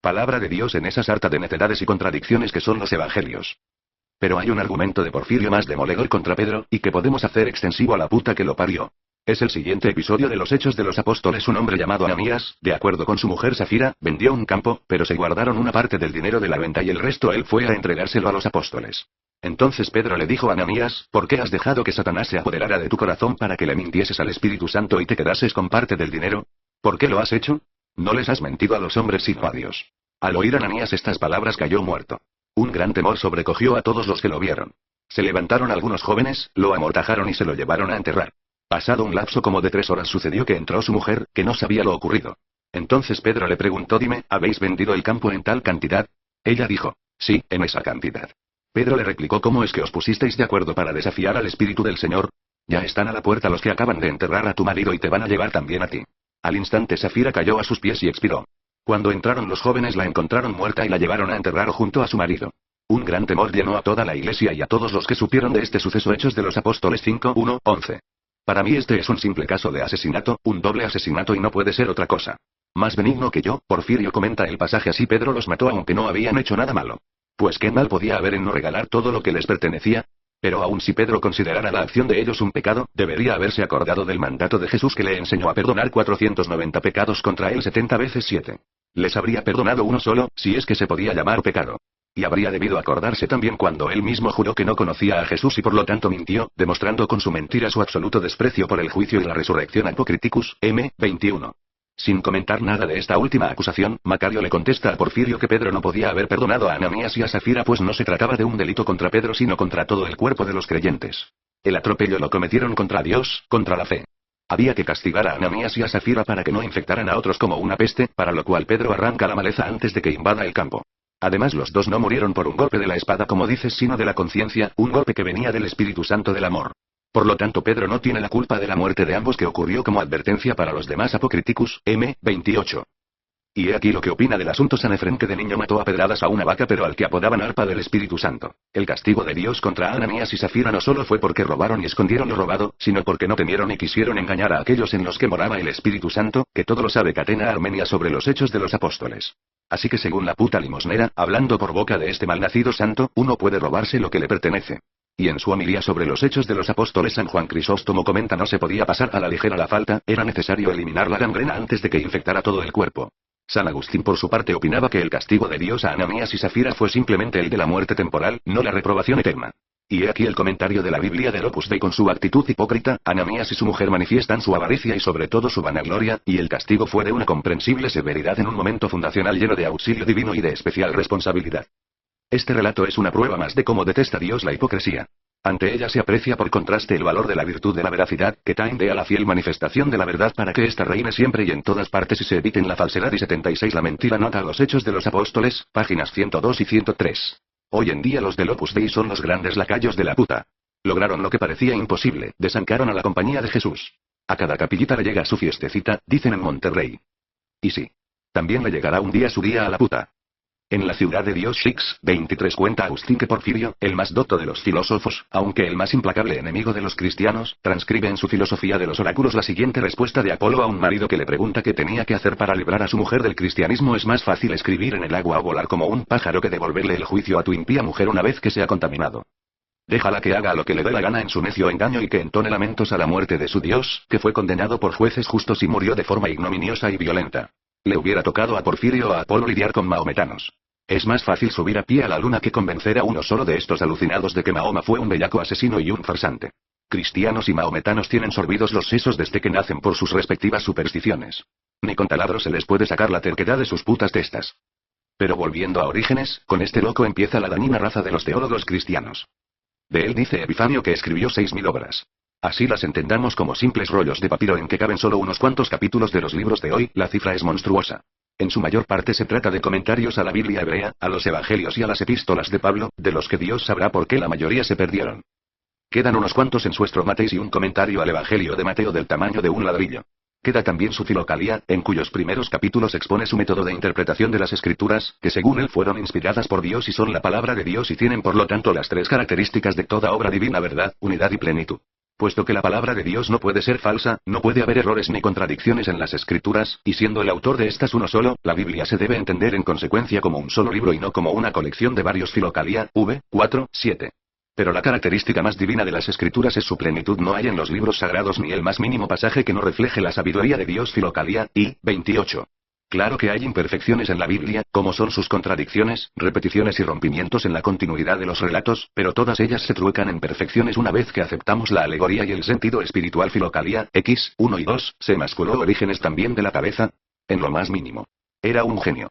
Palabra de Dios en esa sarta de necedades y contradicciones que son los evangelios. Pero hay un argumento de Porfirio más demoledor contra Pedro, y que podemos hacer extensivo a la puta que lo parió. Es el siguiente episodio de los Hechos de los Apóstoles. Un hombre llamado Ananías, de acuerdo con su mujer Safira, vendió un campo, pero se guardaron una parte del dinero de la venta y el resto él fue a entregárselo a los apóstoles. Entonces Pedro le dijo a Ananías: ¿por qué has dejado que Satanás se apoderara de tu corazón para que le mintieses al Espíritu Santo y te quedases con parte del dinero? ¿Por qué lo has hecho? No les has mentido a los hombres sino a Dios. Al oír Ananías estas palabras cayó muerto. Un gran temor sobrecogió a todos los que lo vieron. Se levantaron algunos jóvenes, lo amortajaron y se lo llevaron a enterrar. Pasado un lapso como de 3 horas sucedió que entró su mujer, que no sabía lo ocurrido. Entonces Pedro le preguntó: dime, ¿habéis vendido el campo en tal cantidad? Ella dijo: sí, en esa cantidad. Pedro le replicó: ¿cómo es que os pusisteis de acuerdo para desafiar al Espíritu del Señor? Ya están a la puerta los que acaban de enterrar a tu marido y te van a llevar también a ti. Al instante Safira cayó a sus pies y expiró. Cuando entraron los jóvenes la encontraron muerta y la llevaron a enterrar junto a su marido. Un gran temor llenó a toda la iglesia y a todos los que supieron de este suceso. Hechos de los Apóstoles 5:1-11. Para mí este es un simple caso de asesinato, un doble asesinato y no puede ser otra cosa. Más benigno que yo, Porfirio comenta el pasaje así: Pedro los mató aunque no habían hecho nada malo. Pues qué mal podía haber en no regalar todo lo que les pertenecía. Pero aun si Pedro considerara la acción de ellos un pecado, debería haberse acordado del mandato de Jesús que le enseñó a perdonar 490 pecados contra él 70 veces 7. Les habría perdonado uno solo, si es que se podía llamar pecado. Y habría debido acordarse también cuando él mismo juró que no conocía a Jesús y por lo tanto mintió, demostrando con su mentira su absoluto desprecio por el juicio y la resurrección. Apocrypticus, M. 21. Sin comentar nada de esta última acusación, Macario le contesta a Porfirio que Pedro no podía haber perdonado a Ananías y a Safira, pues no se trataba de un delito contra Pedro sino contra todo el cuerpo de los creyentes. El atropello lo cometieron contra Dios, contra la fe. Había que castigar a Ananías y a Safira para que no infectaran a otros como una peste, para lo cual Pedro arranca la maleza antes de que invada el campo. Además los dos no murieron por un golpe de la espada como dices, sino de la conciencia, un golpe que venía del Espíritu Santo del amor. Por lo tanto Pedro no tiene la culpa de la muerte de ambos, que ocurrió como advertencia para los demás. Apocrypticus, M. 28. Y he aquí lo que opina del asunto San Efrén, que de niño mató a pedradas a una vaca, pero al que apodaban arpa del Espíritu Santo. El castigo de Dios contra Ananías y Safira no solo fue porque robaron y escondieron lo robado, sino porque no temieron y quisieron engañar a aquellos en los que moraba el Espíritu Santo, que todo lo sabe. Catena Armenia sobre los Hechos de los Apóstoles. Así que según la puta limosnera, hablando por boca de este malnacido santo, uno puede robarse lo que le pertenece. Y en su homilía sobre los Hechos de los Apóstoles San Juan Crisóstomo comenta: no se podía pasar a la ligera la falta, era necesario eliminar la gangrena antes de que infectara todo el cuerpo. San Agustín por su parte opinaba que el castigo de Dios a Ananías y Safira fue simplemente el de la muerte temporal, no la reprobación eterna. Y he aquí el comentario de la Biblia del Opus Dei: con su actitud hipócrita, Ananías y su mujer manifiestan su avaricia y sobre todo su vanagloria, y el castigo fue de una comprensible severidad en un momento fundacional lleno de auxilio divino y de especial responsabilidad. Este relato es una prueba más de cómo detesta Dios la hipocresía. Ante ella se aprecia por contraste el valor de la virtud de la veracidad, que tiende a la fiel manifestación de la verdad para que ésta reine siempre y en todas partes y se eviten la falsedad. Y 76 La mentira. Nota a los Hechos de los Apóstoles, páginas 102 y 103. Hoy en día los del Opus Dei son los grandes lacayos de la puta. Lograron lo que parecía imposible, desancaron a la compañía de Jesús. A cada capillita le llega su fiestecita, dicen en Monterrey. Y sí. También le llegará un día su día a la puta. En la ciudad de Dios Shix, 23 cuenta Agustín que Porfirio, el más docto de los filósofos, aunque el más implacable enemigo de los cristianos, transcribe en su filosofía de los oráculos la siguiente respuesta de Apolo a un marido que le pregunta qué tenía que hacer para librar a su mujer del cristianismo: es más fácil escribir en el agua o volar como un pájaro que devolverle el juicio a tu impía mujer una vez que se ha contaminado. Déjala que haga lo que le dé la gana en su necio engaño y que entone lamentos a la muerte de su Dios, que fue condenado por jueces justos y murió de forma ignominiosa y violenta. Le hubiera tocado a Porfirio o a Apolo lidiar con mahometanos. Es más fácil subir a pie a la luna que convencer a uno solo de estos alucinados de que Mahoma fue un bellaco asesino y un farsante. Cristianos y mahometanos tienen sorbidos los sesos desde que nacen por sus respectivas supersticiones. Ni con taladro se les puede sacar la terquedad de sus putas testas. Pero volviendo a Orígenes, con este loco empieza la dañina raza de los teólogos cristianos. De él dice Epifanio que escribió 6000 obras. Así las entendamos como simples rollos de papiro en que caben solo unos cuantos capítulos de los libros de hoy, la cifra es monstruosa. En su mayor parte se trata de comentarios a la Biblia hebrea, a los evangelios y a las epístolas de Pablo, de los que Dios sabrá por qué la mayoría se perdieron. Quedan unos cuantos en su Estromateis y un comentario al evangelio de Mateo del tamaño de un ladrillo. Queda también su Filocalía, en cuyos primeros capítulos expone su método de interpretación de las escrituras, que según él fueron inspiradas por Dios y son la palabra de Dios y tienen por lo tanto las 3 características de toda obra divina: verdad, unidad y plenitud. Puesto que la palabra de Dios no puede ser falsa, no puede haber errores ni contradicciones en las escrituras, y siendo el autor de estas uno solo, la Biblia se debe entender en consecuencia como un solo libro y no como una colección de varios. Filocalia, v. 4, 7. Pero la característica más divina de las escrituras es su plenitud. No hay en los libros sagrados ni el más mínimo pasaje que no refleje la sabiduría de Dios. Filocalia, I. 28. Claro que hay imperfecciones en la Biblia, como son sus contradicciones, repeticiones y rompimientos en la continuidad de los relatos, pero todas ellas se truecan en perfecciones una vez que aceptamos la alegoría y el sentido espiritual. Filocalia, X, 1 y 2, se masculó Orígenes también de la cabeza. En lo más mínimo. Era un genio.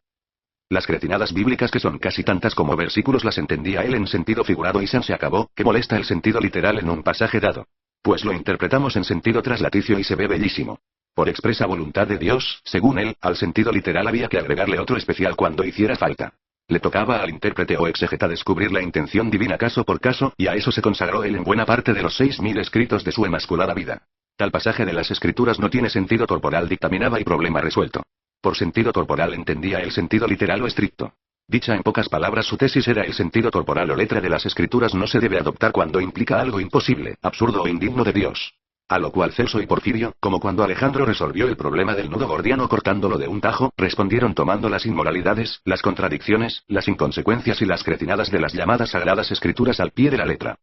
Las cretinadas bíblicas, que son casi tantas como versículos, las entendía él en sentido figurado y se acabó. ¿Qué molesta el sentido literal en un pasaje dado? Pues lo interpretamos en sentido traslaticio y se ve bellísimo. Por expresa voluntad de Dios, según él, al sentido literal había que agregarle otro especial cuando hiciera falta. Le tocaba al intérprete o exégeta descubrir la intención divina caso por caso, y a eso se consagró él en buena parte de los 6.000 escritos de su emasculada vida. Tal pasaje de las escrituras no tiene sentido corporal, dictaminaba, y problema resuelto. Por sentido corporal entendía el sentido literal o estricto. Dicha en pocas palabras, su tesis era: el sentido corporal o letra de las escrituras no se debe adoptar cuando implica algo imposible, absurdo o indigno de Dios. A lo cual Celso y Porfirio, como cuando Alejandro resolvió el problema del nudo gordiano cortándolo de un tajo, respondieron tomando las inmoralidades, las contradicciones, las inconsecuencias y las cretinadas de las llamadas sagradas escrituras al pie de la letra.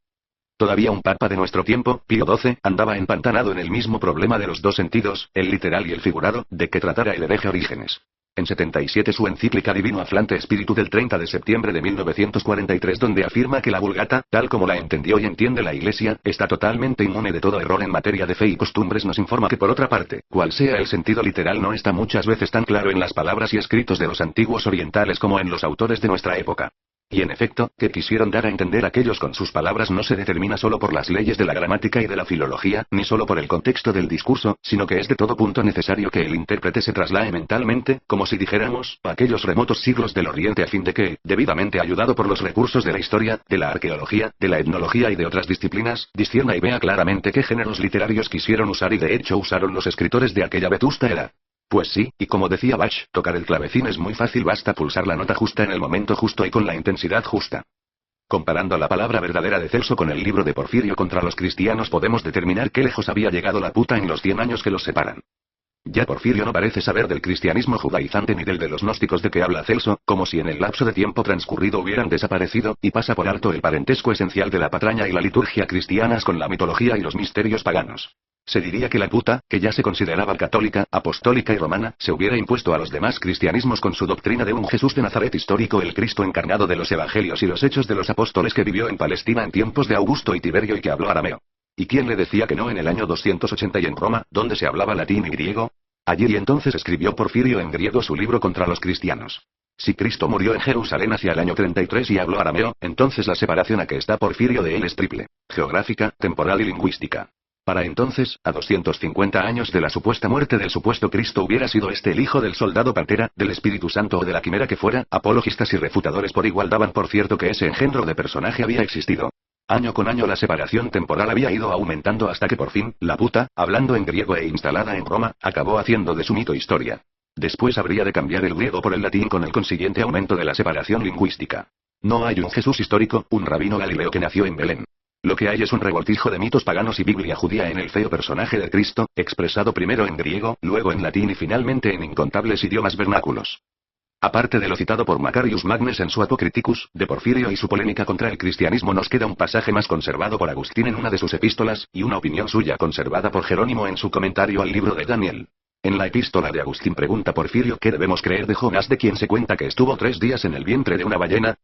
Todavía un papa de nuestro tiempo, Pío XII, andaba empantanado en el mismo problema de los dos sentidos, el literal y el figurado, de que tratara el hereje Orígenes. En 77 su encíclica Divino Aflante Espíritu del 30 de septiembre de 1943, donde afirma que la Vulgata, tal como la entendió y entiende la Iglesia, está totalmente inmune de todo error en materia de fe y costumbres, nos informa que, por otra parte, cual sea el sentido literal, no está muchas veces tan claro en las palabras y escritos de los antiguos orientales como en los autores de nuestra época. Y en efecto, que quisieron dar a entender aquellos con sus palabras no se determina solo por las leyes de la gramática y de la filología, ni solo por el contexto del discurso, sino que es de todo punto necesario que el intérprete se traslade mentalmente, como si dijéramos, a aquellos remotos siglos del Oriente, a fin de que, debidamente ayudado por los recursos de la historia, de la arqueología, de la etnología y de otras disciplinas, discierna y vea claramente qué géneros literarios quisieron usar y de hecho usaron los escritores de aquella vetusta era. Pues sí, y como decía Bach, tocar el clavecín es muy fácil, basta pulsar la nota justa en el momento justo y con la intensidad justa. Comparando la palabra verdadera de Celso con el libro de Porfirio contra los cristianos, podemos determinar qué lejos había llegado la puta en los 100 años que los separan. Ya Porfirio no parece saber del cristianismo judaizante ni del de los gnósticos de que habla Celso, como si en el lapso de tiempo transcurrido hubieran desaparecido, y pasa por alto el parentesco esencial de la patraña y la liturgia cristianas con la mitología y los misterios paganos. Se diría que la puta, que ya se consideraba católica, apostólica y romana, se hubiera impuesto a los demás cristianismos con su doctrina de un Jesús de Nazaret histórico, el Cristo encarnado de los evangelios y los hechos de los apóstoles, que vivió en Palestina en tiempos de Augusto y Tiberio y que habló arameo. ¿Y quién le decía que no en el año 280 y en Roma, donde se hablaba latín y griego? Allí y entonces escribió Porfirio en griego su libro contra los cristianos. Si Cristo murió en Jerusalén hacia el año 33 y habló arameo, entonces la separación a que está Porfirio de él es triple: geográfica, temporal y lingüística. Para entonces, a 250 años de la supuesta muerte del supuesto Cristo, hubiera sido este el hijo del soldado Pantera, del Espíritu Santo o de la quimera que fuera. Apologistas y refutadores por igual daban por cierto que ese engendro de personaje había existido. Año con año la separación temporal había ido aumentando hasta que por fin, la puta, hablando en griego e instalada en Roma, acabó haciendo de su mito historia. Después habría de cambiar el griego por el latín con el consiguiente aumento de la separación lingüística. No hay un Jesús histórico, un rabino galileo que nació en Belén. Lo que hay es un revoltijo de mitos paganos y Biblia judía en el feo personaje de Cristo, expresado primero en griego, luego en latín y finalmente en incontables idiomas vernáculos. Aparte de lo citado por Macarius Magnes en su Apocriticus, de Porfirio y su polémica contra el cristianismo, nos queda un pasaje más conservado por Agustín en una de sus epístolas, y una opinión suya conservada por Jerónimo en su comentario al libro de Daniel. En la epístola de Agustín pregunta Porfirio qué debemos creer de Jonás, de quien se cuenta que estuvo 3 días en el vientre de una ballena.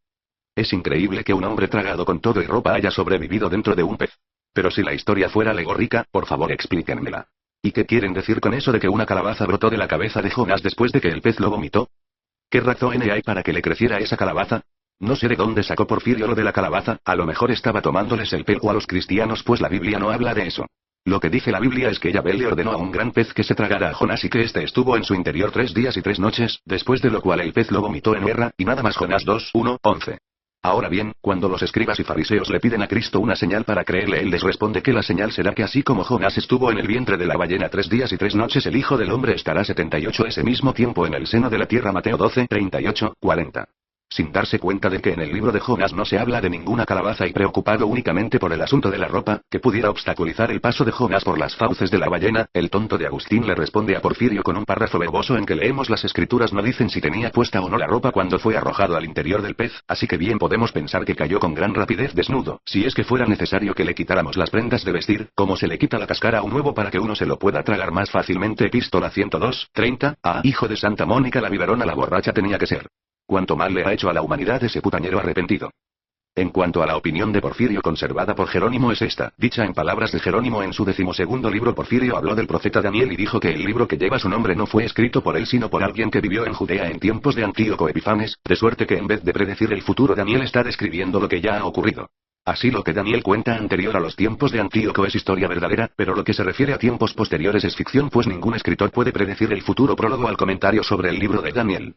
Es increíble que un hombre tragado con todo y ropa haya sobrevivido dentro de un pez. Pero si la historia fuera alegórica, por favor explíquenmela. ¿Y qué quieren decir con eso de que una calabaza brotó de la cabeza de Jonás después de que el pez lo vomitó? ¿Qué razón hay para que le creciera esa calabaza? No sé de dónde sacó Porfirio lo de la calabaza, a lo mejor estaba tomándoles el pelo a los cristianos, pues la Biblia no habla de eso. Lo que dice la Biblia es que Yahvé le ordenó a un gran pez que se tragara a Jonás y que éste estuvo en su interior 3 días y 3 noches, después de lo cual el pez lo vomitó en guerra, y nada más. Jonás 2, 1, 11. Ahora bien, cuando los escribas y fariseos le piden a Cristo una señal para creerle, él les responde que la señal será que así como Jonás estuvo en el vientre de la ballena 3 días y 3 noches, el Hijo del Hombre estará 78 ese mismo tiempo en el seno de la tierra. Mateo 12, 38, 40. sin darse cuenta de que en el libro de Jonás no se habla de ninguna calabaza y preocupado únicamente por el asunto de la ropa, que pudiera obstaculizar el paso de Jonás por las fauces de la ballena, el tonto de Agustín le responde a Porfirio con un párrafo verboso en que leemos: las escrituras no dicen si tenía puesta o no la ropa cuando fue arrojado al interior del pez, así que bien podemos pensar que cayó con gran rapidez desnudo, si es que fuera necesario que le quitáramos las prendas de vestir, como se le quita la cáscara a un huevo para que uno se lo pueda tragar más fácilmente. Epístola 102:30, hijo de Santa Mónica la biberona, la borracha tenía que ser. Cuánto mal le ha hecho a la humanidad ese putañero arrepentido. En cuanto a la opinión de Porfirio conservada por Jerónimo es esta, dicha en palabras de Jerónimo en su 12º libro. Porfirio habló del profeta Daniel y dijo que el libro que lleva su nombre no fue escrito por él sino por alguien que vivió en Judea en tiempos de Antíoco Epifanes, de suerte que en vez de predecir el futuro Daniel está describiendo lo que ya ha ocurrido. Así lo que Daniel cuenta anterior a los tiempos de Antíoco es historia verdadera, pero lo que se refiere a tiempos posteriores es ficción, pues ningún escritor puede predecir el futuro. Prólogo al comentario sobre el libro de Daniel.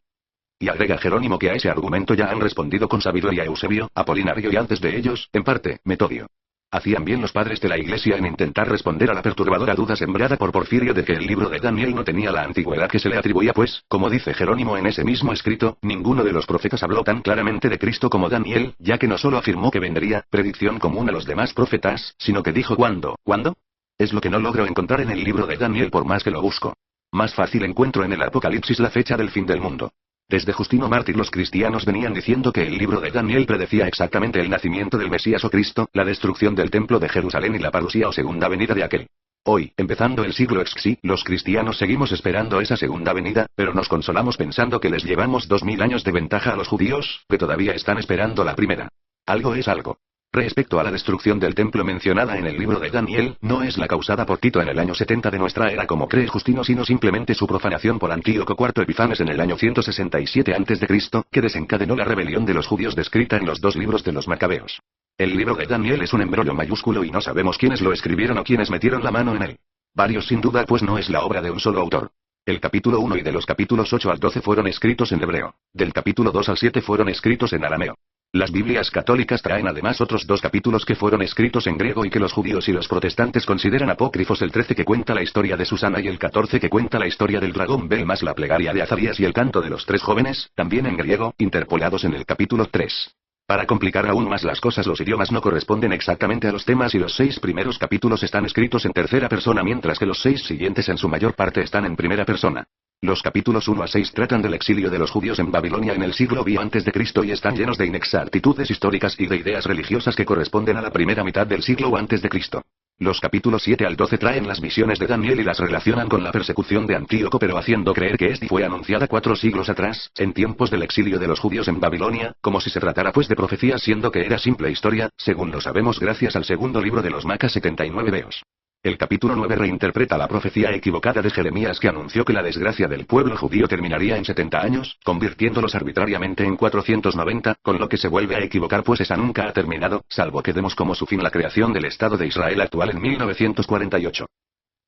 Y agrega Jerónimo que a ese argumento ya han respondido con sabiduría Eusebio, Apolinario y antes de ellos, en parte, Metodio. Hacían bien los padres de la Iglesia en intentar responder a la perturbadora duda sembrada por Porfirio de que el libro de Daniel no tenía la antigüedad que se le atribuía, pues, como dice Jerónimo en ese mismo escrito, ninguno de los profetas habló tan claramente de Cristo como Daniel, ya que no solo afirmó que vendría, predicción común a los demás profetas, sino que dijo ¿cuándo? ¿Cuándo? Es lo que no logro encontrar en el libro de Daniel por más que lo busco. Más fácil encuentro en el Apocalipsis la fecha del fin del mundo. Desde Justino Mártir los cristianos venían diciendo que el libro de Daniel predecía exactamente el nacimiento del Mesías o Cristo, la destrucción del templo de Jerusalén y la parusía o segunda venida de aquel. Hoy, empezando el siglo XXI, los cristianos seguimos esperando esa segunda venida, pero nos consolamos pensando que les llevamos 2000 años de ventaja a los judíos, que todavía están esperando la primera. Algo es algo. Respecto a la destrucción del templo mencionada en el libro de Daniel, no es la causada por Tito en el año 70 de nuestra era como cree Justino, sino simplemente su profanación por Antíoco IV Epifanes en el año 167 a.C., que desencadenó la rebelión de los judíos descrita en los dos libros de los Macabeos. El libro de Daniel es un embrollo mayúsculo y no sabemos quiénes lo escribieron o quiénes metieron la mano en él. Varios sin duda, pues no es la obra de un solo autor. El capítulo 1 y de los capítulos 8 al 12 fueron escritos en hebreo. Del capítulo 2 al 7 fueron escritos en arameo. Las Biblias católicas traen además otros dos capítulos que fueron escritos en griego y que los judíos y los protestantes consideran apócrifos: el 13 que cuenta la historia de Susana y el 14 que cuenta la historia del dragón Bel más la plegaria de Azarías y el canto de los tres jóvenes, también en griego, interpolados en el capítulo 3. Para complicar aún más las cosas, los idiomas no corresponden exactamente a los temas y los 6 primeros capítulos están escritos en tercera persona, mientras que los 6 siguientes en su mayor parte están en primera persona. Los capítulos 1 a 6 tratan del exilio de los judíos en Babilonia en el siglo V a.C. y están llenos de inexactitudes históricas y de ideas religiosas que corresponden a la primera mitad del siglo a.C. Los capítulos 7 al 12 traen las visiones de Daniel y las relacionan con la persecución de Antíoco, pero haciendo creer que esta fue anunciada 4 siglos atrás, en tiempos del exilio de los judíos en Babilonia, como si se tratara pues de profecía, siendo que era simple historia, según lo sabemos gracias al segundo libro de los Macas 79 veos. El capítulo 9 reinterpreta la profecía equivocada de Jeremías, que anunció que la desgracia del pueblo judío terminaría en 70 años, convirtiéndolos arbitrariamente en 490, con lo que se vuelve a equivocar, pues esa nunca ha terminado, salvo que demos como su fin la creación del Estado de Israel actual en 1948.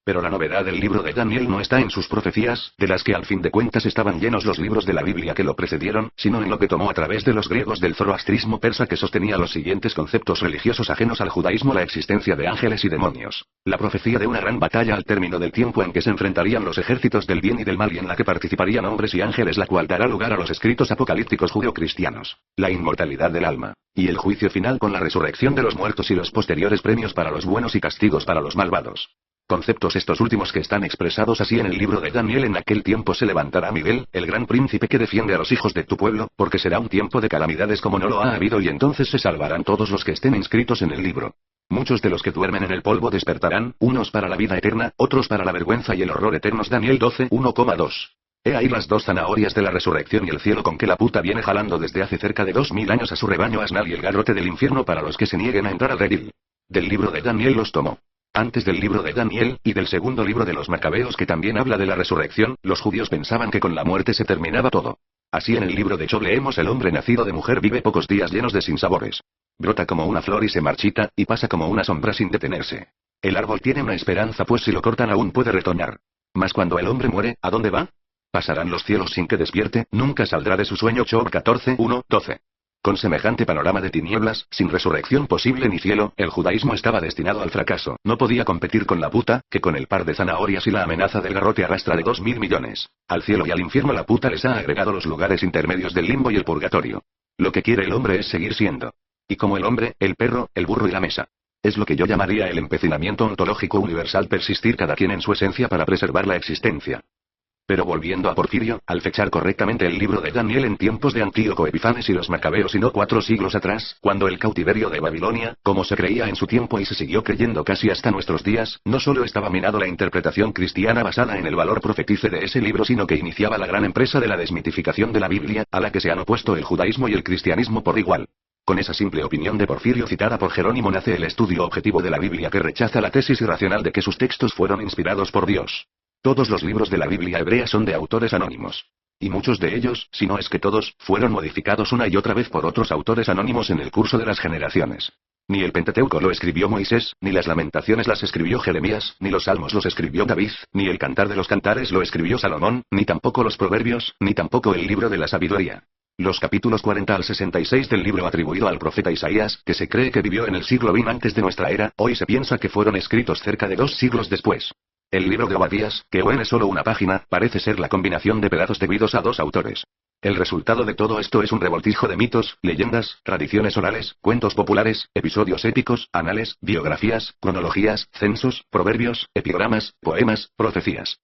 Pero la novedad del libro de Daniel no está en sus profecías, de las que al fin de cuentas estaban llenos los libros de la Biblia que lo precedieron, sino en lo que tomó a través de los griegos del zoroastrismo persa, que sostenía los siguientes conceptos religiosos ajenos al judaísmo: la existencia de ángeles y demonios, la profecía de una gran batalla al término del tiempo en que se enfrentarían los ejércitos del bien y del mal y en la que participarían hombres y ángeles, la cual dará lugar a los escritos apocalípticos judeocristianos, la inmortalidad del alma, y el juicio final con la resurrección de los muertos y los posteriores premios para los buenos y castigos para los malvados. Conceptos estos últimos que están expresados así en el libro de Daniel: en aquel tiempo se levantará Miguel, el gran príncipe que defiende a los hijos de tu pueblo, porque será un tiempo de calamidades como no lo ha habido, y entonces se salvarán todos los que estén inscritos en el libro. Muchos de los que duermen en el polvo despertarán, unos para la vida eterna, otros para la vergüenza y el horror eternos. Daniel 12, 1,2. He ahí las dos zanahorias de la resurrección y el cielo con que la puta viene jalando desde hace cerca de 2000 años a su rebaño asnal, y el garrote del infierno para los que se nieguen a entrar al redil. Del libro de Daniel los tomó. Antes del libro de Daniel, y del segundo libro de los Macabeos que también habla de la resurrección, los judíos pensaban que con la muerte se terminaba todo. Así en el libro de Job leemos: el hombre nacido de mujer vive pocos días llenos de sinsabores. Brota como una flor y se marchita, y pasa como una sombra sin detenerse. El árbol tiene una esperanza, pues si lo cortan aún puede retoñar. Mas cuando el hombre muere, ¿a dónde va? Pasarán los cielos sin que despierte, nunca saldrá de su sueño. Job 14, 1, 12. Con semejante panorama de tinieblas, sin resurrección posible ni cielo, el judaísmo estaba destinado al fracaso. No podía competir con la puta, que con el par de zanahorias y la amenaza del garrote arrastra de 2.000 millones. Al cielo y al infierno la puta les ha agregado los lugares intermedios del limbo y el purgatorio. Lo que quiere el hombre es seguir siendo. Y como el hombre, el perro, el burro y la mesa. Es lo que yo llamaría el empecinamiento ontológico universal, persistir cada quien en su esencia para preservar la existencia. Pero volviendo a Porfirio, al fechar correctamente el libro de Daniel en tiempos de Antíoco Epifanes y los macabeos y no 4 siglos atrás, cuando el cautiverio de Babilonia, como se creía en su tiempo y se siguió creyendo casi hasta nuestros días, no solo estaba minado la interpretación cristiana basada en el valor profetice de ese libro, sino que iniciaba la gran empresa de la desmitificación de la Biblia, a la que se han opuesto el judaísmo y el cristianismo por igual. Con esa simple opinión de Porfirio citada por Jerónimo nace el estudio objetivo de la Biblia, que rechaza la tesis irracional de que sus textos fueron inspirados por Dios. Todos los libros de la Biblia hebrea son de autores anónimos. Y muchos de ellos, si no es que todos, fueron modificados una y otra vez por otros autores anónimos en el curso de las generaciones. Ni el Pentateuco lo escribió Moisés, ni las Lamentaciones las escribió Jeremías, ni los Salmos los escribió David, ni el Cantar de los Cantares lo escribió Salomón, ni tampoco los Proverbios, ni tampoco el libro de la Sabiduría. Los capítulos 40 al 66 del libro atribuido al profeta Isaías, que se cree que vivió en el siglo XX antes de nuestra era, hoy se piensa que fueron escritos cerca de 2 siglos después. El libro de Obadías, que es solo una página, parece ser la combinación de pedazos debidos a 2 autores. El resultado de todo esto es un revoltijo de mitos, leyendas, tradiciones orales, cuentos populares, episodios épicos, anales, biografías, cronologías, censos, proverbios, epigramas, poemas, profecías.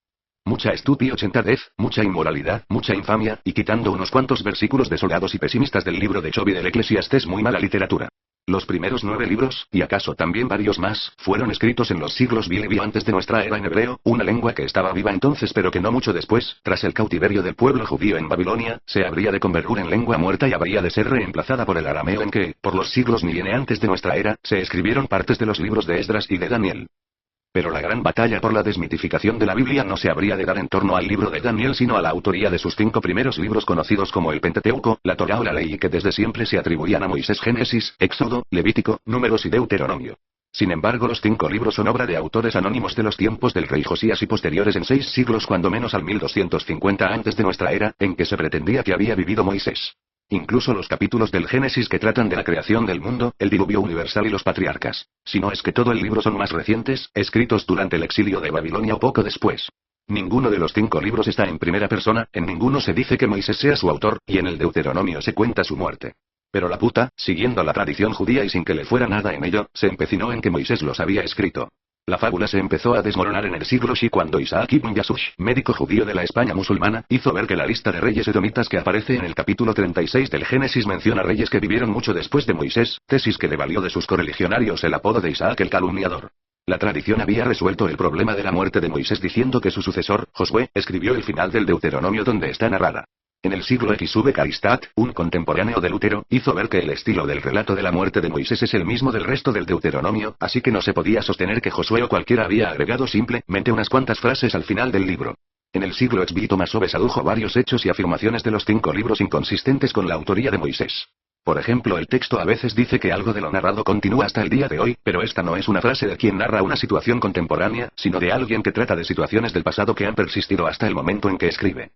Mucha estupidez, mucha inmoralidad, mucha infamia, y quitando unos cuantos versículos desolados y pesimistas del libro de Job y del Eclesiastés, muy mala literatura. Los primeros 9 libros, y acaso también varios más, fueron escritos en los siglos Bilibio antes de nuestra era en hebreo, una lengua que estaba viva entonces pero que no mucho después, tras el cautiverio del pueblo judío en Babilonia, se habría de convertir en lengua muerta y habría de ser reemplazada por el arameo en que, por los siglos ni viene antes de nuestra era, se escribieron partes de los libros de Esdras y de Daniel. Pero la gran batalla por la desmitificación de la Biblia no se habría de dar en torno al libro de Daniel, sino a la autoría de sus 5 primeros libros conocidos como el Pentateuco, la Torá o la Ley, y que desde siempre se atribuían a Moisés: Génesis, Éxodo, Levítico, Números y Deuteronomio. Sin embargo, los 5 libros son obra de autores anónimos de los tiempos del rey Josías y posteriores en 6 siglos, cuando menos al 1250 antes de nuestra era, en que se pretendía que había vivido Moisés. Incluso los capítulos del Génesis que tratan de la creación del mundo, el diluvio universal y los patriarcas. Si no es que todo el libro son más recientes, escritos durante el exilio de Babilonia o poco después. Ninguno de los 5 libros está en primera persona, en ninguno se dice que Moisés sea su autor, y en el Deuteronomio se cuenta su muerte. Pero la puta, siguiendo la tradición judía y sin que le fuera nada en ello, se empecinó en que Moisés los había escrito. La fábula se empezó a desmoronar en el siglo Shi cuando Isaac ibn Yasush, médico judío de la España musulmana, hizo ver que la lista de reyes edomitas que aparece en el capítulo 36 del Génesis menciona reyes que vivieron mucho después de Moisés, tesis que le valió de sus correligionarios el apodo de Isaac el calumniador. La tradición había resuelto el problema de la muerte de Moisés diciendo que su sucesor, Josué, escribió el final del Deuteronomio donde está narrada. En el siglo XV Caristat, un contemporáneo de Lutero, hizo ver que el estilo del relato de la muerte de Moisés es el mismo del resto del Deuteronomio, así que no se podía sostener que Josué o cualquiera había agregado simplemente unas cuantas frases al final del libro. En el siglo XV Tomaso adujo varios hechos y afirmaciones de los 5 libros inconsistentes con la autoría de Moisés. Por ejemplo, el texto a veces dice que algo de lo narrado continúa hasta el día de hoy, pero esta no es una frase de quien narra una situación contemporánea, sino de alguien que trata de situaciones del pasado que han persistido hasta el momento en que escribe.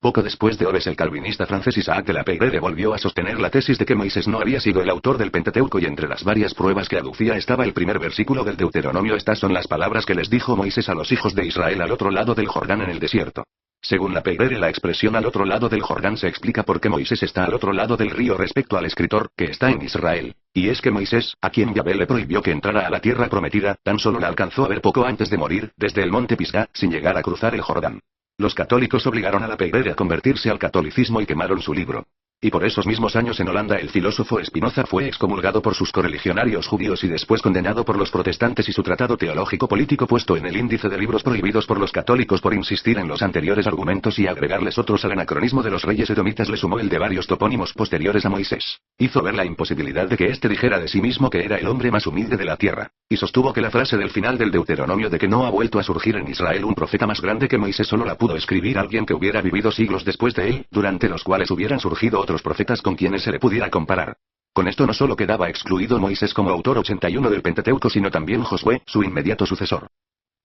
Poco después de Hobbes, el calvinista francés Isaac de la Peyrère volvió a sostener la tesis de que Moisés no había sido el autor del Pentateuco, y entre las varias pruebas que aducía estaba el primer versículo del Deuteronomio. Estas son las palabras que les dijo Moisés a los hijos de Israel al otro lado del Jordán en el desierto. Según la Peyrère, la expresión al otro lado del Jordán se explica por qué Moisés está al otro lado del río respecto al escritor, que está en Israel. Y es que Moisés, a quien Yahvé le prohibió que entrara a la tierra prometida, tan solo la alcanzó a ver poco antes de morir, desde el monte Pisgah, sin llegar a cruzar el Jordán. Los católicos obligaron a la Peyrère a convertirse al catolicismo y quemaron su libro. Y por esos mismos años en Holanda el filósofo Spinoza fue excomulgado por sus correligionarios judíos y después condenado por los protestantes, y su tratado teológico político puesto en el índice de libros prohibidos por los católicos por insistir en los anteriores argumentos y agregarles otros al anacronismo de los reyes edomitas le sumó el de varios topónimos posteriores a Moisés. Hizo ver la imposibilidad de que éste dijera de sí mismo que era el hombre más humilde de la tierra, y sostuvo que la frase del final del Deuteronomio de que no ha vuelto a surgir en Israel un profeta más grande que Moisés solo la pudo escribir alguien que hubiera vivido siglos después de él, durante los cuales hubieran surgido otros profetas con quienes se le pudiera comparar. Con esto no solo quedaba excluido Moisés como autor 81 del Pentateuco, sino también Josué, su inmediato sucesor.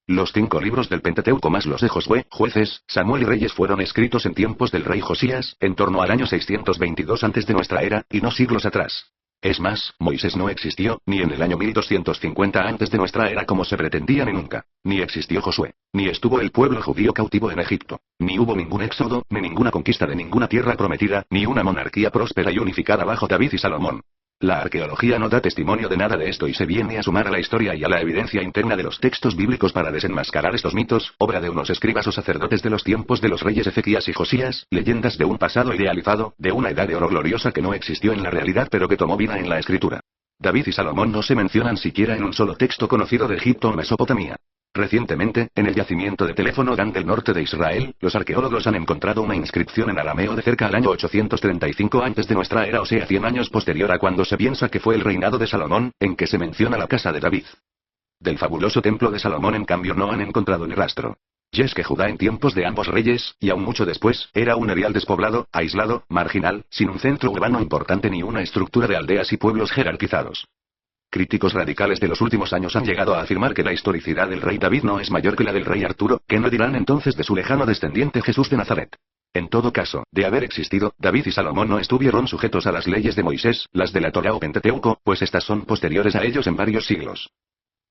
Los 5 libros del Pentateuco más los de Josué, Jueces, Samuel y Reyes fueron escritos en tiempos del rey Josías, en torno al año 622 antes de nuestra era, y no siglos atrás. Es más, Moisés no existió, ni en el año 1250 antes de nuestra era como se pretendía ni nunca. Ni existió Josué. Ni estuvo el pueblo judío cautivo en Egipto. Ni hubo ningún éxodo, ni ninguna conquista de ninguna tierra prometida, ni una monarquía próspera y unificada bajo David y Salomón. La arqueología no da testimonio de nada de esto y se viene a sumar a la historia y a la evidencia interna de los textos bíblicos para desenmascarar estos mitos, obra de unos escribas o sacerdotes de los tiempos de los reyes Ezequías y Josías, leyendas de un pasado idealizado, de una edad de oro gloriosa que no existió en la realidad pero que tomó vida en la escritura. David y Salomón no se mencionan siquiera en un solo texto conocido de Egipto o Mesopotamia. Recientemente, en el yacimiento de teléfono Dan del norte de Israel, los arqueólogos han encontrado una inscripción en arameo de cerca al año 835 antes de nuestra era, o sea 100 años posterior a cuando se piensa que fue el reinado de Salomón, en que se menciona la casa de David. Del fabuloso templo de Salomón en cambio no han encontrado ni rastro. Y es que Judá en tiempos de ambos reyes, y aún mucho después, era un erial despoblado, aislado, marginal, sin un centro urbano importante ni una estructura de aldeas y pueblos jerarquizados. Críticos radicales de los últimos años han llegado a afirmar que la historicidad del rey David no es mayor que la del rey Arturo, que no dirán entonces de su lejano descendiente Jesús de Nazaret. En todo caso, de haber existido, David y Salomón no estuvieron sujetos a las leyes de Moisés, las de la Torá o Pentateuco, pues estas son posteriores a ellos en varios siglos.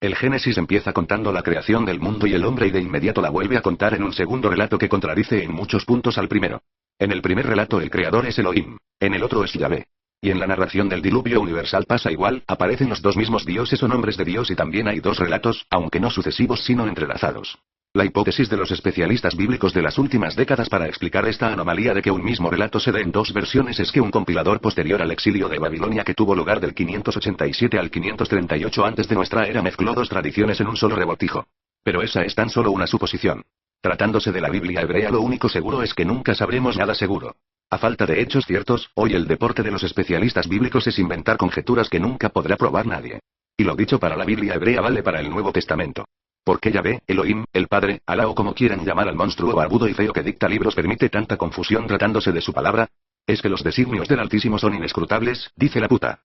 El Génesis empieza contando la creación del mundo y el hombre y de inmediato la vuelve a contar en un segundo relato que contradice en muchos puntos al primero. En el primer relato el creador es Elohim, en el otro es Yahvé. Y en la narración del diluvio universal pasa igual, aparecen los dos mismos dioses o nombres de Dios y también hay dos relatos, aunque no sucesivos sino entrelazados. La hipótesis de los especialistas bíblicos de las últimas décadas para explicar esta anomalía de que un mismo relato se dé en dos versiones es que un compilador posterior al exilio de Babilonia que tuvo lugar del 587 al 538 antes de nuestra era mezcló dos tradiciones en un solo revoltijo. Pero esa es tan solo una suposición. Tratándose de la Biblia hebrea, lo único seguro es que nunca sabremos nada seguro. A falta de hechos ciertos, hoy el deporte de los especialistas bíblicos es inventar conjeturas que nunca podrá probar nadie. Y lo dicho para la Biblia hebrea vale para el Nuevo Testamento. Porque Yahvé, Elohim, el Padre, Alá o como quieran llamar al monstruo barbudo y feo que dicta libros permite tanta confusión tratándose de su palabra? Es que los designios del Altísimo son inescrutables, dice la puta.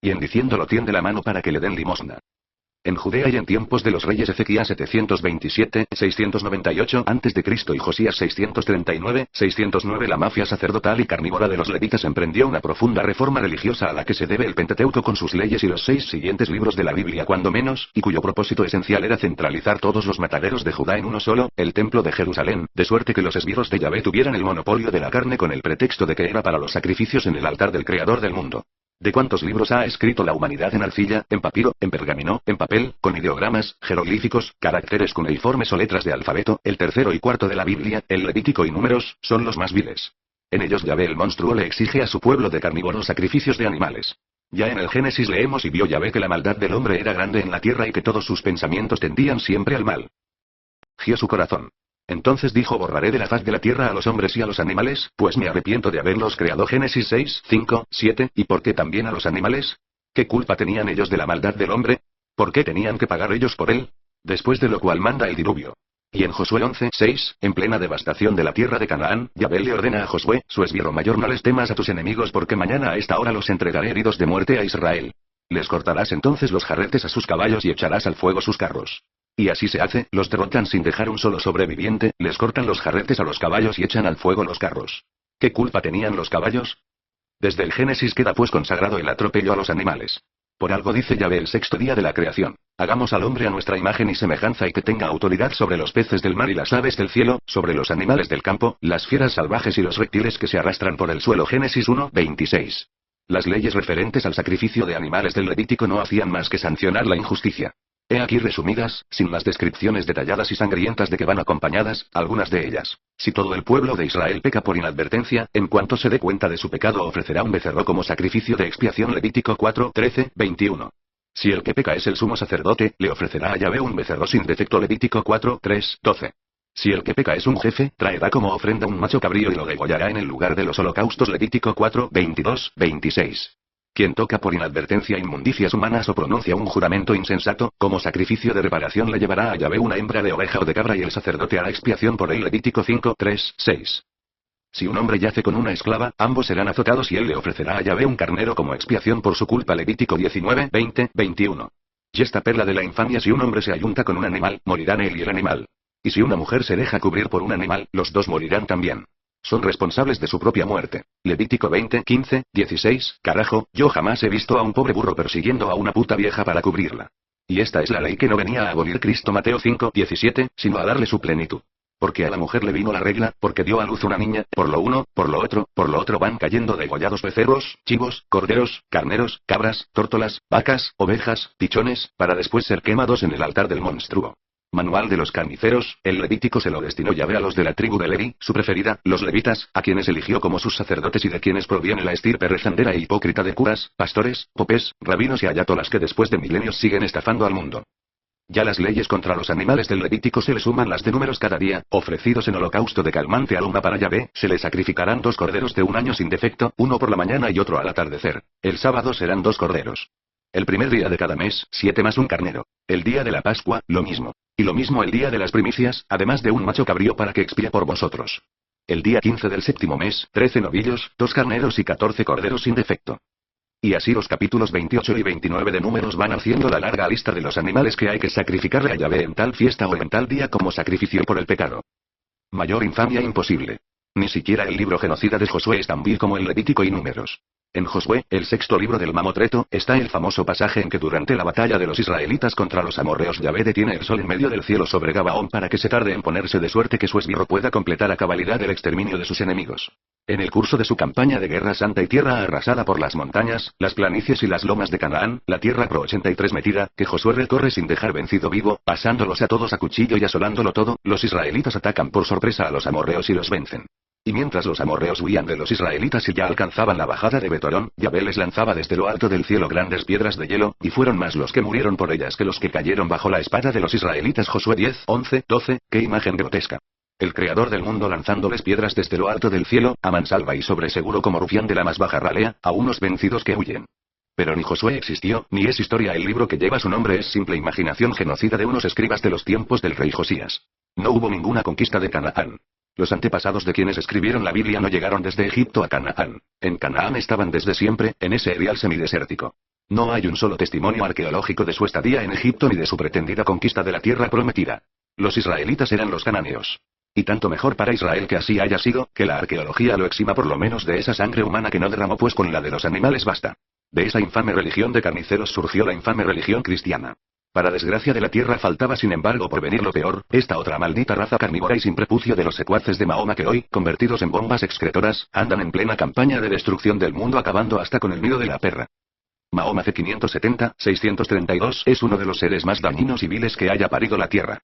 Y en diciéndolo tiende la mano para que le den limosna. En Judea y en tiempos de los reyes Ezequías 727-698 a.C. y Josías 639-609 la mafia sacerdotal y carnívora de los levitas emprendió una profunda reforma religiosa a la que se debe el Pentateuco con sus leyes y los 6 siguientes libros de la Biblia cuando menos, y cuyo propósito esencial era centralizar todos los mataderos de Judá en uno solo, el templo de Jerusalén, de suerte que los esbirros de Yahvé tuvieran el monopolio de la carne con el pretexto de que era para los sacrificios en el altar del Creador del mundo. ¿De cuántos libros ha escrito la humanidad en arcilla, en papiro, en pergamino, en papel, con ideogramas, jeroglíficos, caracteres cuneiformes o letras de alfabeto? El tercero y cuarto de la Biblia, el Levítico y Números, son los más viles. En ellos Yahvé el monstruo le exige a su pueblo de carnívoros sacrificios de animales. Ya en el Génesis leemos y vio Yahvé que la maldad del hombre era grande en la tierra y que todos sus pensamientos tendían siempre al mal. Gió su corazón. Entonces dijo: borraré de la faz de la tierra a los hombres y a los animales, pues me arrepiento de haberlos creado. Génesis 6, 5, 7, ¿y por qué también a los animales? ¿Qué culpa tenían ellos de la maldad del hombre? ¿Por qué tenían que pagar ellos por él? Después de lo cual manda el diluvio. Y en Josué 11, 6, en plena devastación de la tierra de Canaán, Yahvé le ordena a Josué, su esbirro mayor: no les temas a tus enemigos porque mañana a esta hora los entregaré heridos de muerte a Israel. Les cortarás entonces los jarretes a sus caballos y echarás al fuego sus carros. Y así se hace, los derrotan sin dejar un solo sobreviviente, les cortan los jarretes a los caballos y echan al fuego los carros. ¿Qué culpa tenían los caballos? Desde el Génesis queda pues consagrado el atropello a los animales. Por algo dice Yahvé el sexto día de la creación: hagamos al hombre a nuestra imagen y semejanza y que tenga autoridad sobre los peces del mar y las aves del cielo, sobre los animales del campo, las fieras salvajes y los reptiles que se arrastran por el suelo. Génesis 1, 26. Las leyes referentes al sacrificio de animales del Levítico no hacían más que sancionar la injusticia. He aquí resumidas, sin las descripciones detalladas y sangrientas de que van acompañadas, algunas de ellas. Si todo el pueblo de Israel peca por inadvertencia, en cuanto se dé cuenta de su pecado ofrecerá un becerro como sacrificio de expiación. Levítico 4, 13, 21. Si el que peca es el sumo sacerdote, le ofrecerá a Yahvé un becerro sin defecto. Levítico 4, 3, 12. Si el que peca es un jefe, traerá como ofrenda un macho cabrío y lo degollará en el lugar de los holocaustos. Levítico 4, 22, 26. Quien toca por inadvertencia inmundicias humanas o pronuncia un juramento insensato, como sacrificio de reparación le llevará a Yahvé una hembra de oveja o de cabra y el sacerdote hará expiación por él. Levítico 5, 3, 6. Si un hombre yace con una esclava, ambos serán azotados y él le ofrecerá a Yahvé un carnero como expiación por su culpa. Levítico 19, 20, 21. Y esta perla de la infamia: si un hombre se ayunta con un animal, morirán él y el animal. Y si una mujer se deja cubrir por un animal, los dos morirán también. Son responsables de su propia muerte. Levítico 20, 15, 16, carajo, yo jamás he visto a un pobre burro persiguiendo a una puta vieja para cubrirla. Y esta es la ley que no venía a abolir Cristo, Mateo 5, 17, sino a darle su plenitud. Porque a la mujer le vino la regla, porque dio a luz una niña, por lo uno, por lo otro van cayendo degollados becerros, chivos, corderos, carneros, cabras, tórtolas, vacas, ovejas, pichones, para después ser quemados en el altar del monstruo. Manual de los carniceros: el Levítico se lo destinó Yahvé a los de la tribu de Leví, su preferida, los levitas, a quienes eligió como sus sacerdotes y de quienes proviene la estirpe rezandera e hipócrita de curas, pastores, popes, rabinos y ayatolas que después de milenios siguen estafando al mundo. Ya las leyes contra los animales del Levítico se le suman las de números cada día, ofrecidos en holocausto de calmante aroma para Yahvé, se le sacrificarán 2 corderos de un año sin defecto, uno por la mañana y otro al atardecer. El sábado serán 2 corderos. El primer día de cada mes, 7 más un carnero. El día de la Pascua, lo mismo. Y lo mismo el día de las primicias, además de un macho cabrío para que expíe por vosotros. El día 15 del séptimo mes, 13 novillos, 2 carneros y 14 corderos sin defecto. Y así los capítulos 28 y 29 de Números van haciendo la larga lista de los animales que hay que sacrificarle a Yahvé en tal fiesta o en tal día como sacrificio por el pecado. Mayor infamia imposible. Ni siquiera el libro genocida de Josué es tan vil como el Levítico y Números. En Josué, el 6º libro del Mamotreto, está el famoso pasaje en que durante la batalla de los israelitas contra los amorreos Yahvé detiene el sol en medio del cielo sobre Gabaón para que se tarde en ponerse, de suerte que su esbirro pueda completar a cabalidad el exterminio de sus enemigos. En el curso de su campaña de guerra santa y tierra arrasada por las montañas, las planicies y las lomas de Canaán, la tierra pro 83 metida, que Josué recorre sin dejar vencido vivo, pasándolos a todos a cuchillo y asolándolo todo, los israelitas atacan por sorpresa a los amorreos y los vencen. Y mientras los amorreos huían de los israelitas y ya alcanzaban la bajada de Betorón, Yahvé les lanzaba desde lo alto del cielo grandes piedras de hielo, y fueron más los que murieron por ellas que los que cayeron bajo la espada de los israelitas. Josué 10, 11, 12, qué imagen grotesca. El creador del mundo lanzándoles piedras desde lo alto del cielo, a mansalva y sobre seguro como rufián de la más baja ralea, a unos vencidos que huyen. Pero ni Josué existió, ni es historia. El libro que lleva su nombre es simple imaginación genocida de unos escribas de los tiempos del rey Josías. No hubo ninguna conquista de Canaán. Los antepasados de quienes escribieron la Biblia no llegaron desde Egipto a Canaán. En Canaán estaban desde siempre, en ese erial semidesértico. No hay un solo testimonio arqueológico de su estadía en Egipto ni de su pretendida conquista de la tierra prometida. Los israelitas eran los cananeos. Y tanto mejor para Israel que así haya sido, que la arqueología lo exima por lo menos de esa sangre humana que no derramó, pues con la de los animales basta. De esa infame religión de carniceros surgió la infame religión cristiana. Para desgracia de la tierra faltaba sin embargo por venir lo peor, esta otra maldita raza carnívora y sin prepucio de los secuaces de Mahoma que hoy, convertidos en bombas excretoras, andan en plena campaña de destrucción del mundo acabando hasta con el nido de la perra. Mahoma C570, 632 es uno de los seres más dañinos y viles que haya parido la tierra.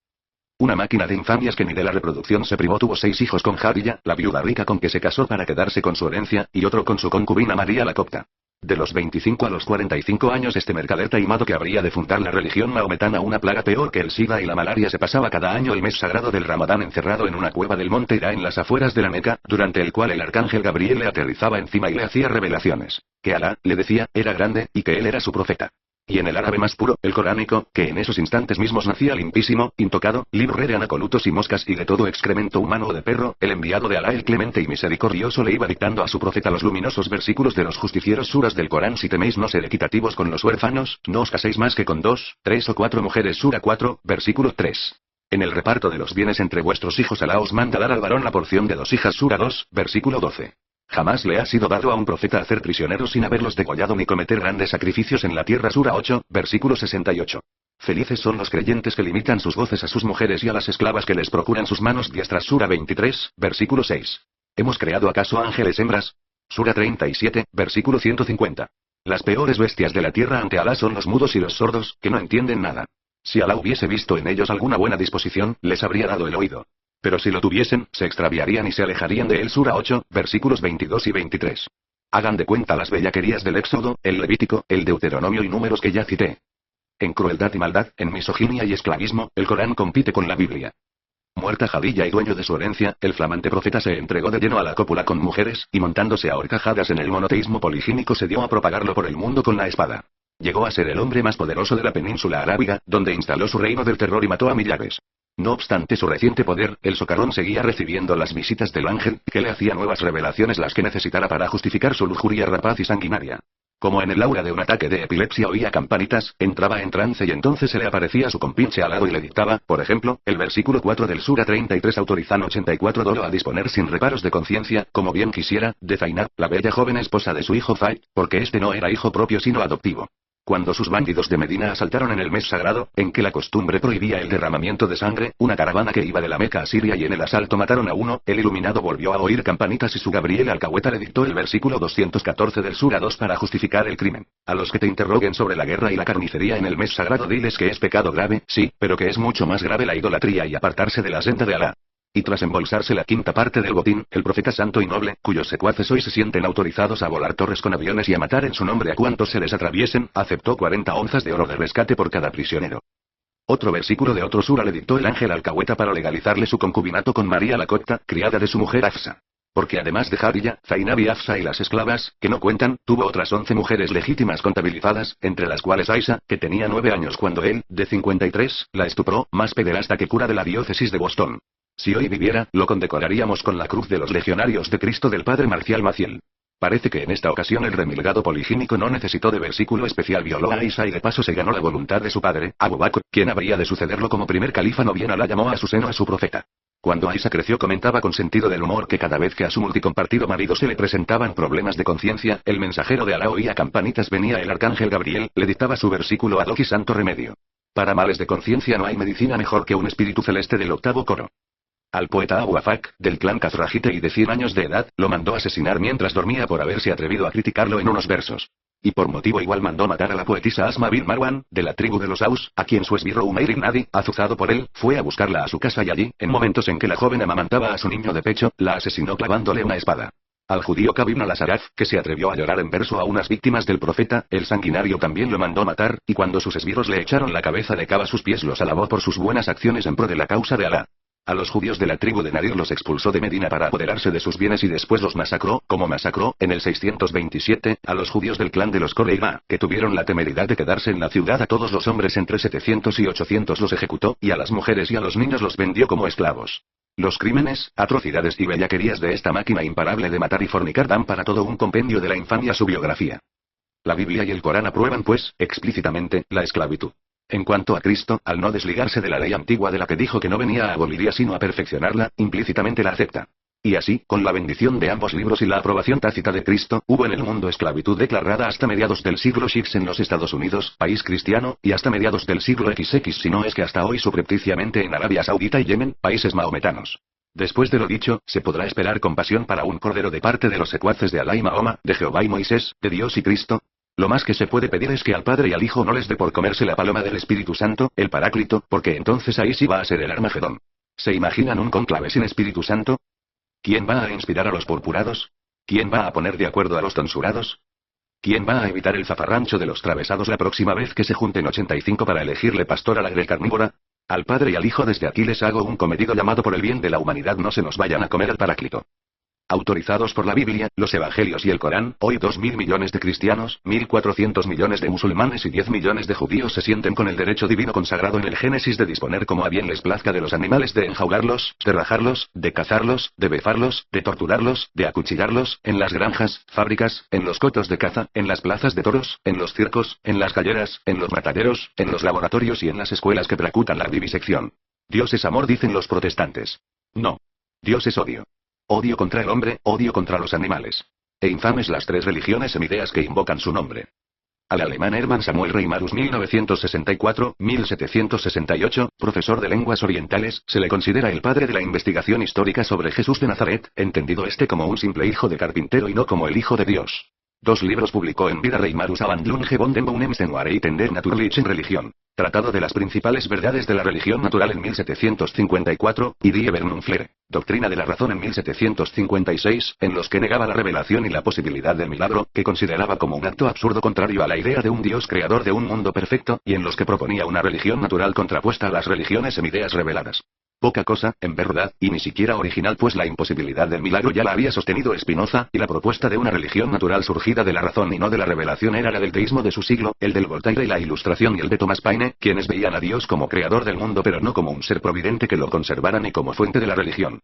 Una máquina de infamias que ni de la reproducción se privó, tuvo 6 hijos con Jadilla, la viuda rica con que se casó para quedarse con su herencia, y otro con su concubina María la Copta. De los 25 a los 45 años este mercader taimado que habría de fundar la religión maometana, una plaga peor que el SIDA y la malaria, se pasaba cada año el mes sagrado del Ramadán encerrado en una cueva del monte Hira en las afueras de la Meca, durante el cual el arcángel Gabriel le aterrizaba encima y le hacía revelaciones. Que Alá, le decía, era grande, y que él era su profeta. Y en el árabe más puro, el coránico, que en esos instantes mismos nacía limpísimo, intocado, libre de anacolutos y moscas y de todo excremento humano o de perro, el enviado de Alá el clemente y misericordioso le iba dictando a su profeta los luminosos versículos de los justicieros suras del Corán: si teméis no ser equitativos con los huérfanos, no os caséis más que con 2, 3 o 4 mujeres. Sura 4, versículo 3. En el reparto de los bienes entre vuestros hijos Alá os manda dar al varón la porción de 2 hijas. Sura 2, versículo 12. Jamás le ha sido dado a un profeta hacer prisioneros sin haberlos degollado ni cometer grandes sacrificios en la tierra. Sura 8, versículo 68. Felices son los creyentes que limitan sus voces a sus mujeres y a las esclavas que les procuran sus manos diestras. Sura 23, versículo 6. ¿Hemos creado acaso ángeles hembras? Sura 37, versículo 150. Las peores bestias de la tierra ante Alá son los mudos y los sordos, que no entienden nada. Si Alá hubiese visto en ellos alguna buena disposición, les habría dado el oído. Pero si lo tuviesen, se extraviarían y se alejarían de él. Sura 8, versículos 22 y 23. Hagan de cuenta las bellaquerías del Éxodo, el Levítico, el Deuteronomio y Números que ya cité. En crueldad y maldad, en misoginia y esclavismo, el Corán compite con la Biblia. Muerta Jadilla y dueño de su herencia, el flamante profeta se entregó de lleno a la cópula con mujeres, y montándose a horcajadas en el monoteísmo poligínico se dio a propagarlo por el mundo con la espada. Llegó a ser el hombre más poderoso de la península arábiga, donde instaló su reino del terror y mató a millares. No obstante su reciente poder, el socarrón seguía recibiendo las visitas del ángel, que le hacía nuevas revelaciones las que necesitara para justificar su lujuria rapaz y sanguinaria. Como en el aura de un ataque de epilepsia oía campanitas, entraba en trance y entonces se le aparecía su compinche al lado y le dictaba, por ejemplo, el versículo 4 del Sura 33 autorizan 84 dolo a disponer sin reparos de conciencia, como bien quisiera, de Zainab, la bella joven esposa de su hijo Zaid, porque este no era hijo propio sino adoptivo. Cuando sus bandidos de Medina asaltaron en el mes sagrado, en que la costumbre prohibía el derramamiento de sangre, una caravana que iba de la Meca a Siria y en el asalto mataron a uno, el iluminado volvió a oír campanitas y su Gabriel alcahueta le dictó el versículo 214 del Sura 2 para justificar el crimen. A los que te interroguen sobre la guerra y la carnicería en el mes sagrado diles que es pecado grave, sí, pero que es mucho más grave la idolatría y apartarse de la senda de Alá. Y tras embolsarse la quinta parte del botín, el profeta santo y noble, cuyos secuaces hoy se sienten autorizados a volar torres con aviones y a matar en su nombre a cuantos se les atraviesen, aceptó 40 onzas de oro de rescate por cada prisionero. Otro versículo de otro sura le dictó el ángel alcahueta para legalizarle su concubinato con María la copta, criada de su mujer Hafsa. Porque además de Jarilla, Zainab y Hafsa y las esclavas, que no cuentan, tuvo otras 11 mujeres legítimas contabilizadas, entre las cuales Aisha, que tenía 9 años cuando él, de 53, la estupró, más pederasta que cura de la diócesis de Boston. Si hoy viviera, lo condecoraríamos con la Cruz de los Legionarios de Cristo del Padre Marcial Maciel. Parece que en esta ocasión el remilgado poligínico no necesitó de versículo especial, violó a Aisha y de paso se ganó la voluntad de su padre, Abu Bakr, quien habría de sucederlo como primer califa, no bien Alá llamó a su seno a su profeta. Cuando Aisha creció comentaba con sentido del humor que cada vez que a su multicompartido marido se le presentaban problemas de conciencia, el mensajero de Alá oía campanitas, venía el arcángel Gabriel, le dictaba su versículo ad hoc y santo remedio. Para males de conciencia no hay medicina mejor que un espíritu celeste del octavo coro. Al poeta Abu Afak, del clan Khazrajite y de 100 años de edad, lo mandó asesinar mientras dormía por haberse atrevido a criticarlo en unos versos. Y por motivo igual mandó matar a la poetisa Asma bin Marwan, de la tribu de los Aus, a quien su esbirro Umair ibn Adi, azuzado por él, fue a buscarla a su casa y allí, en momentos en que la joven amamantaba a su niño de pecho, la asesinó clavándole una espada. Al judío Kab ibn al-Asaraf, que se atrevió a llorar en verso a unas víctimas del profeta, el sanguinario también lo mandó matar, y cuando sus esbirros le echaron la cabeza de Kab a sus pies los alabó por sus buenas acciones en pro de la causa de Alá. A los judíos de la tribu de Nadir los expulsó de Medina para apoderarse de sus bienes y después los masacró, como masacró, en el 627, a los judíos del clan de los Koreima, que tuvieron la temeridad de quedarse en la ciudad. A todos los hombres entre 700 y 800 los ejecutó, y a las mujeres y a los niños los vendió como esclavos. Los crímenes, atrocidades y bellaquerías de esta máquina imparable de matar y fornicar dan para todo un compendio de la infamia su biografía. La Biblia y el Corán aprueban, pues, explícitamente, la esclavitud. En cuanto a Cristo, al no desligarse de la ley antigua de la que dijo que no venía a abolirla sino a perfeccionarla, implícitamente la acepta. Y así, con la bendición de ambos libros y la aprobación tácita de Cristo, hubo en el mundo esclavitud declarada hasta mediados del siglo X en los Estados Unidos, país cristiano, y hasta mediados del siglo XX, si no es que hasta hoy subrepticiamente en Arabia Saudita y Yemen, países mahometanos. Después de lo dicho, se podrá esperar compasión para un cordero de parte de los secuaces de Alá y Mahoma, de Jehová y Moisés, de Dios y Cristo. Lo más que se puede pedir es que al Padre y al Hijo no les dé por comerse la paloma del Espíritu Santo, el Paráclito, porque entonces ahí sí va a ser el Armagedón. ¿Se imaginan un cónclave sin Espíritu Santo? ¿Quién va a inspirar a los purpurados? ¿Quién va a poner de acuerdo a los tonsurados? ¿Quién va a evitar el zafarrancho de los travesados la próxima vez que se junten 85 para elegirle pastor a la grey carnívora? Al Padre y al Hijo desde aquí les hago un cometido llamado por el bien de la humanidad, no se nos vayan a comer el Paráclito. Autorizados por la Biblia, los Evangelios y el Corán, hoy 2.000 millones de cristianos, 1.400 millones de musulmanes y 10 millones de judíos se sienten con el derecho divino consagrado en el Génesis de disponer como a bien les plazca de los animales, de enjaularlos, de rajarlos, de cazarlos, de befarlos, de torturarlos, de acuchillarlos, en las granjas, fábricas, en los cotos de caza, en las plazas de toros, en los circos, en las galleras, en los mataderos, en los laboratorios y en las escuelas que practican la vivisección. Dios es amor, dicen los protestantes. No. Dios es odio. Odio contra el hombre, odio contra los animales. E infames las tres religiones semideas que invocan su nombre. Al alemán Hermann Samuel Reimarus 1964-1768, profesor de lenguas orientales, se le considera el padre de la investigación histórica sobre Jesús de Nazaret, entendido este como un simple hijo de carpintero y no como el Hijo de Dios. 2 libros publicó en vida Reimarus Abhandlung von dem Unheimsenware der natürlichen Religion. Tratado de las principales verdades de la religión natural en 1754, y Die Vernunftlehre, Doctrina de la Razón en 1756, en los que negaba la revelación y la posibilidad del milagro, que consideraba como un acto absurdo contrario a la idea de un Dios creador de un mundo perfecto, y en los que proponía una religión natural contrapuesta a las religiones semideas reveladas. Poca cosa, en verdad, y ni siquiera original, pues la imposibilidad del milagro ya la había sostenido Spinoza, y la propuesta de una religión natural surgida de la razón y no de la revelación era la del teísmo de su siglo, el del Voltaire y la Ilustración y el de Thomas Paine, quienes veían a Dios como creador del mundo pero no como un ser providente que lo conservara ni como fuente de la religión.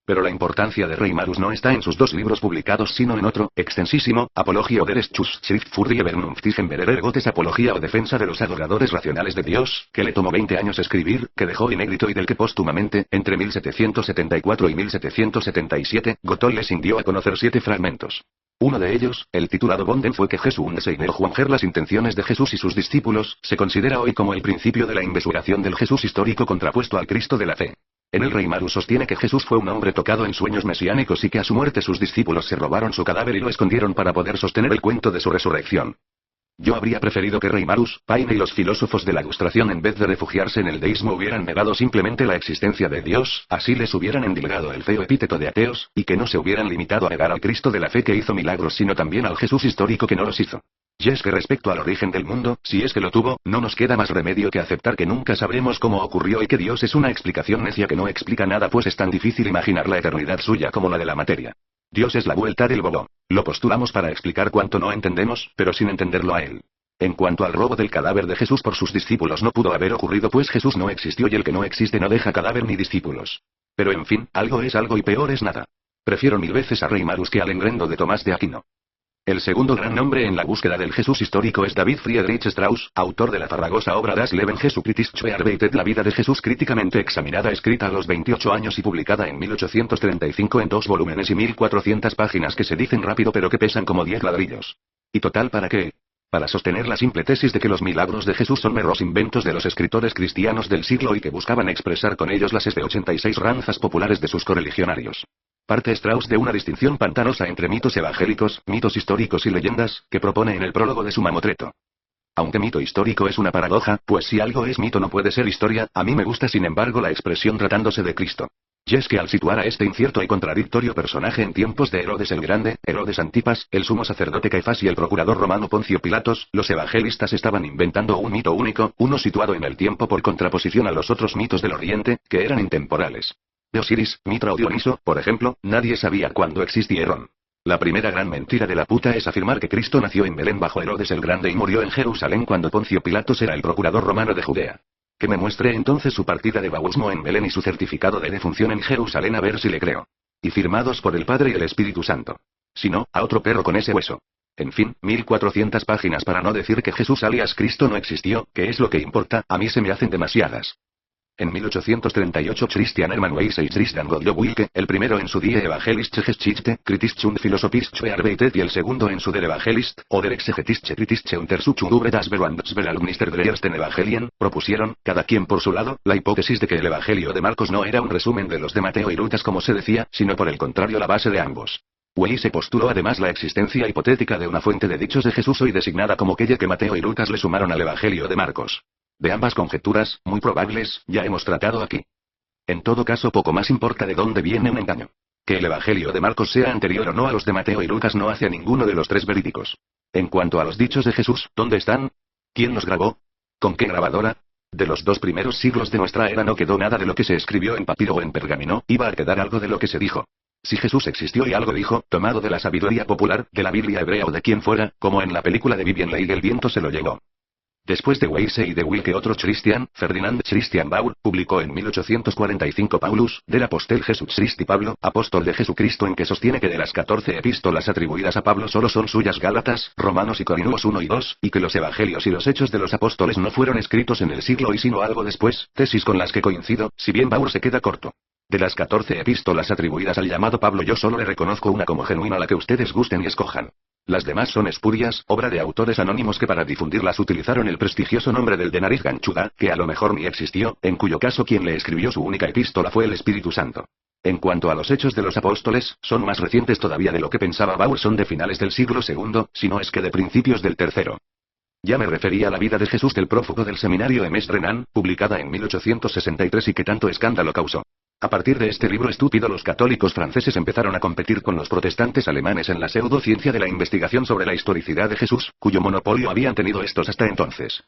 Pero la importancia de Reimarus no está en sus 2 libros publicados sino en otro, extensísimo, Apologia o deres Chus Schrift für die Vernunftigen Bererer Gottes, Apología o Defensa de los Adoradores Racionales de Dios, que le tomó 20 años escribir, que dejó inédito y del que póstumamente, entre 1774 y 1777, Gotthold Lessing dio a conocer 7 fragmentos. Uno de ellos, el titulado Bonden fue que Jesús Seineo Juanjer las intenciones de Jesús y sus discípulos, se considera hoy como el principio de la investigación del Jesús histórico contrapuesto al Cristo de la fe. En el Reimarus sostiene que Jesús fue un hombre tocado en sueños mesiánicos y que a su muerte sus discípulos se robaron su cadáver y lo escondieron para poder sostener el cuento de su resurrección. Yo habría preferido que Reimarus, Paine y los filósofos de la Ilustración en vez de refugiarse en el deísmo hubieran negado simplemente la existencia de Dios, así les hubieran endilgado el feo epíteto de ateos, y que no se hubieran limitado a negar al Cristo de la fe que hizo milagros sino también al Jesús histórico que no los hizo. Y es que respecto al origen del mundo, si es que lo tuvo, no nos queda más remedio que aceptar que nunca sabremos cómo ocurrió y que Dios es una explicación necia que no explica nada, pues es tan difícil imaginar la eternidad suya como la de la materia. Dios es la vuelta del bobo. Lo postulamos para explicar cuanto no entendemos, pero sin entenderlo a él. En cuanto al robo del cadáver de Jesús por sus discípulos, no pudo haber ocurrido pues Jesús no existió y el que no existe no deja cadáver ni discípulos. Pero en fin, algo es algo y peor es nada. Prefiero 1000 veces a Reimarus que al engrendo de Tomás de Aquino. El segundo gran nombre en la búsqueda del Jesús histórico es David Friedrich Strauss, autor de la farragosa obra Das Leben Jesu Christi Bearbeitet, la vida de Jesús críticamente examinada, escrita a los 28 años y publicada en 1835 en 2 volúmenes y 1400 páginas que se dicen rápido pero que pesan como 10 ladrillos. ¿Y total para qué? Para sostener la simple tesis de que los milagros de Jesús son meros inventos de los escritores cristianos del siglo y que buscaban expresar con ellos las 86 ranzas populares de sus correligionarios. Parte Strauss de una distinción pantanosa entre mitos evangélicos, mitos históricos y leyendas, que propone en el prólogo de su mamotreto. Aunque mito histórico es una paradoja, pues si algo es mito no puede ser historia, a mí me gusta sin embargo la expresión tratándose de Cristo. Y es que al situar a este incierto y contradictorio personaje en tiempos de Herodes el Grande, Herodes Antipas, el sumo sacerdote Caifás y el procurador romano Poncio Pilatos, los evangelistas estaban inventando un mito único, uno situado en el tiempo por contraposición a los otros mitos del Oriente, que eran intemporales. De Osiris, Mitra o Dioniso, por ejemplo, nadie sabía cuándo existieron. La primera gran mentira de la puta es afirmar que Cristo nació en Belén bajo Herodes el Grande y murió en Jerusalén cuando Poncio Pilatos era el procurador romano de Judea. Que me muestre entonces su partida de bautismo en Belén y su certificado de defunción en Jerusalén a ver si le creo. Y firmados por el Padre y el Espíritu Santo. Si no, a otro perro con ese hueso. En fin, 1400 páginas para no decir que Jesús alias Cristo no existió, que es lo que importa, a mí se me hacen demasiadas. En 1838 Christian Hermann Weisse y Tristan Gottlob Wilke, el primero en su Die Evangelische Geschichte, Kritische und Philosophische Arbeitet y el segundo en su Der Evangelist, oder Exegetische Kritische Untersuchung über das Verwandtsverhältnisser der ersten Evangelien, propusieron, cada quien por su lado, la hipótesis de que el Evangelio de Marcos no era un resumen de los de Mateo y Lucas como se decía, sino por el contrario la base de ambos. Weisse postuló además la existencia hipotética de una fuente de dichos de Jesús hoy designada como aquella que Mateo y Lucas le sumaron al Evangelio de Marcos. De ambas conjeturas, muy probables, ya hemos tratado aquí. En todo caso poco más importa de dónde viene un engaño. Que el Evangelio de Marcos sea anterior o no a los de Mateo y Lucas no hace a ninguno de los 3 verídicos. En cuanto a los dichos de Jesús, ¿dónde están? ¿Quién los grabó? ¿Con qué grabadora? De los 2 primeros siglos de nuestra era no quedó nada de lo que se escribió en papiro o en pergamino, iba a quedar algo de lo que se dijo. Si Jesús existió y algo dijo, tomado de la sabiduría popular, de la Biblia hebrea o de quien fuera, como en la película de Vivien Leigh el viento se lo llevó. Después de Weisse y de Wilke otro Christian, Ferdinand Christian Baur, publicó en 1845 Paulus, del Apostel Jesús Christi Pablo, apóstol de Jesucristo, en que sostiene que de las 14 epístolas atribuidas a Pablo solo son suyas Gálatas, Romanos y Corintios 1 y 2, y que los evangelios y los hechos de los apóstoles no fueron escritos en el siglo y sino algo después, tesis con las que coincido, si bien Baur se queda corto. De las 14 epístolas atribuidas al llamado Pablo yo solo le reconozco una como genuina, la que ustedes gusten y escojan. Las demás son espurias, obra de autores anónimos que para difundirlas utilizaron el prestigioso nombre del de Nariz Ganchuda, que a lo mejor ni existió, en cuyo caso quien le escribió su única epístola fue el Espíritu Santo. En cuanto a los hechos de los apóstoles, son más recientes todavía de lo que pensaba Baur, son de finales del siglo II, si no es que de principios del III. Ya me refería a la vida de Jesús del prófugo del seminario de Mestre-Nan, publicada en 1863 y que tanto escándalo causó. A partir de este libro estúpido los católicos franceses empezaron a competir con los protestantes alemanes en la pseudociencia de la investigación sobre la historicidad de Jesús, cuyo monopolio habían tenido estos hasta entonces.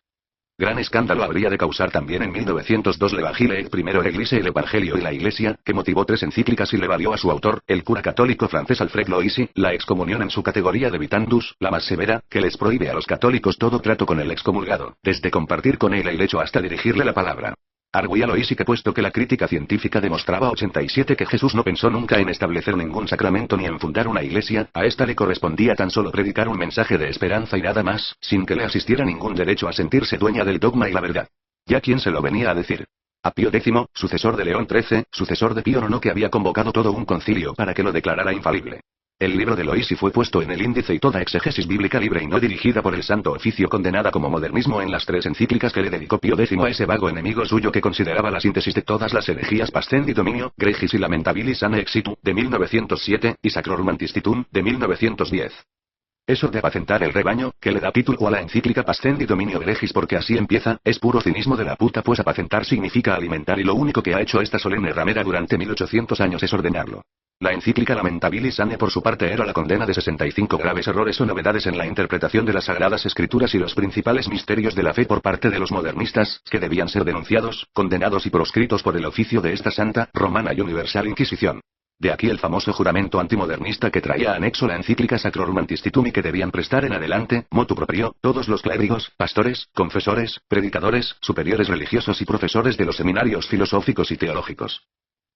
Gran escándalo habría de causar también en 1902 l'Evangile et primero l'Église, el Evangelio y la Iglesia, que motivó 3 encíclicas y le valió a su autor, el cura católico francés Alfred Loisy, la excomunión en su categoría de vitandus, la más severa, que les prohíbe a los católicos todo trato con el excomulgado, desde compartir con él el lecho hasta dirigirle la palabra. Arguía Loisi que puesto que la crítica científica demostraba 87 que Jesús no pensó nunca en establecer ningún sacramento ni en fundar una iglesia, a esta le correspondía tan solo predicar un mensaje de esperanza y nada más, sin que le asistiera ningún derecho a sentirse dueña del dogma y la verdad. ¿Ya quién se lo venía a decir? A Pío X, sucesor de León XIII, sucesor de Pío IX, que había convocado todo un concilio para que lo declarara infalible. El libro de Loisi fue puesto en el índice y toda exégesis bíblica libre y no dirigida por el Santo Oficio condenada como modernismo en las 3 encíclicas que le dedicó Pío X a ese vago enemigo suyo que consideraba la síntesis de todas las herejías Pascendi Dominio, Gregis y Lamentabilis Ane Exitu, de 1907, y Sacrorum Antistitum, de 1910. Eso de apacentar el rebaño, que le da título a la encíclica Pascendi Dominio Gregis porque así empieza, es puro cinismo de la puta, pues apacentar significa alimentar y lo único que ha hecho esta solemne ramera durante 1800 años es ordenarlo. La encíclica Lamentabilis Ane por su parte era la condena de 65 graves errores o novedades en la interpretación de las Sagradas Escrituras y los principales misterios de la fe por parte de los modernistas, que debían ser denunciados, condenados y proscritos por el oficio de esta santa, romana y universal Inquisición. De aquí el famoso juramento antimodernista que traía anexo la encíclica Sacrorum Antistitum y que debían prestar en adelante, motu proprio, todos los clérigos, pastores, confesores, predicadores, superiores religiosos y profesores de los seminarios filosóficos y teológicos.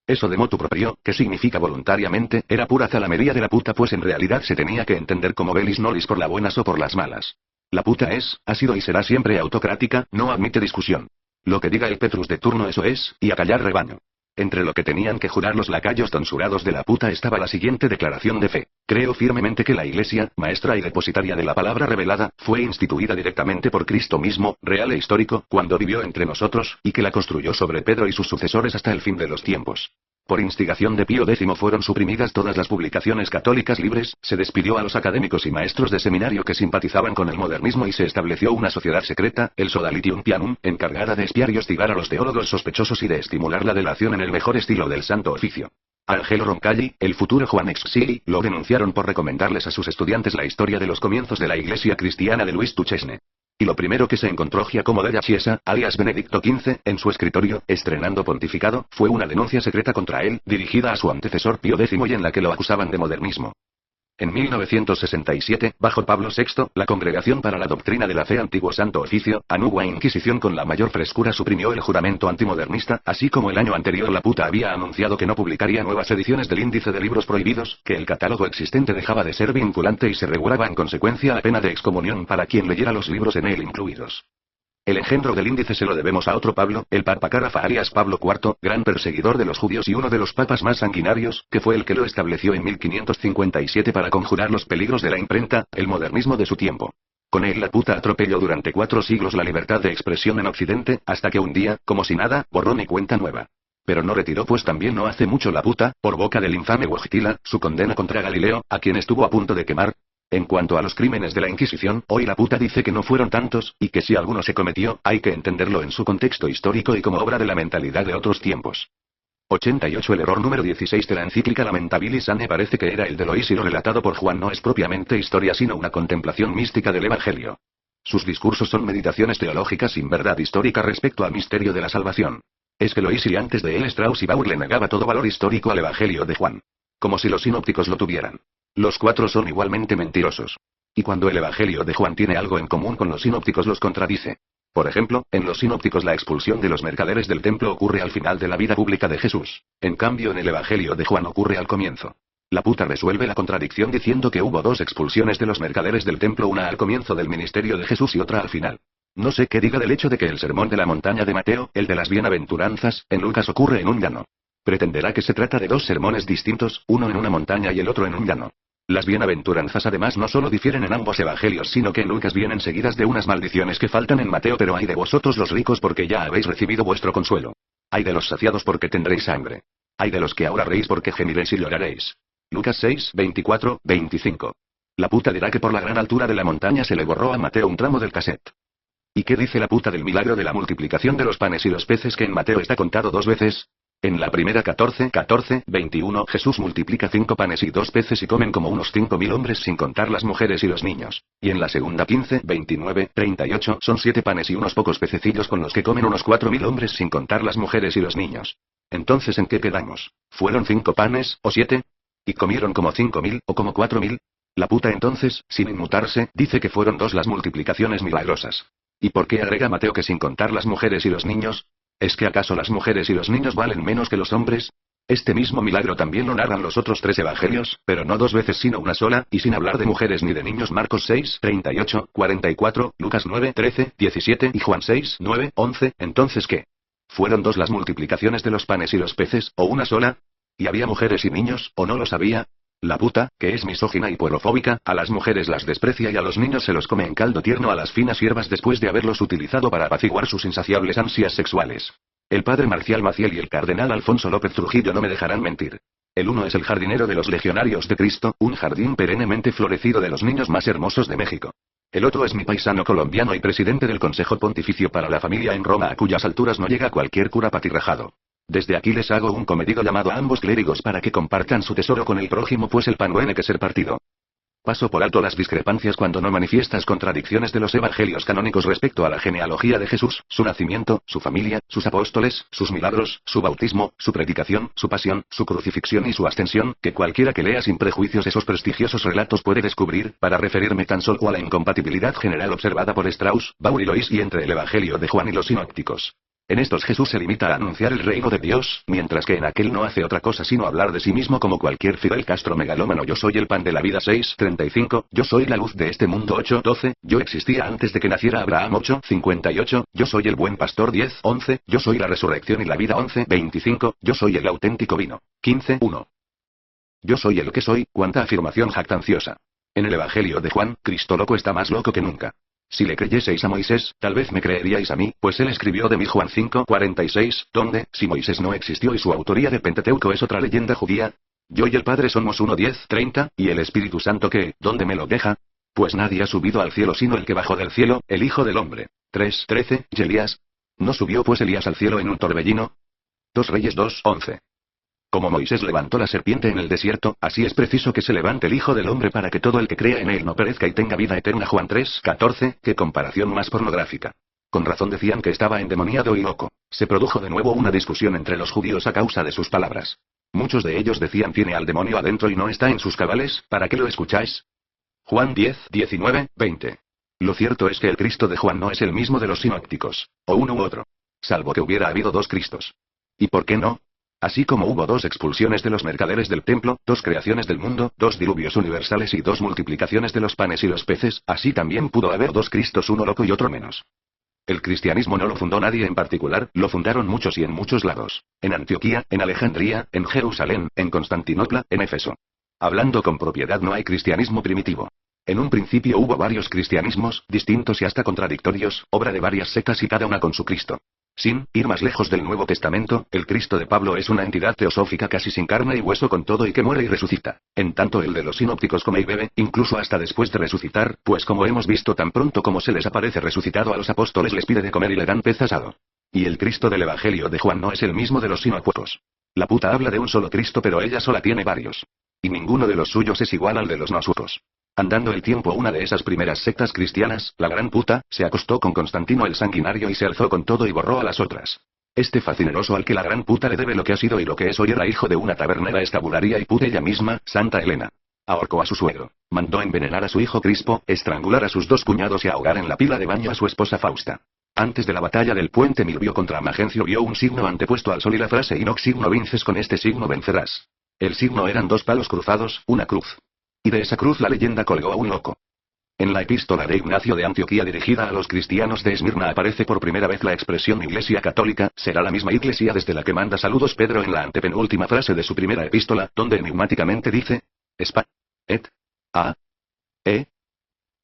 Eso de motu proprio, que significa voluntariamente, era pura zalamería de la puta, pues en realidad se tenía que entender como velis nolis por las buenas o por las malas. La puta es, ha sido y será siempre autocrática, no admite discusión. Lo que diga el Petrus de turno eso es, y a callar rebaño. Entre lo que tenían que jurar los lacayos tonsurados de la puta estaba la siguiente declaración de fe: creo firmemente que la Iglesia, maestra y depositaria de la palabra revelada, fue instituida directamente por Cristo mismo, real e histórico, cuando vivió entre nosotros, y que la construyó sobre Pedro y sus sucesores hasta el fin de los tiempos. Por instigación de Pío X fueron suprimidas todas las publicaciones católicas libres, se despidió a los académicos y maestros de seminario que simpatizaban con el modernismo y se estableció una sociedad secreta, el Sodalitium Pianum, encargada de espiar y hostigar a los teólogos sospechosos y de estimular la delación en el mejor estilo del Santo Oficio. Angelo Roncalli, el futuro Juan Exili, lo denunciaron por recomendarles a sus estudiantes la historia de los comienzos de la Iglesia cristiana de Luis Duchesne. Y lo primero que se encontró Giacomo della Chiesa, alias Benedicto XV, en su escritorio, estrenando pontificado, fue una denuncia secreta contra él, dirigida a su antecesor Pío X y en la que lo acusaban de modernismo. En 1967, bajo Pablo VI, la Congregación para la Doctrina de la Fe Antiguo Santo Oficio, Anugua Inquisición con la mayor frescura suprimió el juramento antimodernista, así como el año anterior la puta había anunciado que no publicaría nuevas ediciones del índice de libros prohibidos, que el catálogo existente dejaba de ser vinculante y se regulaba en consecuencia la pena de excomunión para quien leyera los libros en él incluidos. El engendro del índice se lo debemos a otro Pablo, el Papa Carafa alias Pablo IV, gran perseguidor de los judíos y uno de los papas más sanguinarios, que fue el que lo estableció en 1557 para conjurar los peligros de la imprenta, el modernismo de su tiempo. Con él la puta atropelló durante 4 siglos la libertad de expresión en Occidente, hasta que un día, como si nada, borrón y cuenta nueva. Pero no retiró pues también no hace mucho la puta, por boca del infame Wojtyla, su condena contra Galileo, a quien estuvo a punto de quemar. En cuanto a los crímenes de la Inquisición, hoy la puta dice que no fueron tantos, y que si alguno se cometió, hay que entenderlo en su contexto histórico y como obra de la mentalidad de otros tiempos. 88. El error número 16 de la encíclica Lamentabilis Ane parece que era el de Lois y lo relatado por Juan no es propiamente historia sino una contemplación mística del Evangelio. Sus discursos son meditaciones teológicas sin verdad histórica respecto al misterio de la salvación. Es que Lois y antes de él Strauss y Bauer le negaba todo valor histórico al Evangelio de Juan. Como si los sinópticos lo tuvieran. Los 4 son igualmente mentirosos. Y cuando el Evangelio de Juan tiene algo en común con los sinópticos los contradice. Por ejemplo, en los sinópticos la expulsión de los mercaderes del templo ocurre al final de la vida pública de Jesús. En cambio en el Evangelio de Juan ocurre al comienzo. La puta resuelve la contradicción diciendo que hubo 2 expulsiones de los mercaderes del templo, una al comienzo del ministerio de Jesús y otra al final. No sé qué diga del hecho de que el sermón de la montaña de Mateo, el de las bienaventuranzas, en Lucas ocurre en un llano. Pretenderá que se trata de 2 sermones distintos, uno en una montaña y el otro en un llano. Las bienaventuranzas además no solo difieren en ambos evangelios sino que en Lucas vienen seguidas de unas maldiciones que faltan en Mateo. Pero hay de vosotros los ricos porque ya habéis recibido vuestro consuelo. Hay de los saciados porque tendréis hambre. Hay de los que ahora reís porque gemiréis y lloraréis. Lucas 6, 24, 25. La puta dirá que por la gran altura de la montaña se le borró a Mateo un tramo del cassette. ¿Y qué dice la puta del milagro de la multiplicación de los panes y los peces que en Mateo está contado 2 veces? En la primera 14, 21, Jesús multiplica 5 panes y 2 peces y comen como unos 5.000 hombres sin contar las mujeres y los niños. Y en la segunda 15, 29, 38 son 7 panes y unos pocos pececillos con los que comen unos 4.000 hombres sin contar las mujeres y los niños. Entonces ¿en qué quedamos? ¿Fueron 5 panes, o 7? ¿Y comieron como 5.000, o como 4.000? La puta entonces, sin inmutarse, dice que fueron 2 las multiplicaciones milagrosas. ¿Y por qué agrega Mateo que sin contar las mujeres y los niños? ¿Es que acaso las mujeres y los niños valen menos que los hombres? Este mismo milagro también lo narran los otros 3 evangelios, pero no 2 veces sino una sola, y sin hablar de mujeres ni de niños. Marcos 6, 38, 44, Lucas 9, 13, 17 y Juan 6, 9, 11, ¿entonces qué? ¿Fueron 2 las multiplicaciones de los panes y los peces, o una sola? ¿Y había mujeres y niños, o no los había? La puta, que es misógina y puerofóbica, a las mujeres las desprecia y a los niños se los come en caldo tierno a las finas hierbas después de haberlos utilizado para apaciguar sus insaciables ansias sexuales. El padre Marcial Maciel y el cardenal Alfonso López Trujillo no me dejarán mentir. El uno es el jardinero de los legionarios de Cristo, un jardín perennemente florecido de los niños más hermosos de México. El otro es mi paisano colombiano y presidente del Consejo Pontificio para la Familia en Roma, a cuyas alturas no llega cualquier cura patirrajado. Desde aquí les hago un cometido llamado a ambos clérigos para que compartan su tesoro con el prójimo, pues el pan tiene que ser partido. Paso por alto las discrepancias cuando no manifiestas contradicciones de los evangelios canónicos respecto a la genealogía de Jesús, su nacimiento, su familia, sus apóstoles, sus milagros, su bautismo, su predicación, su pasión, su crucifixión y su ascensión, que cualquiera que lea sin prejuicios esos prestigiosos relatos puede descubrir, para referirme tan solo a la incompatibilidad general observada por Strauss, Bauer y Lois y entre el evangelio de Juan y los sinópticos. En estos Jesús se limita a anunciar el reino de Dios, mientras que en aquel no hace otra cosa sino hablar de sí mismo como cualquier Fidel Castro megalómano. Yo soy el pan de la vida 6:35, yo soy la luz de este mundo 8:12, yo existía antes de que naciera Abraham 8:58, yo soy el buen pastor 10:11, yo soy la resurrección y la vida 11:25, yo soy el auténtico vino 15:1. Yo soy el que soy, cuánta afirmación jactanciosa. En el Evangelio de Juan, Cristo loco está más loco que nunca. Si le creyeseis a Moisés, tal vez me creeríais a mí, pues él escribió de mí Juan 5:46, donde, si Moisés no existió y su autoría de Pentateuco es otra leyenda judía, yo y el Padre somos uno 10:30, y el Espíritu Santo que, ¿dónde me lo deja? Pues nadie ha subido al cielo sino el que bajó del cielo, el Hijo del Hombre. 3:13, ¿y Elías? ¿No subió pues Elías al cielo en un torbellino? 2 Reyes 2:11. Como Moisés levantó la serpiente en el desierto, así es preciso que se levante el Hijo del Hombre para que todo el que crea en él no perezca y tenga vida eterna. Juan 3:14, qué comparación más pornográfica. Con razón decían que estaba endemoniado y loco. Se produjo de nuevo una discusión entre los judíos a causa de sus palabras. Muchos de ellos decían: tiene al demonio adentro y no está en sus cabales, ¿para qué lo escucháis? Juan 10:19, 20. Lo cierto es que el Cristo de Juan no es el mismo de los sinópticos, o uno u otro. Salvo que hubiera habido 2 Cristos. ¿Y por qué no? Así como hubo 2 expulsiones de los mercaderes del templo, 2 creaciones del mundo, 2 diluvios universales y 2 multiplicaciones de los panes y los peces, así también pudo haber 2 Cristos, uno loco y otro menos. El cristianismo no lo fundó nadie en particular, lo fundaron muchos y en muchos lados. En Antioquía, en Alejandría, en Jerusalén, en Constantinopla, en Éfeso. Hablando con propiedad, no hay cristianismo primitivo. En un principio hubo varios cristianismos, distintos y hasta contradictorios, obra de varias sectas y cada una con su Cristo. Sin ir más lejos del Nuevo Testamento, el Cristo de Pablo es una entidad teosófica casi sin carne y hueso con todo y que muere y resucita. En tanto el de los sinópticos come y bebe, incluso hasta después de resucitar, pues como hemos visto tan pronto como se les aparece resucitado a los apóstoles les pide de comer y le dan pez asado. Y el Cristo del Evangelio de Juan no es el mismo de los sinópticos. La puta habla de un solo Cristo pero ella sola tiene varios. Y ninguno de los suyos es igual al de los nosotros. Andando el tiempo, una de esas primeras sectas cristianas, la gran puta, se acostó con Constantino el sanguinario y se alzó con todo y borró a las otras. Este facineroso al que la gran puta le debe lo que ha sido y lo que es hoy era hijo de una tabernera estabularia y puta ella misma, Santa Elena. Ahorcó a su suegro. Mandó envenenar a su hijo Crispo, estrangular a sus 2 cuñados y ahogar en la pila de baño a su esposa Fausta. Antes de la batalla del puente Milvio contra Magencio vio un signo antepuesto al sol y la frase: y no signo vinces, con este signo vencerás. El signo eran 2 palos cruzados, una cruz. Y de esa cruz la leyenda colgó a un loco. En la epístola de Ignacio de Antioquía dirigida a los cristianos de Esmirna aparece por primera vez la expresión Iglesia Católica, será la misma Iglesia desde la que manda saludos Pedro en la antepenúltima frase de su primera epístola, donde enigmáticamente dice: Espa. Et. A. E.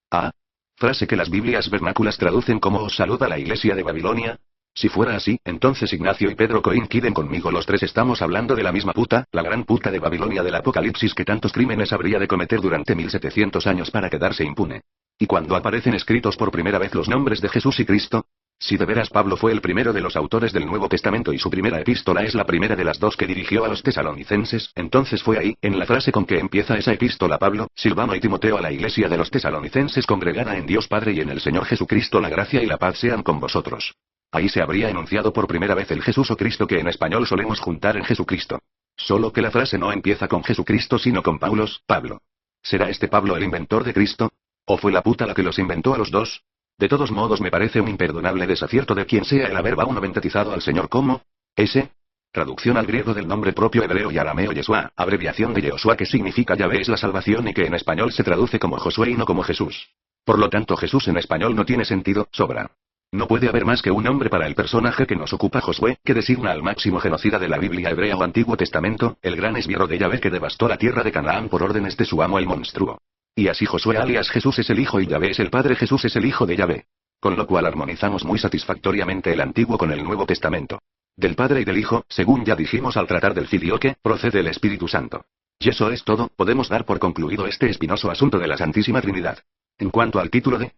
A. Frase que las Biblias vernáculas traducen como os saluda la Iglesia de Babilonia. Si fuera así, entonces Ignacio y Pedro coinciden conmigo, los 3 estamos hablando de la misma puta, la gran puta de Babilonia del Apocalipsis que tantos crímenes habría de cometer durante 1700 años para quedarse impune. Y cuando aparecen escritos por primera vez los nombres de Jesús y Cristo, si de veras Pablo fue el primero de los autores del Nuevo Testamento y su primera epístola es la primera de las 2 que dirigió a los tesalonicenses, entonces fue ahí, en la frase con que empieza esa epístola Pablo, Silvano y Timoteo a la iglesia de los tesalonicenses congregada en Dios Padre y en el Señor Jesucristo, la gracia y la paz sean con vosotros. Ahí se habría enunciado por primera vez el Jesús o Cristo que en español solemos juntar en Jesucristo. Solo que la frase no empieza con Jesucristo sino con Paulos, Pablo. ¿Será este Pablo el inventor de Cristo? ¿O fue la puta la que los inventó a los 2? De todos modos me parece un imperdonable desacierto de quien sea el haber bautizado al Señor como ese. Traducción al griego del nombre propio hebreo y arameo Yeshua, abreviación de Yehoshua que significa Yahvé es la salvación y que en español se traduce como Josué y no como Jesús. Por lo tanto Jesús en español no tiene sentido, sobra. No puede haber más que un nombre para el personaje que nos ocupa Josué, que designa al máximo genocida de la Biblia hebrea o Antiguo Testamento, el gran esbirro de Yahvé que devastó la tierra de Canaán por órdenes de su amo el monstruo. Y así Josué alias Jesús es el hijo y Yahvé es el padre, Jesús es el hijo de Yahvé. Con lo cual armonizamos muy satisfactoriamente el Antiguo con el Nuevo Testamento. Del Padre y del Hijo, según ya dijimos al tratar del filioque, procede el Espíritu Santo. Y eso es todo, podemos dar por concluido este espinoso asunto de la Santísima Trinidad. En cuanto al título de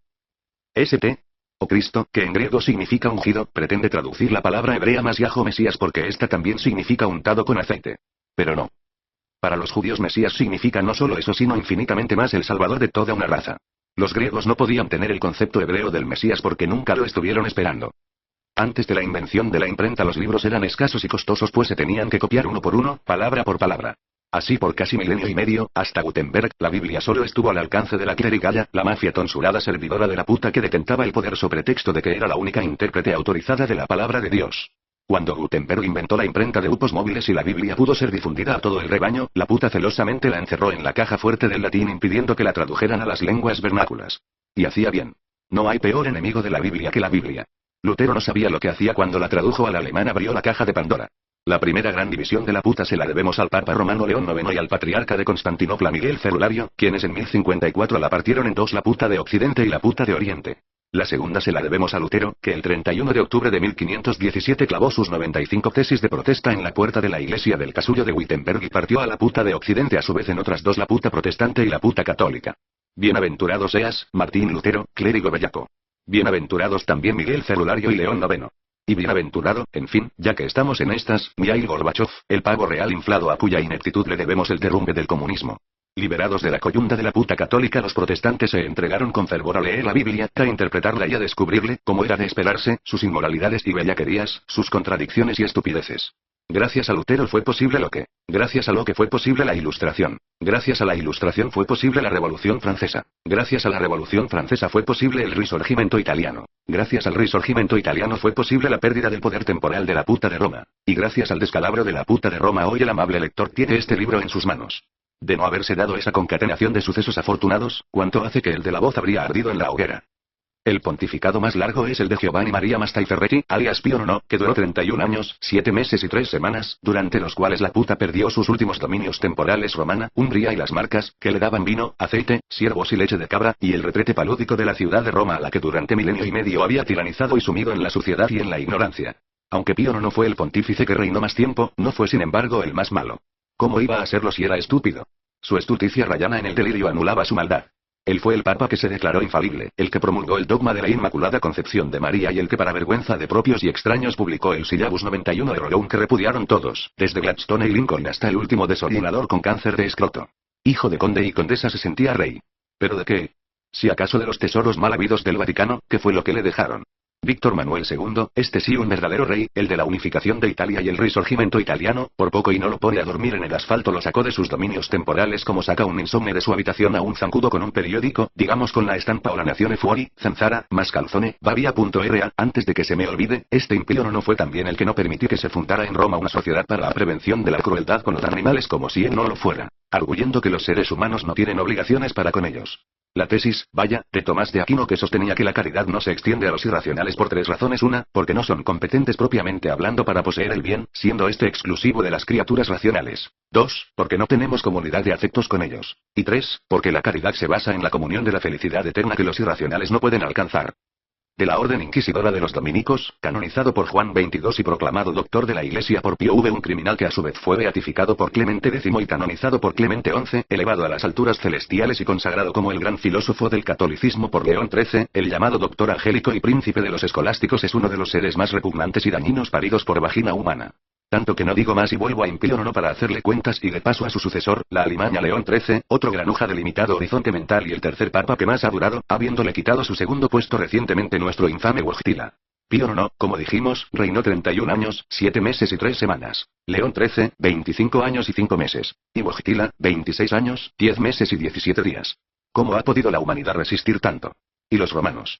St. o Cristo, que en griego significa ungido, pretende traducir la palabra hebrea Masiaj o Mesías porque esta también significa untado con aceite. Pero no. Para los judíos Mesías significa no solo eso sino infinitamente más el Salvador de toda una raza. Los griegos no podían tener el concepto hebreo del Mesías porque nunca lo estuvieron esperando. Antes de la invención de la imprenta los libros eran escasos y costosos pues se tenían que copiar uno por uno, palabra por palabra. Así por casi milenio y medio, hasta Gutenberg, la Biblia solo estuvo al alcance de la clerigalla, la mafia tonsurada servidora de la puta que detentaba el poder sobre texto de que era la única intérprete autorizada de la palabra de Dios. Cuando Gutenberg inventó la imprenta de grupos móviles y la Biblia pudo ser difundida a todo el rebaño, la puta celosamente la encerró en la caja fuerte del latín impidiendo que la tradujeran a las lenguas vernáculas. Y hacía bien. No hay peor enemigo de la Biblia que la Biblia. Lutero no sabía lo que hacía cuando la tradujo al alemán, abrió la caja de Pandora. La primera gran división de la puta se la debemos al Papa Romano León IX y al Patriarca de Constantinopla Miguel Celulario, quienes en 1054 la partieron en dos, la puta de Occidente y la puta de Oriente. La segunda se la debemos a Lutero, que el 31 de octubre de 1517 clavó sus 95 tesis de protesta en la puerta de la iglesia del Casullo de Wittenberg y partió a la puta de Occidente a su vez en otras dos, la puta protestante y la puta católica. Bienaventurado seas, Martín Lutero, clérigo bellaco. Bienaventurados también Miguel Celulario y León IX. Y bienaventurado, en fin, ya que estamos en estas, Mikhail Gorbachov, el pavo real inflado a cuya ineptitud le debemos el derrumbe del comunismo. Liberados de la coyunda de la puta católica, los protestantes se entregaron con fervor a leer la Biblia, a interpretarla y a descubrirle, como era de esperarse, sus inmoralidades y bellaquerías, sus contradicciones y estupideces. Gracias a Lutero fue posible lo que. Gracias a lo que fue posible la Ilustración. Gracias a la Ilustración fue posible la Revolución Francesa. Gracias a la Revolución Francesa fue posible el Risorgimento italiano. Gracias al Risorgimento italiano fue posible la pérdida del poder temporal de la puta de Roma. Y gracias al descalabro de la puta de Roma hoy el amable lector tiene este libro en sus manos. De no haberse dado esa concatenación de sucesos afortunados, ¿cuánto hace que el de la voz habría ardido en la hoguera? El pontificado más largo es el de Giovanni Maria Mastaiferretti, alias Pío IX, que duró 31 años, 7 meses y 3 semanas, durante los cuales la puta perdió sus últimos dominios temporales Romana, Umbria y las marcas, que le daban vino, aceite, siervos y leche de cabra, y el retrete palúdico de la ciudad de Roma a la que durante milenio y medio había tiranizado y sumido en la suciedad y en la ignorancia. Aunque Pío no fue el pontífice que reinó más tiempo, no fue sin embargo el más malo. ¿Cómo iba a serlo si era estúpido? Su estulticia rayana en el delirio anulaba su maldad. Él fue el papa que se declaró infalible, el que promulgó el dogma de la Inmaculada Concepción de María y el que para vergüenza de propios y extraños publicó el Syllabus 91 de Rolón que repudiaron todos, desde Gladstone y Lincoln hasta el último desordenador con cáncer de escroto. Hijo de conde y condesa se sentía rey. ¿Pero de qué? Si acaso de los tesoros mal habidos del Vaticano, ¿qué fue lo que le dejaron? Víctor Manuel II, este sí un verdadero rey, el de la unificación de Italia y el Risorgimento italiano, por poco y no lo pone a dormir en el asfalto, lo sacó de sus dominios temporales como saca un insomne de su habitación a un zancudo con un periódico, digamos con la estampa o la Nazione Fuori, Zanzara, Mascalzone, Bavia.ra, antes de que se me olvide, este impío no fue también el que no permitió que se fundara en Roma una sociedad para la prevención de la crueldad con los animales como si él no lo fuera, arguyendo que los seres humanos no tienen obligaciones para con ellos. La tesis, vaya, de Tomás de Aquino que sostenía que la caridad no se extiende a los irracionales por 3 razones: 1, porque no son competentes propiamente hablando para poseer el bien, siendo este exclusivo de las criaturas racionales. 2, porque no tenemos comunidad de afectos con ellos. Y 3, porque la caridad se basa en la comunión de la felicidad eterna que los irracionales no pueden alcanzar. De la Orden Inquisidora de los Dominicos, canonizado por Juan XXII y proclamado doctor de la Iglesia por Pío V, un criminal que a su vez fue beatificado por Clemente X y canonizado por Clemente XI, elevado a las alturas celestiales y consagrado como el gran filósofo del catolicismo por León XIII, el llamado doctor angélico y príncipe de los escolásticos, es uno de los seres más repugnantes y dañinos paridos por vagina humana. Tanto que no digo más y vuelvo a Impío IX para hacerle cuentas y de paso a su sucesor, la alimaña León XIII, otro granuja de limitado horizonte mental y el tercer papa que más ha durado, habiéndole quitado su segundo puesto recientemente nuestro infame Wojtyla. Pío IX, como dijimos, reinó 31 años, 7 meses y 3 semanas. León XIII, 25 años y 5 meses. Y Wojtyla, 26 años, 10 meses y 17 días. ¿Cómo ha podido la humanidad resistir tanto? ¿Y los romanos?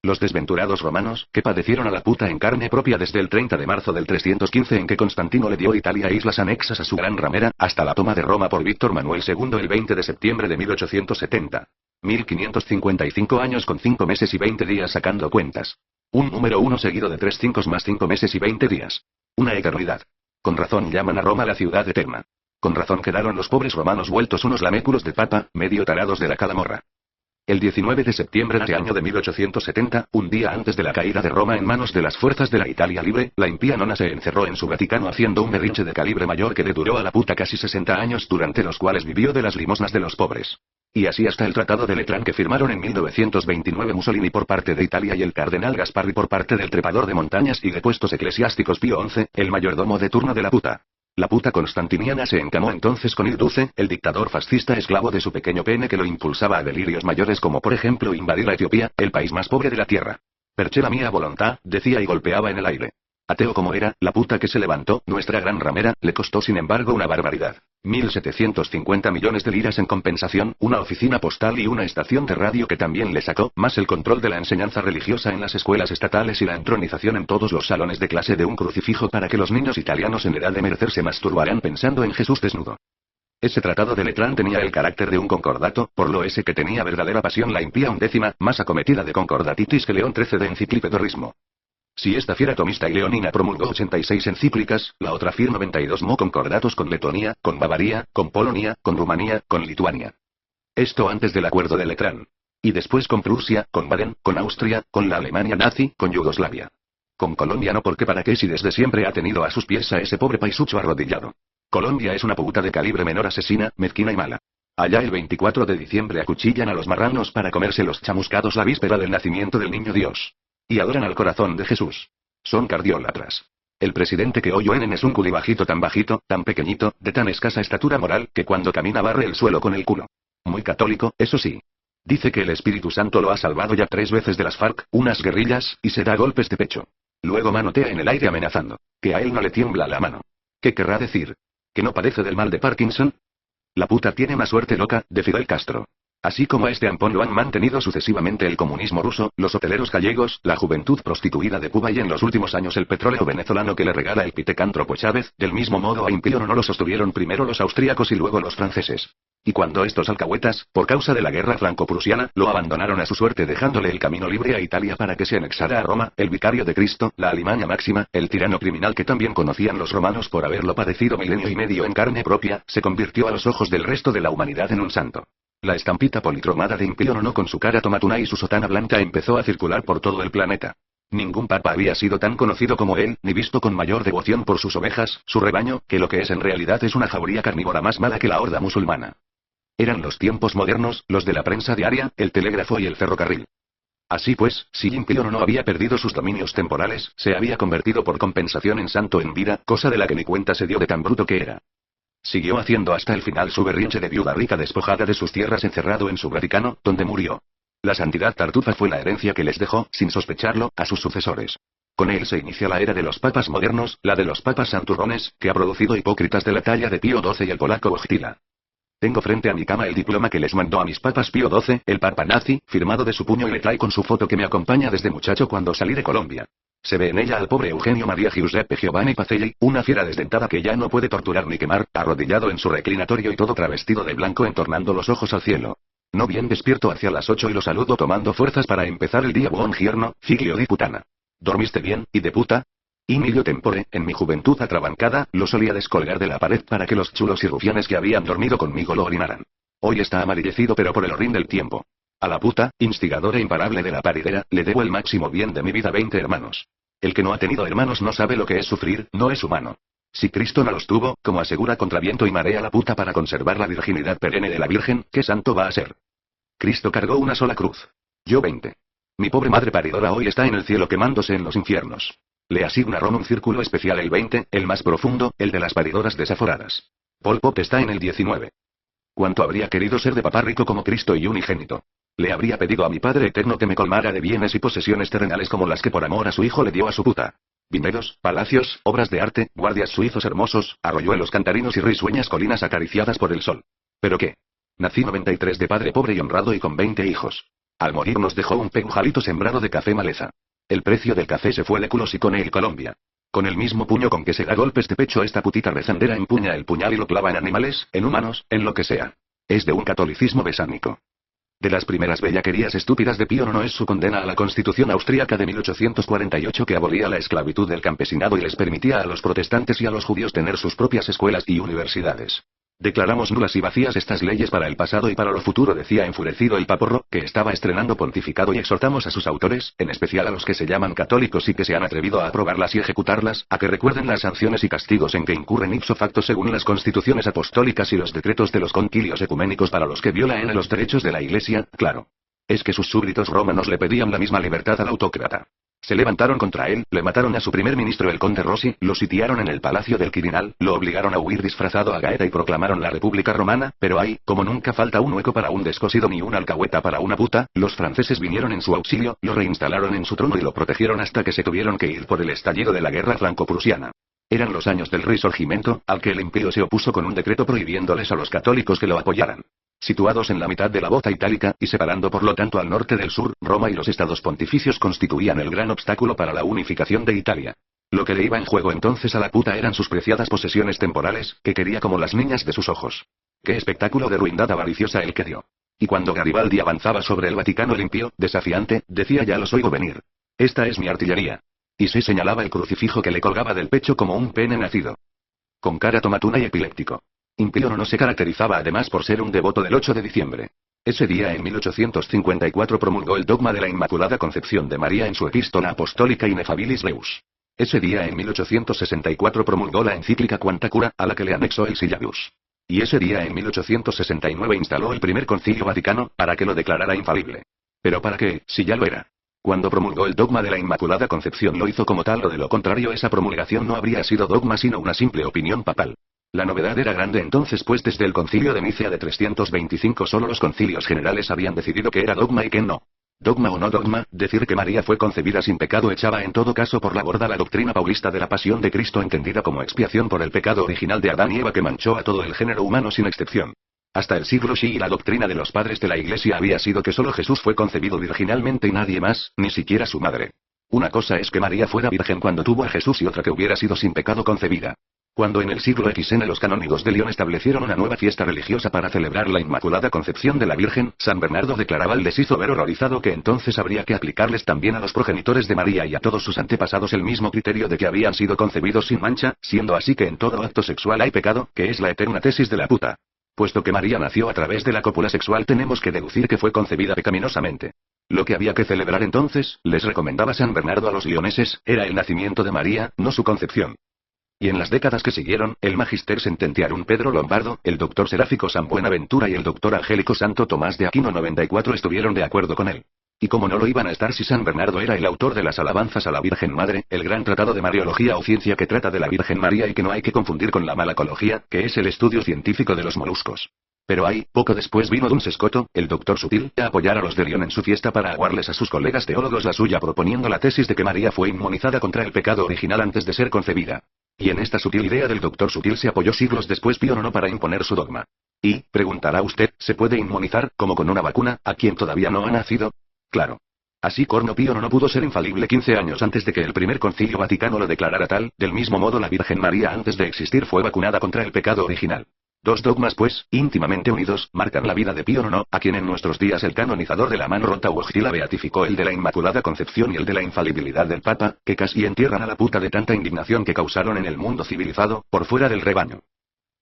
Los desventurados romanos, que padecieron a la puta en carne propia desde el 30 de marzo del 315 en que Constantino le dio Italia e islas anexas a su gran ramera, hasta la toma de Roma por Víctor Manuel II el 20 de septiembre de 1870. 1555 años con 5 meses y 20 días sacando cuentas. Un número 1 seguido de 3 5 más 5 meses y 20 días. Una eternidad. Con razón llaman a Roma la ciudad eterna. Con razón quedaron los pobres romanos vueltos unos laméculos de papa, medio tarados de la calamorra. El 19 de septiembre de año de 1870, un día antes de la caída de Roma en manos de las fuerzas de la Italia libre, la impía nona se encerró en su Vaticano haciendo un berrinche de calibre mayor que le duró a la puta casi 60 años durante los cuales vivió de las limosnas de los pobres. Y así hasta el Tratado de Letrán que firmaron en 1929 Mussolini por parte de Italia y el cardenal Gasparri por parte del trepador de montañas y de puestos eclesiásticos Pío XI, el mayordomo de turno de la puta. La puta constantiniana se encamó entonces con Il-Duce, el dictador fascista esclavo de su pequeño pene que lo impulsaba a delirios mayores como por ejemplo invadir a Etiopía, el país más pobre de la tierra. Perché la mía voluntad, decía y golpeaba en el aire. Ateo como era, la puta que se levantó, nuestra gran ramera, le costó sin embargo una barbaridad. 1.750 millones de liras en compensación, una oficina postal y una estación de radio que también le sacó, más el control de la enseñanza religiosa en las escuelas estatales y la entronización en todos los salones de clase de un crucifijo para que los niños italianos en edad de merecer se masturbaran pensando en Jesús desnudo. Ese tratado de Letrán tenía el carácter de un concordato, por lo ese que tenía verdadera pasión la impía undécima, más acometida de concordatitis que León XIII de enciclipedorismo. Si esta fiera tomista y leonina promulgó 86 encíclicas, la otra firma 92 concordatos con Letonia, con Bavaria, con Polonia, con Rumanía, con Lituania. Esto antes del acuerdo de Letrán. Y después con Prusia, con Baden, con Austria, con la Alemania nazi, con Yugoslavia. Con Colombia no porque para qué si desde siempre ha tenido a sus pies a ese pobre paisucho arrodillado. Colombia es una puta de calibre menor asesina, mezquina y mala. Allá el 24 de diciembre acuchillan a los marranos para comerse los chamuscados la víspera del nacimiento del niño Dios. Y adoran al corazón de Jesús. Son cardiólatras. El presidente que hoy oyen es un culibajito tan bajito, tan pequeñito, de tan escasa estatura moral, que cuando camina barre el suelo con el culo. Muy católico, eso sí. Dice que el Espíritu Santo lo ha salvado ya 3 veces de las FARC, unas guerrillas, y se da golpes de pecho. Luego manotea en el aire amenazando. Que a él no le tiembla la mano. ¿Qué querrá decir? ¿Que no padece del mal de Parkinson? La puta tiene más suerte loca, de Fidel Castro. Así como a este ampón lo han mantenido sucesivamente el comunismo ruso, los hoteleros gallegos, la juventud prostituida de Cuba y en los últimos años el petróleo venezolano que le regala el pitecántropo Chávez, del mismo modo a Impío no lo sostuvieron primero los austríacos y luego los franceses. Y cuando estos alcahuetas, por causa de la guerra franco-prusiana, lo abandonaron a su suerte dejándole el camino libre a Italia para que se anexara a Roma, el vicario de Cristo, la Alimaña máxima, el tirano criminal que también conocían los romanos por haberlo padecido milenio y medio en carne propia, se convirtió a los ojos del resto de la humanidad en un santo. La estampita policromada de Impío no con su cara tomatuna y su sotana blanca empezó a circular por todo el planeta. Ningún papa había sido tan conocido como él, ni visto con mayor devoción por sus ovejas, su rebaño, que lo que es en realidad es una jauría carnívora más mala que la horda musulmana. Eran los tiempos modernos, los de la prensa diaria, el telégrafo y el ferrocarril. Así pues, si Impío no había perdido sus dominios temporales, se había convertido por compensación en santo en vida, cosa de la que ni cuenta se dio de tan bruto que era. Siguió haciendo hasta el final su berrinche de viuda rica despojada de sus tierras encerrado en su Vaticano, donde murió. La santidad tartufa fue la herencia que les dejó, sin sospecharlo, a sus sucesores. Con él se inicia la era de los papas modernos, la de los papas santurrones, que ha producido hipócritas de la talla de Pío XII y el polaco Wojtyla. Tengo frente a mi cama el diploma que les mandó a mis papas Pío XII, el papa nazi, firmado de su puño y letra y con su foto que me acompaña desde muchacho cuando salí de Colombia. Se ve en ella al pobre Eugenio María Giuseppe Giovanni Pacelli, una fiera desdentada que ya no puede torturar ni quemar, arrodillado en su reclinatorio y todo travestido de blanco entornando los ojos al cielo. No bien despierto hacia las 8 y lo saludo tomando fuerzas para empezar el día. Buon giorno, figlio di putana. ¿Dormiste bien, y de puta? Y Emilio Tempore, en mi juventud atrabancada, lo solía descolgar de la pared para que los chulos y rufianes que habían dormido conmigo lo orinaran. Hoy está amarillecido pero por el orín del tiempo. A la puta, instigadora imparable de la paridera, le debo el máximo bien de mi vida 20 hermanos. El que no ha tenido hermanos no sabe lo que es sufrir, no es humano. Si Cristo no los tuvo, como asegura contra viento y marea la puta para conservar la virginidad perenne de la Virgen, ¿qué santo va a ser? Cristo cargó una sola cruz. Yo 20. Mi pobre madre paridora hoy está en el cielo quemándose en los infiernos. Le asignaron un círculo especial el 20, el más profundo, el de las paridoras desaforadas. Pol Pot está en el 19. ¿Cuánto habría querido ser de papá rico como Cristo y unigénito? Le habría pedido a mi Padre Eterno que me colmara de bienes y posesiones terrenales como las que por amor a su hijo le dio a su puta. Viñedos, palacios, obras de arte, guardias suizos hermosos, arroyuelos cantarinos y risueñas colinas acariciadas por el sol. ¿Pero qué? Nací 93 de padre pobre y honrado y con 20 hijos. Al morir nos dejó un penjalito sembrado de café maleza. El precio del café se fue de culos y con él Colombia. Con el mismo puño con que se da golpes de pecho esta putita rezandera empuña el puñal y lo clava en animales, en humanos, en lo que sea. Es de un catolicismo besánico. De las primeras bellaquerías estúpidas de Pío IX es su condena a la Constitución austríaca de 1848 que abolía la esclavitud del campesinado y les permitía a los protestantes y a los judíos tener sus propias escuelas y universidades. Declaramos nulas y vacías estas leyes para el pasado y para lo futuro, decía enfurecido el paporro, que estaba estrenando pontificado, y exhortamos a sus autores, en especial a los que se llaman católicos y que se han atrevido a aprobarlas y ejecutarlas, a que recuerden las sanciones y castigos en que incurren ipso facto según las constituciones apostólicas y los decretos de los concilios ecuménicos para los que viola en los derechos de la Iglesia, claro. Es que sus súbditos romanos le pedían la misma libertad al autócrata. Se levantaron contra él, le mataron a su primer ministro el conde Rossi, lo sitiaron en el palacio del Quirinal, lo obligaron a huir disfrazado a Gaeta y proclamaron la República Romana, pero ahí, como nunca falta un hueco para un descosido ni una alcahueta para una puta, los franceses vinieron en su auxilio, lo reinstalaron en su trono y lo protegieron hasta que se tuvieron que ir por el estallido de la guerra franco-prusiana. Eran los años del Risorgimento, al que el imperio se opuso con un decreto prohibiéndoles a los católicos que lo apoyaran. Situados en la mitad de la bota itálica, y separando por lo tanto al norte del sur, Roma y los estados pontificios constituían el gran obstáculo para la unificación de Italia. Lo que le iba en juego entonces a la puta eran sus preciadas posesiones temporales, que quería como las niñas de sus ojos. ¡Qué espectáculo de ruindad avariciosa el que dio! Y cuando Garibaldi avanzaba sobre el Vaticano limpio, desafiante, decía: ya los oigo venir. Esta es mi artillería. Y se señalaba el crucifijo que le colgaba del pecho como un pene nacido. Con cara tomatuna y epiléptico. Pío IX se caracterizaba además por ser un devoto del 8 de diciembre. Ese día en 1854 promulgó el dogma de la Inmaculada Concepción de María en su epístola apostólica Ineffabilis Reus. Ese día en 1864 promulgó la encíclica Quanta Cura, a la que le anexó el Syllabus. Y ese día en 1869 instaló el primer concilio vaticano, para que lo declarara infalible. ¿Pero para qué, si ya lo era? Cuando promulgó el dogma de la Inmaculada Concepción lo hizo como tal, o de lo contrario esa promulgación no habría sido dogma sino una simple opinión papal. La novedad era grande entonces, pues desde el concilio de Nicea de 325 solo los concilios generales habían decidido que era dogma y que no. Dogma o no dogma, decir que María fue concebida sin pecado echaba en todo caso por la borda la doctrina paulista de la pasión de Cristo, entendida como expiación por el pecado original de Adán y Eva que manchó a todo el género humano sin excepción. Hasta el siglo VI la doctrina de los padres de la Iglesia había sido que solo Jesús fue concebido virginalmente y nadie más, ni siquiera su madre. Una cosa es que María fuera virgen cuando tuvo a Jesús y otra que hubiera sido sin pecado concebida. Cuando en el siglo XN los canónigos de León establecieron una nueva fiesta religiosa para celebrar la Inmaculada Concepción de la Virgen, San Bernardo declaraba les hizo ver horrorizado que entonces habría que aplicarles también a los progenitores de María y a todos sus antepasados el mismo criterio de que habían sido concebidos sin mancha, siendo así que en todo acto sexual hay pecado, que es la eterna tesis de la puta. Puesto que María nació a través de la cópula sexual, tenemos que deducir que fue concebida pecaminosamente. Lo que había que celebrar entonces, les recomendaba San Bernardo a los leoneses, era el nacimiento de María, no su concepción. Y en las décadas que siguieron, el Magister Sententiarum Pedro Lombardo, el doctor Seráfico San Buenaventura y el doctor Angélico Santo Tomás de Aquino 94 estuvieron de acuerdo con él. Y como no lo iban a estar si San Bernardo era el autor de las alabanzas a la Virgen Madre, el gran tratado de Mariología o ciencia que trata de la Virgen María y que no hay que confundir con la malacología, que es el estudio científico de los moluscos. Pero ahí, poco después vino Duns Scoto, el doctor Sutil, a apoyar a los de León en su fiesta para aguarles a sus colegas teólogos la suya proponiendo la tesis de que María fue inmunizada contra el pecado original antes de ser concebida. Y en esta sutil idea del doctor Sutil se apoyó siglos después Pío IX para imponer su dogma. Y, preguntará usted, ¿se puede inmunizar, como con una vacuna, a quien todavía no ha nacido? Claro. Así Corno Pío no pudo ser infalible 15 años antes de que el primer concilio vaticano lo declarara tal, del mismo modo la Virgen María antes de existir fue vacunada contra el pecado original. Dos dogmas pues, íntimamente unidos, marcan la vida de Pío IX, a quien en nuestros días el canonizador de la mano rota Wojtyla beatificó, el de la Inmaculada Concepción y el de la infalibilidad del Papa, que casi entierran a la puta de tanta indignación que causaron en el mundo civilizado, por fuera del rebaño.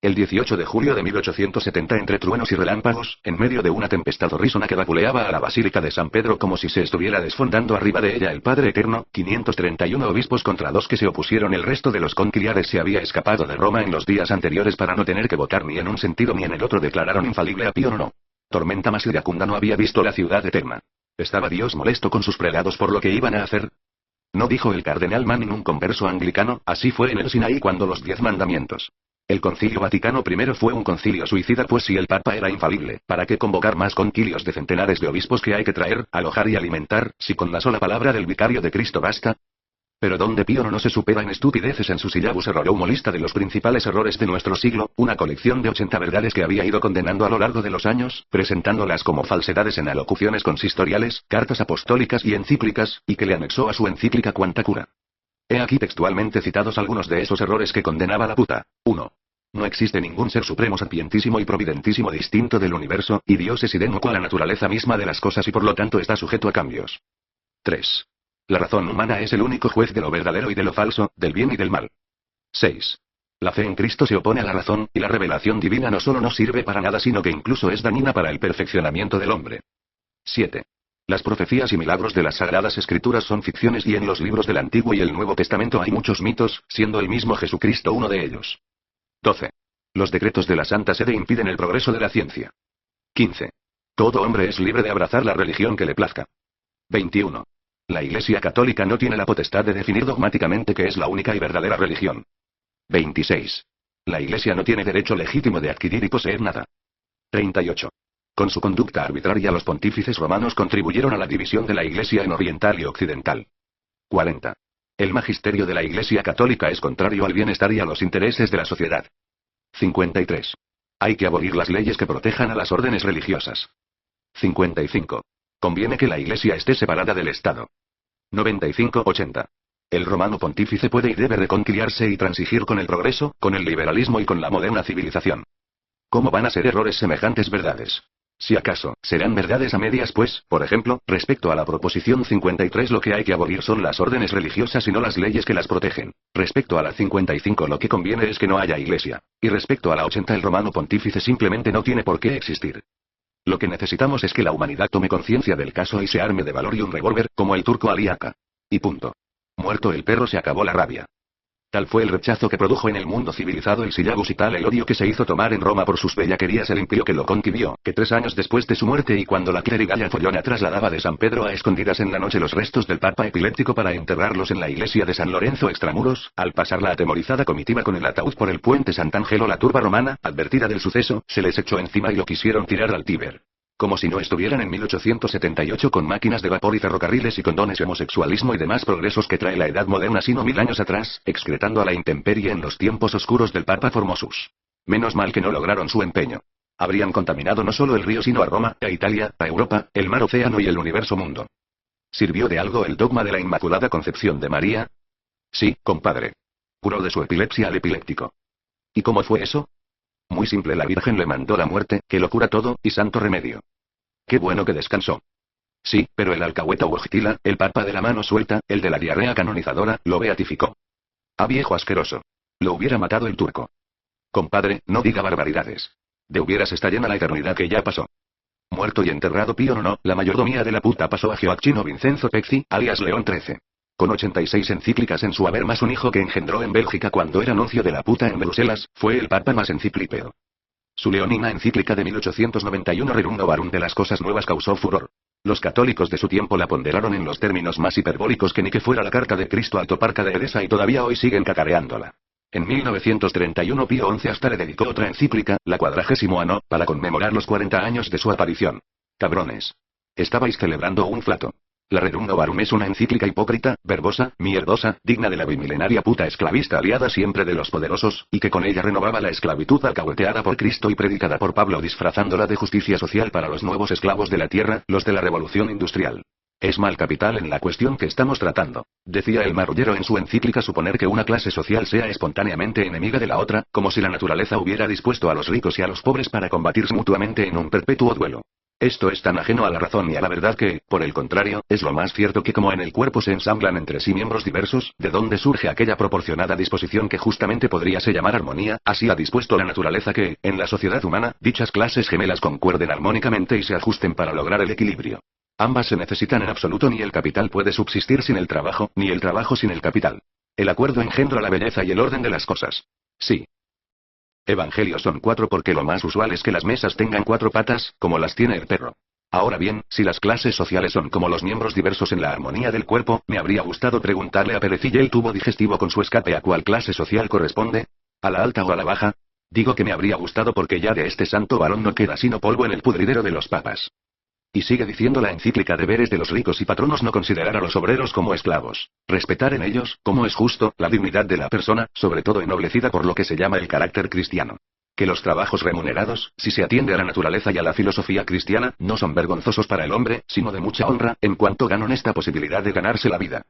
El 18 de julio de 1870 entre truenos y relámpagos, en medio de una tempestad horrísona que vapuleaba a la Basílica de San Pedro como si se estuviera desfondando arriba de ella el Padre Eterno, 531 obispos contra 2 que se opusieron. El resto de los conciliares se había escapado de Roma en los días anteriores para no tener que votar ni en un sentido ni en el otro. Declararon infalible a Pío IX. Tormenta más iracunda no había visto la ciudad eterna. ¿Estaba Dios molesto con sus prelados por lo que iban a hacer? ¿No dijo el cardenal Manning, un converso anglicano? Así fue en el Sinaí cuando los 10 mandamientos. El Concilio Vaticano I fue un concilio suicida, pues si el Papa era infalible, ¿para qué convocar más concilios de centenares de obispos que hay que traer, alojar y alimentar, si con la sola palabra del vicario de Cristo basta? Pero donde Pío no se supera en estupideces en su Syllabus Errorum, lista de los principales errores de nuestro siglo, una colección de 80 verdades que había ido condenando a lo largo de los años, presentándolas como falsedades en alocuciones consistoriales, cartas apostólicas y encíclicas, y que le anexó a su encíclica Quanta Cura. He aquí textualmente citados algunos de esos errores que condenaba la puta. 1. No existe ningún ser supremo sapientísimo y providentísimo distinto del universo, y Dios es idéntico a la naturaleza misma de las cosas y por lo tanto está sujeto a cambios. 3. La razón humana es el único juez de lo verdadero y de lo falso, del bien y del mal. 6. La fe en Cristo se opone a la razón, y la revelación divina no solo no sirve para nada sino que incluso es dañina para el perfeccionamiento del hombre. 7. Las profecías y milagros de las Sagradas Escrituras son ficciones y en los libros del Antiguo y el Nuevo Testamento hay muchos mitos, siendo el mismo Jesucristo uno de ellos. 12. Los decretos de la Santa Sede impiden el progreso de la ciencia. 15. Todo hombre es libre de abrazar la religión que le plazca. 21. La Iglesia Católica no tiene la potestad de definir dogmáticamente qué es la única y verdadera religión. 26. La Iglesia no tiene derecho legítimo de adquirir y poseer nada. 38. Con su conducta arbitraria los pontífices romanos contribuyeron a la división de la Iglesia en oriental y occidental. 40. El magisterio de la Iglesia Católica es contrario al bienestar y a los intereses de la sociedad. 53. Hay que abolir las leyes que protejan a las órdenes religiosas. 55. Conviene que la Iglesia esté separada del Estado. 95-80. El romano pontífice puede y debe reconciliarse y transigir con el progreso, con el liberalismo y con la moderna civilización. ¿Cómo van a ser errores semejantes verdades? Si acaso, serán verdades a medias pues, por ejemplo, respecto a la proposición 53 lo que hay que abolir son las órdenes religiosas y no las leyes que las protegen. Respecto a la 55 lo que conviene es que no haya iglesia. Y respecto a la 80 el romano pontífice simplemente no tiene por qué existir. Lo que necesitamos es que la humanidad tome conciencia del caso y se arme de valor y un revólver, como el turco Ali Aka. Y punto. Muerto el perro se acabó la rabia. Tal fue el rechazo que produjo en el mundo civilizado el Syllabus y tal el odio que se hizo tomar en Roma por sus bellaquerías el imperio que lo concibió, que 3 años después de su muerte y cuando la clerigalla follona trasladaba de San Pedro a escondidas en la noche los restos del papa epiléptico para enterrarlos en la iglesia de San Lorenzo extramuros, al pasar la atemorizada comitiva con el ataúd por el puente Sant'Angelo la turba romana, advertida del suceso, se les echó encima y lo quisieron tirar al Tíber. Como si no estuvieran en 1878 con máquinas de vapor y ferrocarriles y condones y homosexualismo y demás progresos que trae la edad moderna sino 1000 años atrás, excretando a la intemperie en los tiempos oscuros del Papa Formosus. Menos mal que no lograron su empeño. Habrían contaminado no solo el río sino a Roma, a Italia, a Europa, el mar océano y el universo mundo. ¿Sirvió de algo el dogma de la Inmaculada Concepción de María? Sí, compadre. Curó de su epilepsia al epiléptico. ¿Y cómo fue eso? Muy simple, la Virgen le mandó la muerte, que lo cura todo, y santo remedio. Qué bueno que descansó. Sí, pero el alcahueta Wojtyla, el papa de la mano suelta, el de la diarrea canonizadora, lo beatificó. Ah, viejo asqueroso. Lo hubiera matado el turco. Compadre, no diga barbaridades. De hubieras está llena la eternidad que ya pasó. Muerto y enterrado Pío no, la mayordomía de la puta pasó a Gioacchino Vincenzo Pezzi, alias León XIII. Con 86 encíclicas en su haber más un hijo que engendró en Bélgica cuando era nuncio de la puta en Bruselas, fue el papa más encíclico. Su leonina encíclica de 1891 Rerum Novarum de las cosas nuevas causó furor. Los católicos de su tiempo la ponderaron en los términos más hiperbólicos que ni que fuera la carta de Cristo al toparca de Edesa y todavía hoy siguen cacareándola. En 1931 Pío XI hasta le dedicó otra encíclica, la 40º Anno, para conmemorar los 40 años de su aparición. Cabrones. Estabais celebrando un flato. La Rerum Novarum es una encíclica hipócrita, verbosa, mierdosa, digna de la bimilenaria puta esclavista aliada siempre de los poderosos, y que con ella renovaba la esclavitud alcahueteada por Cristo y predicada por Pablo disfrazándola de justicia social para los nuevos esclavos de la tierra, los de la revolución industrial. Es mal capital en la cuestión que estamos tratando. Decía el marrullero en su encíclica suponer que una clase social sea espontáneamente enemiga de la otra, como si la naturaleza hubiera dispuesto a los ricos y a los pobres para combatirse mutuamente en un perpetuo duelo. Esto es tan ajeno a la razón y a la verdad que, por el contrario, es lo más cierto que como en el cuerpo se ensamblan entre sí miembros diversos, de donde surge aquella proporcionada disposición que justamente podríase llamar armonía, así ha dispuesto la naturaleza que, en la sociedad humana, dichas clases gemelas concuerden armónicamente y se ajusten para lograr el equilibrio. Ambas se necesitan en absoluto, ni el capital puede subsistir sin el trabajo, ni el trabajo sin el capital. El acuerdo engendra la belleza y el orden de las cosas. Sí. Evangelios son 4 porque lo más usual es que las mesas tengan 4 patas, como las tiene el perro. Ahora bien, si las clases sociales son como los miembros diversos en la armonía del cuerpo, me habría gustado preguntarle a Perecilla el tubo digestivo con su escape a cuál clase social corresponde. ¿A la alta o a la baja? Digo que me habría gustado porque ya de este santo varón no queda sino polvo en el pudridero de los papas. Y sigue diciendo la encíclica: deberes de los ricos y patronos no considerar a los obreros como esclavos, respetar en ellos, como es justo, la dignidad de la persona, sobre todo ennoblecida por lo que se llama el carácter cristiano. Que los trabajos remunerados, si se atiende a la naturaleza y a la filosofía cristiana, no son vergonzosos para el hombre, sino de mucha honra, en cuanto ganan esta posibilidad de ganarse la vida.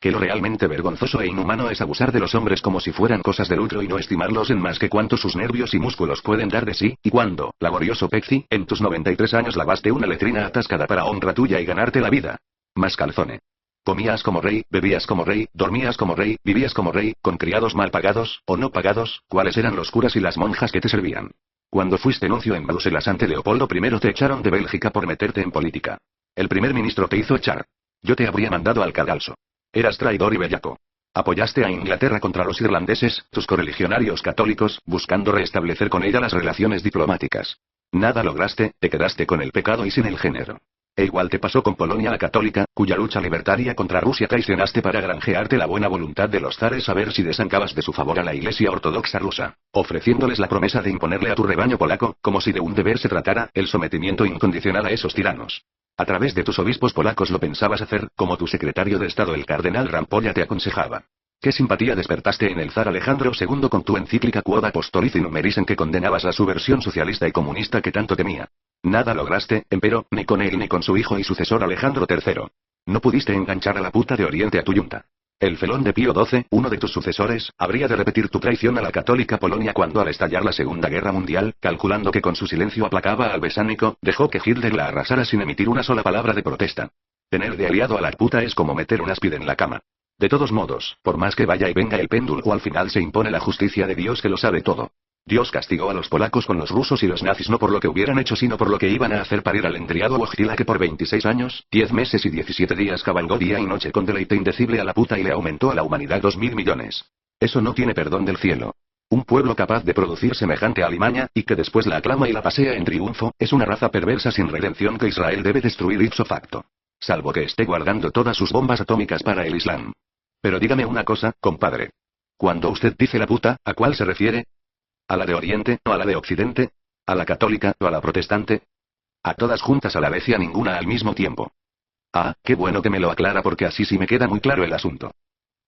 Que lo realmente vergonzoso e inhumano es abusar de los hombres como si fueran cosas de lucro y no estimarlos en más que cuanto sus nervios y músculos pueden dar de sí, y cuando, laborioso Pezzi, en tus 93 años lavaste una letrina atascada para honra tuya y ganarte la vida. Mascalzone. Comías como rey, bebías como rey, dormías como rey, vivías como rey, con criados mal pagados, o no pagados, ¿cuáles eran los curas y las monjas que te servían? Cuando fuiste nuncio en Bruselas ante Leopoldo I te echaron de Bélgica por meterte en política. El primer ministro te hizo echar. Yo te habría mandado al cadalso. Eras traidor y bellaco. Apoyaste a Inglaterra contra los irlandeses, tus correligionarios católicos, buscando restablecer con ella las relaciones diplomáticas. Nada lograste, te quedaste con el pecado y sin el género. E igual te pasó con Polonia la católica, cuya lucha libertaria contra Rusia traicionaste para granjearte la buena voluntad de los zares a ver si desancabas de su favor a la Iglesia Ortodoxa rusa, ofreciéndoles la promesa de imponerle a tu rebaño polaco, como si de un deber se tratara, el sometimiento incondicional a esos tiranos. A través de tus obispos polacos lo pensabas hacer, como tu secretario de Estado el cardenal Rampolla te aconsejaba. ¿Qué simpatía despertaste en el zar Alejandro II con tu encíclica Quod Apostolici Numeris en que condenabas la subversión socialista y comunista que tanto temía? Nada lograste, empero, ni con él ni con su hijo y sucesor Alejandro III. No pudiste enganchar a la puta de Oriente a tu yunta. El felón de Pío XII, uno de tus sucesores, habría de repetir tu traición a la católica Polonia cuando al estallar la Segunda Guerra Mundial, calculando que con su silencio aplacaba al besánico, dejó que Hitler la arrasara sin emitir una sola palabra de protesta. Tener de aliado a la puta es como meter un áspide en la cama. De todos modos, por más que vaya y venga el péndulo, al final se impone la justicia de Dios que lo sabe todo. Dios castigó a los polacos con los rusos y los nazis no por lo que hubieran hecho sino por lo que iban a hacer parir al endriado Wojtyla que por 26 años, 10 meses y 17 días cabalgó día y noche con deleite indecible a la puta y le aumentó a la humanidad 2.000 millones. Eso no tiene perdón del cielo. Un pueblo capaz de producir semejante alimaña, y que después la aclama y la pasea en triunfo, es una raza perversa sin redención que Israel debe destruir ipso facto. Salvo que esté guardando todas sus bombas atómicas para el Islam. Pero dígame una cosa, compadre. Cuando usted dice la puta, ¿a cuál se refiere? ¿A la de Oriente, o a la de Occidente? ¿A la católica, o a la protestante? A todas juntas a la vez y a ninguna al mismo tiempo. Ah, qué bueno que me lo aclara porque así sí me queda muy claro el asunto.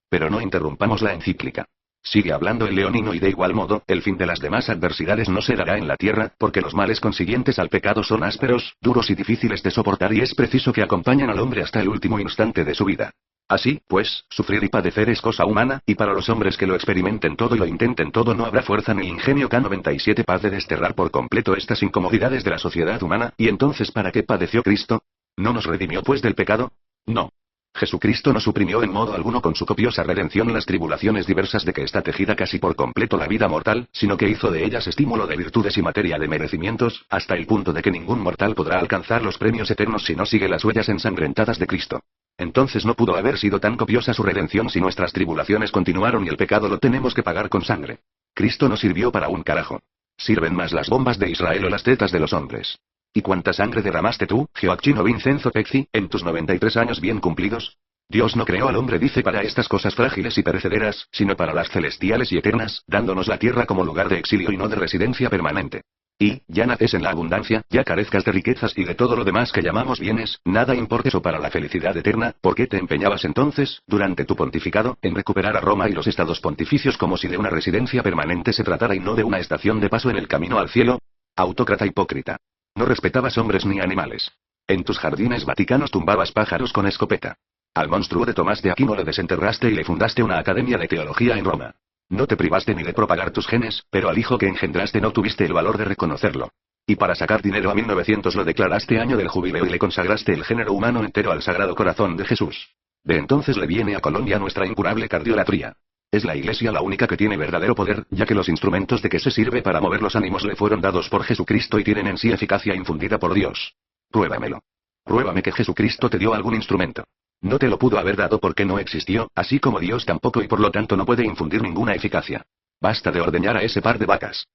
Pero no interrumpamos la encíclica. Sigue hablando el leonino y de igual modo, el fin de las demás adversidades no se dará en la tierra, porque los males consiguientes al pecado son ásperos, duros y difíciles de soportar y es preciso que acompañen al hombre hasta el último instante de su vida. Así, pues, sufrir y padecer es cosa humana, y para los hombres que lo experimenten todo y lo intenten todo no habrá fuerza ni ingenio K97 paz de desterrar por completo estas incomodidades de la sociedad humana, y entonces ¿para qué padeció Cristo? ¿No nos redimió pues del pecado? No. Jesucristo no suprimió en modo alguno con su copiosa redención las tribulaciones diversas de que está tejida casi por completo la vida mortal, sino que hizo de ellas estímulo de virtudes y materia de merecimientos, hasta el punto de que ningún mortal podrá alcanzar los premios eternos si no sigue las huellas ensangrentadas de Cristo. Entonces no pudo haber sido tan copiosa su redención si nuestras tribulaciones continuaron y el pecado lo tenemos que pagar con sangre. Cristo no sirvió para un carajo. Sirven más las bombas de Israel o las tetas de los hombres. ¿Y cuánta sangre derramaste tú, Gioacchino Vincenzo Pezzi, en tus 93 años bien cumplidos? Dios no creó al hombre, dice, para estas cosas frágiles y perecederas, sino para las celestiales y eternas, dándonos la tierra como lugar de exilio y no de residencia permanente. Y, ya naces en la abundancia, ya carezcas de riquezas y de todo lo demás que llamamos bienes, nada importa eso para la felicidad eterna, ¿por qué te empeñabas entonces, durante tu pontificado, en recuperar a Roma y los estados pontificios como si de una residencia permanente se tratara y no de una estación de paso en el camino al cielo? Autócrata hipócrita. No respetabas hombres ni animales. En tus jardines vaticanos tumbabas pájaros con escopeta. Al monstruo de Tomás de Aquino le desenterraste y le fundaste una academia de teología en Roma. No te privaste ni de propagar tus genes, pero al hijo que engendraste no tuviste el valor de reconocerlo. Y para sacar dinero a 1900 lo declaraste año del jubileo y le consagraste el género humano entero al Sagrado Corazón de Jesús. De entonces le viene a Colombia nuestra incurable cardiolatría. Es la Iglesia la única que tiene verdadero poder, ya que los instrumentos de que se sirve para mover los ánimos le fueron dados por Jesucristo y tienen en sí eficacia infundida por Dios. Pruébamelo. Pruébame que Jesucristo te dio algún instrumento. No te lo pudo haber dado porque no existió, así como Dios tampoco y por lo tanto no puede infundir ninguna eficacia. Basta de ordeñar a ese par de vacas.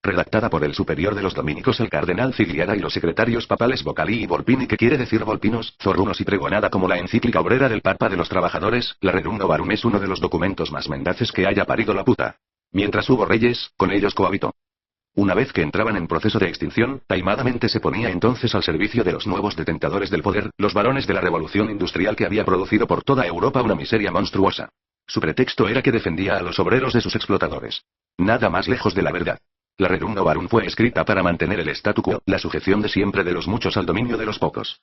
Redactada por el superior de los dominicos el cardenal Cigliara y los secretarios papales Vocalí y Volpini, que quiere decir Volpinos, Zorrunos, y pregonada como la encíclica obrera del Papa de los Trabajadores, la Rerum Novarum es uno de los documentos más mendaces que haya parido la puta. Mientras hubo reyes, con ellos cohabitó. Una vez que entraban en proceso de extinción, taimadamente se ponía entonces al servicio de los nuevos detentadores del poder, los varones de la revolución industrial que había producido por toda Europa una miseria monstruosa. Su pretexto era que defendía a los obreros de sus explotadores. Nada más lejos de la verdad. La Rerum Novarum fue escrita para mantener el statu quo, la sujeción de siempre de los muchos al dominio de los pocos.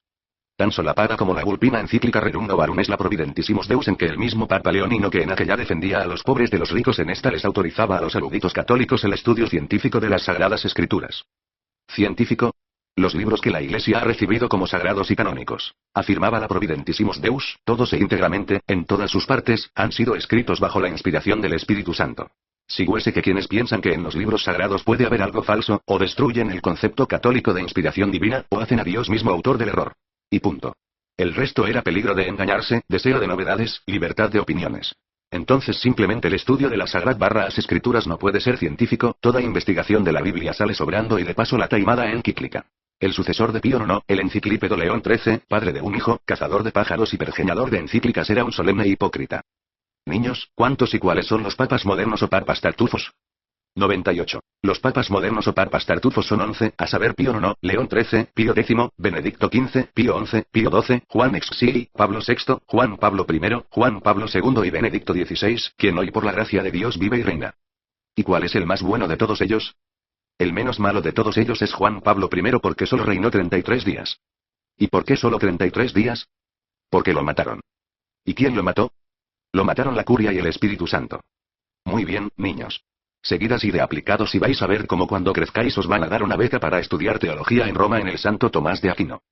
Tan solapada como la vulpina encíclica Rerum Novarum es la Providentissimus Deus, en que el mismo Papa Leonino, que en aquella defendía a los pobres de los ricos, en esta les autorizaba a los eruditos católicos el estudio científico de las Sagradas Escrituras. ¿Científico? Los libros que la Iglesia ha recibido como sagrados y canónicos, afirmaba la Providentissimus Deus, todos e íntegramente, en todas sus partes, han sido escritos bajo la inspiración del Espíritu Santo. Si hubiese que quienes piensan que en los libros sagrados puede haber algo falso, o destruyen el concepto católico de inspiración divina, o hacen a Dios mismo autor del error. Y punto. El resto era peligro de engañarse, deseo de novedades, libertad de opiniones. Entonces simplemente el estudio de las Sagradas Escrituras no puede ser científico, toda investigación de la Biblia sale sobrando y de paso la taimada encíclica. El sucesor de Pío IX, el enciclípedo León XIII, padre de un hijo, cazador de pájaros y pergeñador de encíclicas, era un solemne hipócrita. Niños, ¿cuántos y cuáles son los papas modernos o papas tartufos? 98. Los papas modernos o papas tartufos son 11, a saber Pío IX, León XIII, Pío X, Benedicto XV, Pío XI, Pío XII, Juan Exili, Pablo VI, Juan Pablo I, Juan Pablo II y Benedicto XVI, quien hoy por la gracia de Dios vive y reina. ¿Y cuál es el más bueno de todos ellos? El menos malo de todos ellos es Juan Pablo I, porque solo reinó 33 días. ¿Y por qué solo 33 días? Porque lo mataron. ¿Y quién lo mató? Lo mataron la curia y el Espíritu Santo. Muy bien, niños. Seguid así de aplicados y vais a ver cómo cuando crezcáis os van a dar una beca para estudiar teología en Roma en el Santo Tomás de Aquino.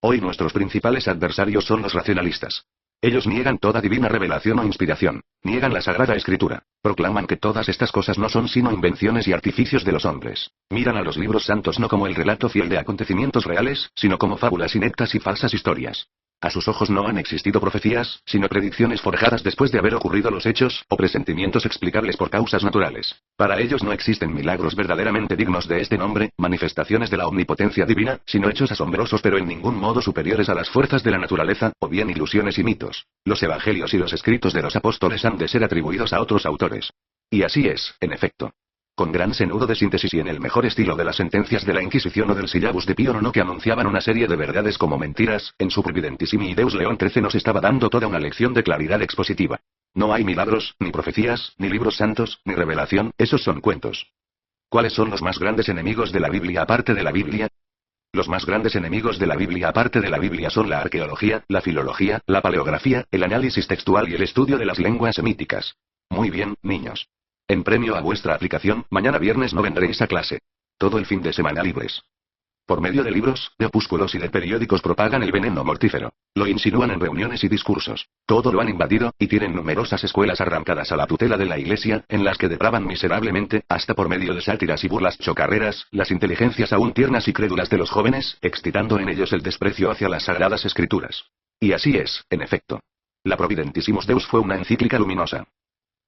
Hoy nuestros principales adversarios son los racionalistas. Ellos niegan toda divina revelación o inspiración, niegan la Sagrada Escritura, proclaman que todas estas cosas no son sino invenciones y artificios de los hombres, miran a los libros santos no como el relato fiel de acontecimientos reales, sino como fábulas ineptas y falsas historias. A sus ojos no han existido profecías, sino predicciones forjadas después de haber ocurrido los hechos, o presentimientos explicables por causas naturales. Para ellos no existen milagros verdaderamente dignos de este nombre, manifestaciones de la omnipotencia divina, sino hechos asombrosos pero en ningún modo superiores a las fuerzas de la naturaleza, o bien ilusiones y mitos. Los evangelios y los escritos de los apóstoles han de ser atribuidos a otros autores. Y así es, en efecto. Con gran senudo de síntesis y en el mejor estilo de las sentencias de la Inquisición o del Syllabus de Pío IX, que anunciaban una serie de verdades como mentiras, en su Providentissimi Deus León XIII nos estaba dando toda una lección de claridad expositiva. No hay milagros, ni profecías, ni libros santos, ni revelación, esos son cuentos. ¿Cuáles son los más grandes enemigos de la Biblia aparte de la Biblia? Los más grandes enemigos de la Biblia aparte de la Biblia son la arqueología, la filología, la paleografía, el análisis textual y el estudio de las lenguas semíticas. Muy bien, niños. En premio a vuestra aplicación, mañana viernes no vendréis a clase. Todo el fin de semana libres. Por medio de libros, de opúsculos y de periódicos propagan el veneno mortífero. Lo insinúan en reuniones y discursos. Todo lo han invadido, y tienen numerosas escuelas arrancadas a la tutela de la Iglesia, en las que depravan miserablemente, hasta por medio de sátiras y burlas chocarreras, las inteligencias aún tiernas y crédulas de los jóvenes, excitando en ellos el desprecio hacia las Sagradas Escrituras. Y así es, en efecto. La Providentissimus Deus fue una encíclica luminosa.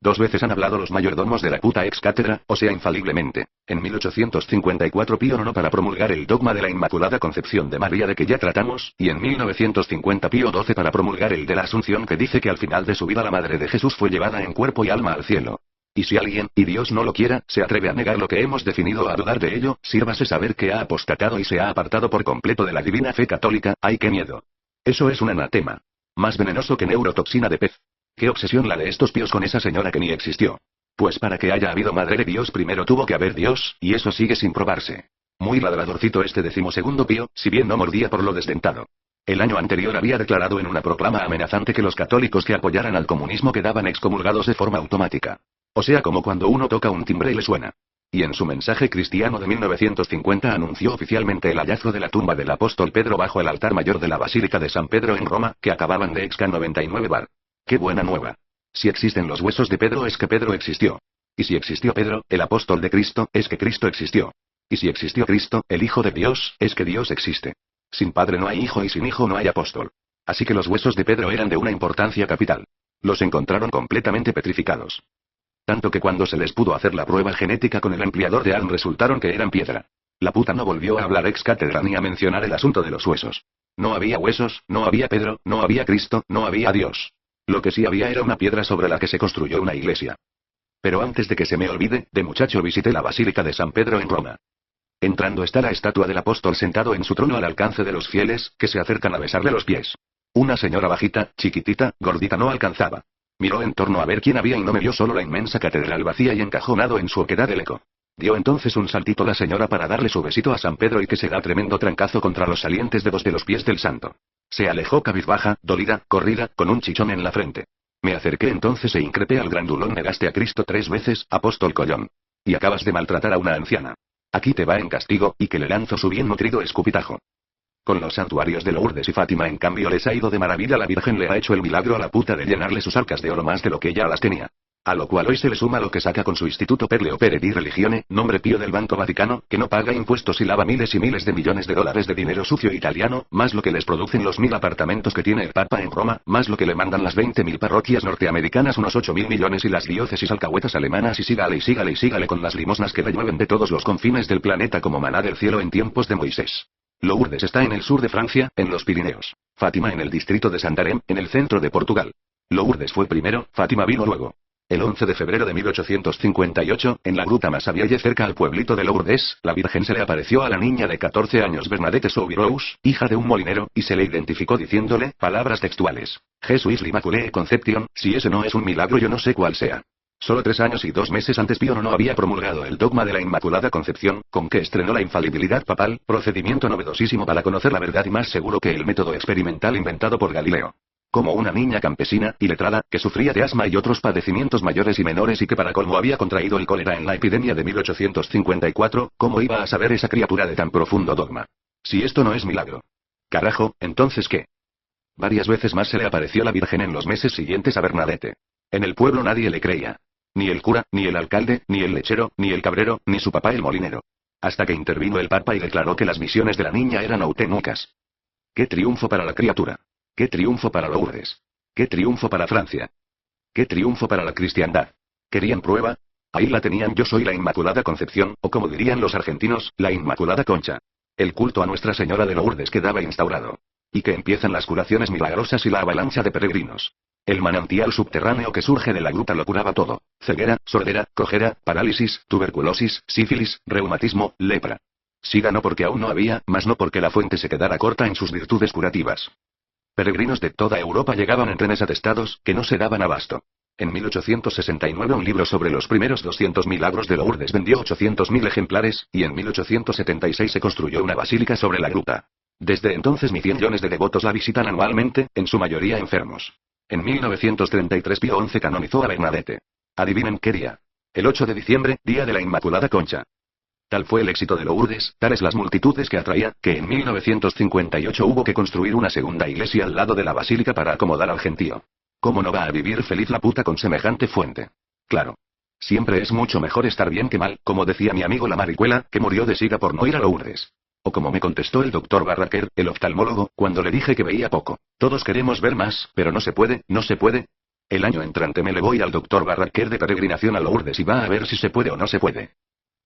2 veces han hablado los mayordomos de la puta ex cátedra, o sea infaliblemente. En 1854 Pío IX para promulgar el dogma de la Inmaculada Concepción de María de que ya tratamos, y en 1950 Pío XII para promulgar el de la Asunción que dice que al final de su vida la Madre de Jesús fue llevada en cuerpo y alma al cielo. Y si alguien, y Dios no lo quiera, se atreve a negar lo que hemos definido o a dudar de ello, sírvase saber que ha apostatado y se ha apartado por completo de la divina fe católica. ¡Ay qué miedo! Eso es un anatema. Más venenoso que neurotoxina de pez. ¿Qué obsesión la de estos píos con esa señora que ni existió? Pues para que haya habido madre de Dios primero tuvo que haber Dios, y eso sigue sin probarse. Muy ladradorcito este 12º Pío, si bien no mordía por lo desdentado. El año anterior había declarado en una proclama amenazante que los católicos que apoyaran al comunismo quedaban excomulgados de forma automática. O sea como cuando uno toca un timbre y le suena. Y en su mensaje cristiano de 1950 anunció oficialmente el hallazgo de la tumba del apóstol Pedro bajo el altar mayor de la Basílica de San Pedro en Roma, que acababan de exca 99 bar. ¡Qué buena nueva! Si existen los huesos de Pedro es que Pedro existió. Y si existió Pedro, el apóstol de Cristo, es que Cristo existió. Y si existió Cristo, el Hijo de Dios, es que Dios existe. Sin padre no hay hijo y sin hijo no hay apóstol. Así que los huesos de Pedro eran de una importancia capital. Los encontraron completamente petrificados. Tanto que cuando se les pudo hacer la prueba genética con el ampliador de ARN resultaron que eran piedra. La puta no volvió a hablar ex cátedra ni a mencionar el asunto de los huesos. No había huesos, no había Pedro, no había Cristo, no había Dios. Lo que sí había era una piedra sobre la que se construyó una iglesia. Pero antes de que se me olvide, de muchacho visité la Basílica de San Pedro en Roma. Entrando está la estatua del apóstol sentado en su trono al alcance de los fieles, que se acercan a besarle los pies. Una señora bajita, chiquitita, gordita no alcanzaba. Miró en torno a ver quién había y no me vio, solo la inmensa catedral vacía y encajonado en su oquedad el eco. Dio entonces un saltito la señora para darle su besito a San Pedro y que se da tremendo trancazo contra los salientes dedos de los pies del santo. Se alejó cabizbaja, dolida, corrida, con un chichón en la frente. Me acerqué entonces e increpé al grandulón: negaste a Cristo 3 veces, apóstol collón. Y acabas de maltratar a una anciana. Aquí te va en castigo, y que le lanzo su bien nutrido escupitajo. Con los santuarios de Lourdes y Fátima en cambio les ha ido de maravilla. La Virgen le ha hecho el milagro a la puta de llenarle sus arcas de oro más de lo que ya las tenía. A lo cual hoy se le suma lo que saca con su Instituto per le Opere di Religione, nombre pío del Banco Vaticano, que no paga impuestos y lava miles y miles de millones de dólares de dinero sucio italiano, más lo que les producen los 1000 apartamentos que tiene el Papa en Roma, más lo que le mandan las 20.000 parroquias norteamericanas, unos 8.000 millones, y las diócesis alcahuetas alemanas, y sígale y sígale y sígale con las limosnas que le llueven de todos los confines del planeta como maná del cielo en tiempos de Moisés. Lourdes está en el sur de Francia, en los Pirineos. Fátima en el distrito de Santarém, en el centro de Portugal. Lourdes fue primero, Fátima vino luego. El 11 de febrero de 1858, en la gruta Massabielle cerca al pueblito de Lourdes, la Virgen se le apareció a la niña de 14 años Bernadette Soubirous, hija de un molinero, y se le identificó diciéndole, palabras textuales: Jesús l'Immaculée Conception. Si ese no es un milagro, yo no sé cuál sea. Solo 3 años y 2 meses antes Pío IX había promulgado el dogma de la Inmaculada Concepción, con que estrenó la infalibilidad papal, procedimiento novedosísimo para conocer la verdad y más seguro que el método experimental inventado por Galileo. Como una niña campesina, iletrada, que sufría de asma y otros padecimientos mayores y menores y que para colmo había contraído el cólera en la epidemia de 1854, ¿cómo iba a saber esa criatura de tan profundo dogma? Si esto no es milagro. Carajo, ¿entonces qué? Varias veces más se le apareció la Virgen en los meses siguientes a Bernadette. En el pueblo nadie le creía. Ni el cura, ni el alcalde, ni el lechero, ni el cabrero, ni su papá el molinero. Hasta que intervino el Papa y declaró que las misiones de la niña eran auténticas. ¡Qué triunfo para la criatura! ¡Qué triunfo para Lourdes! ¡Qué triunfo para Francia! ¡Qué triunfo para la cristiandad! ¿Querían prueba? Ahí la tenían: yo soy la Inmaculada Concepción, o como dirían los argentinos, la Inmaculada Concha. El culto a Nuestra Señora de Lourdes quedaba instaurado. Y que empiezan las curaciones milagrosas y la avalancha de peregrinos. El manantial subterráneo que surge de la gruta lo curaba todo: ceguera, sordera, cojera, parálisis, tuberculosis, sífilis, reumatismo, lepra. Siga no porque aún no había, mas no porque la fuente se quedara corta en sus virtudes curativas. Peregrinos de toda Europa llegaban en trenes atestados, que no se daban abasto. En 1869 un libro sobre los primeros 200 milagros de Lourdes vendió 800.000 ejemplares, y en 1876 se construyó una basílica sobre la gruta. Desde entonces millones de devotos la visitan anualmente, en su mayoría enfermos. En 1933 Pío XI canonizó a Bernadette. Adivinen qué día. El 8 de diciembre, día de la Inmaculada Concha. Tal fue el éxito de Lourdes, tales las multitudes que atraía, que en 1958 hubo que construir una segunda iglesia al lado de la basílica para acomodar al gentío. ¿Cómo no va a vivir feliz la puta con semejante fuente? Claro. Siempre es mucho mejor estar bien que mal, como decía mi amigo la Maricuela, que murió de sida por no ir a Lourdes. O como me contestó el doctor Barraquer, el oftalmólogo, cuando le dije que veía poco: todos queremos ver más, pero no se puede, no se puede. El año entrante me le voy al doctor Barraquer de peregrinación a Lourdes y va a ver si se puede o no se puede.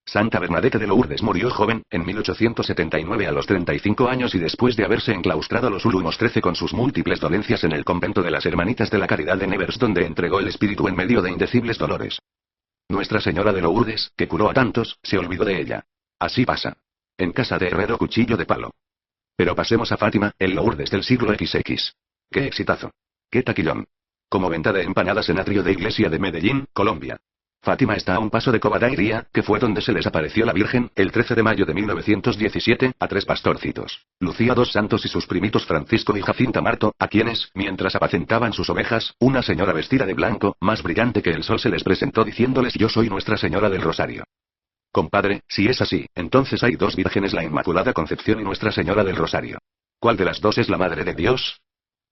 Santa Bernadette de Lourdes murió joven, en 1879 a los 35 años y después de haberse enclaustrado los últimos 13 con sus múltiples dolencias en el convento de las Hermanitas de la Caridad de Nevers, donde entregó el espíritu en medio de indecibles dolores. Nuestra Señora de Lourdes, que curó a tantos, se olvidó de ella. Así pasa. En casa de herrero cuchillo de palo. Pero pasemos a Fátima, el Lourdes del siglo XX. ¡Qué exitazo! ¡Qué taquillón! Como venta de empanadas en atrio de iglesia de Medellín, Colombia. Fátima está a un paso de Covadairía, que fue donde se les apareció la Virgen, el 13 de mayo de 1917, a 3 pastorcitos, Lucía dos Santos y sus primitos Francisco y Jacinta Marto, a quienes, mientras apacentaban sus ovejas, una señora vestida de blanco, más brillante que el sol, se les presentó diciéndoles: yo soy Nuestra Señora del Rosario. Compadre, si es así, entonces hay 2 vírgenes: la Inmaculada Concepción y Nuestra Señora del Rosario. ¿Cuál de las 2 es la Madre de Dios?